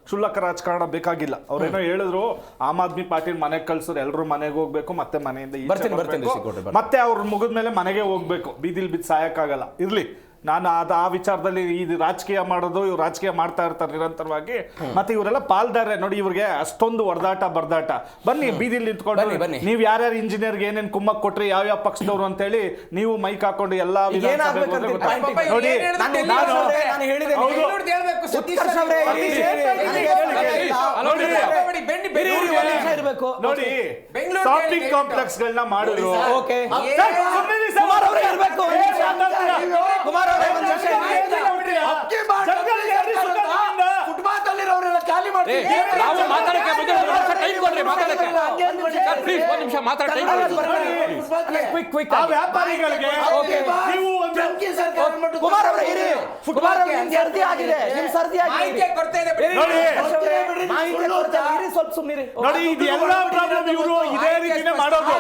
ಕ್ಷುಲ್ಲಕ ರಾಜಕಾರಣ ಬೇಕಾಗಿಲ್ಲ. ಅವ್ರೇನೋ ಹೇಳಿದ್ರು, ಆಮ್ ಆದ್ಮಿ ಪಾರ್ಟಿ ಮನೆಗೆ ಕಳ್ಸಿದ್ರು, ಎಲ್ರು ಮನೆಗೆ ಹೋಗ್ಬೇಕು, ಮತ್ತೆ ಮನೆಯಿಂದ ಮತ್ತೆ ಅವ್ರ ಮುಗಿದ ಮೇಲೆ ಮನೆಗೆ ಹೋಗ್ಬೇಕು, ಬೀದಿಲ್ ಬಿದ್ದು ಸಾಯಕ್ಕಾಗಲ್ಲ. ಇರ್ಲಿ, ನಾನು ಆ ವಿಚಾರದಲ್ಲಿ ಇದು ರಾಜಕೀಯ ಮಾಡೋದು, ಇವ್ರು ರಾಜಕೀಯ ಮಾಡ್ತಾ ಇರ್ತಾರೆ ನಿರಂತರವಾಗಿ. ಮತ್ತೆ ಇವರೆಲ್ಲ ಪಾಲ್ದಾರೆ ನೋಡಿ, ಇವ್ರಿಗೆ ಅಷ್ಟೊಂದು ಹೊಡೆದಾಟ ಬರ್ದಾಟ. ಬನ್ನಿ ಬೀದಿಲಿ ನಿಂತ್ಕೊಂಡು ನೀವ್ ಯಾರ್ಯಾರು ಇಂಜಿನಿಯರ್ಗೆ ಏನೇನ್ ಕುಮ್ಮಕ್ ಕೊಟ್ರಿ, ಯಾವ್ಯಾವ ಪಕ್ಷದವ್ರು ಅಂತ ಹೇಳಿ ನೀವು ಮೈಕ್ ಹಾಕೊಂಡು ಎಲ್ಲಾ ನೋಡಿ. ನೋಡಿ, ಶಾಪಿಂಗ್ ಕಾಂಪ್ಲೆಕ್ಸ್ ಗಳನ್ನ ಮಾಡಿದ್ರು. ಕುಮಾರ್ ಫುಟ್ಪಾತ್ ಅಲ್ಲಿರೋರೆಲ್ಲ ಖಾಲಿ ಮಾಡ್ತೀವಿ. ಸರ್ದಿ ಆಗಿದೆ, ನಿಮ್ ಸರ್ದಿ ಆಗಿದೆ. ಸ್ವಲ್ಪ ಸುಮ್ಮನೆ ನೋಡಿ, ಇದು ಎಲ್ಲ ಪ್ರಾಬ್ಲಮ್ ಇವರು ಇದೇ ರೀತಿನೇ ಮಾಡೋದು.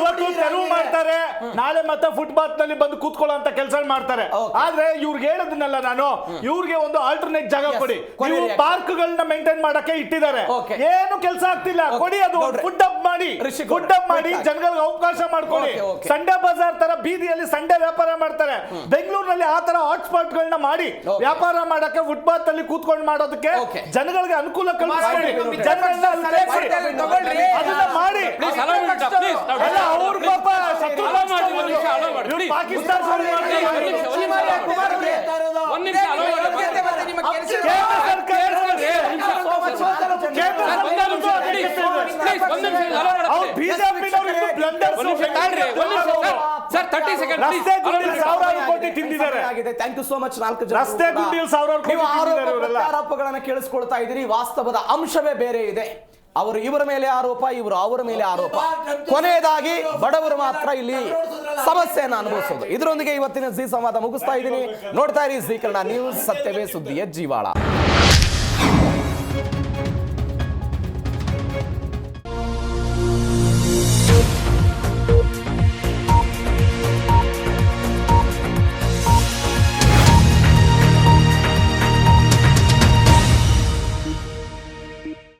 ಇವತ್ತು ತೆರವು ಮಾಡ್ತಾರೆ, ನಾಳೆ ಮತ್ತೆ ಫುಟ್ಪಾತ್ ನಲ್ಲಿ ಬಂದು ಕೂತ್ಕೊಳ್ಳೋ ಅಂತ ಕೆಲಸ ಮಾಡ್ತಾರೆ. ಆದ್ರೆ ಇವ್ರಿಗೆ ಹೇಳೋದನ್ನೆಲ್ಲ ನಾನು, ಇವ್ರಿಗೆ ಒಂದು ಆಲ್ಟರ್ನೇಟ್ ಜಾಗ ಕೊಡಿ. ನೀವು ಪಾರ್ಕ್ ಗಳನ್ನ ಮೇಂಟೈನ್ ಮಾಡಕ್ಕೆ ಇಟ್ಟಿದ್ದಾರೆ, ಏನು ಕೆಲಸ ಆಗ್ತಿಲ್ಲ, ಕೊಡಿ. ಅದು ಫುಡ್ ಅಪ್ ಮಾಡಿ, ಜನಗಳಿಗೆ ಅವಕಾಶ ಮಾಡ್ಕೊಳ್ಳಿ. ಸಂಡೇ ಬಜಾರ್ ತರ ಬೀದಿಯಲ್ಲಿ ಸಂಡೇ ವ್ಯಾಪಾರ ಮಾಡ್ತಾರೆ. ಬೆಂಗಳೂರಿನಲ್ಲಿ ಆ ತರ ಹಾಟ್ಸ್ಪಾಟ್ ಗಳನ್ನ ಮಾಡಿ ವ್ಯಾಪಾರ ಮಾಡಕ್ಕೆ ಫುಟ್ಪಾತ್ ಅಲ್ಲಿ ಕೂತ್ಕೊಂಡು ಮಾಡೋದಕ್ಕೆ ಜನಗಳಿಗೆ ಅನುಕೂಲ ಕಲ್ಪಿಸ್ಕೊಳ್ಳಿ. ಅದನ್ನ ಮಾಡಿ. ಅವ್ರ ಪಾಪ ಪಾಕಿಸ್ತಾನ ಆರೋಪಗಳನ್ನ ಕೇಳಿಸ್ಕೊಳ್ತಾ ಇದ್ದೀರಿ. ವಾಸ್ತವದ ಅಂಶವೇ ಬೇರೆ ಇದೆ. ಅವರು ಇವರ ಮೇಲೆ ಆರೋಪ, ಇವರು ಅವರ ಮೇಲೆ ಆರೋಪ. ಕೊನೆಯದಾಗಿ ಬಡವರು ಮಾತ್ರ ಇಲ್ಲಿ ಸಮಸ್ಯೆಯನ್ನು ಅನುಭವಿಸೋದು. ಇದರೊಂದಿಗೆ ಇವತ್ತಿನ ಜಿ ಸಂವಾದ ಮುಗಿಸ್ತಾ ಇದ್ದೀನಿ. ನೋಡ್ತಾ ಇರಿ ಜಿ ಕನ್ನಡ ನ್ಯೂಸ್, ಸತ್ಯವೇ ಸುದ್ದಿಯ ಜೀವಾಳ.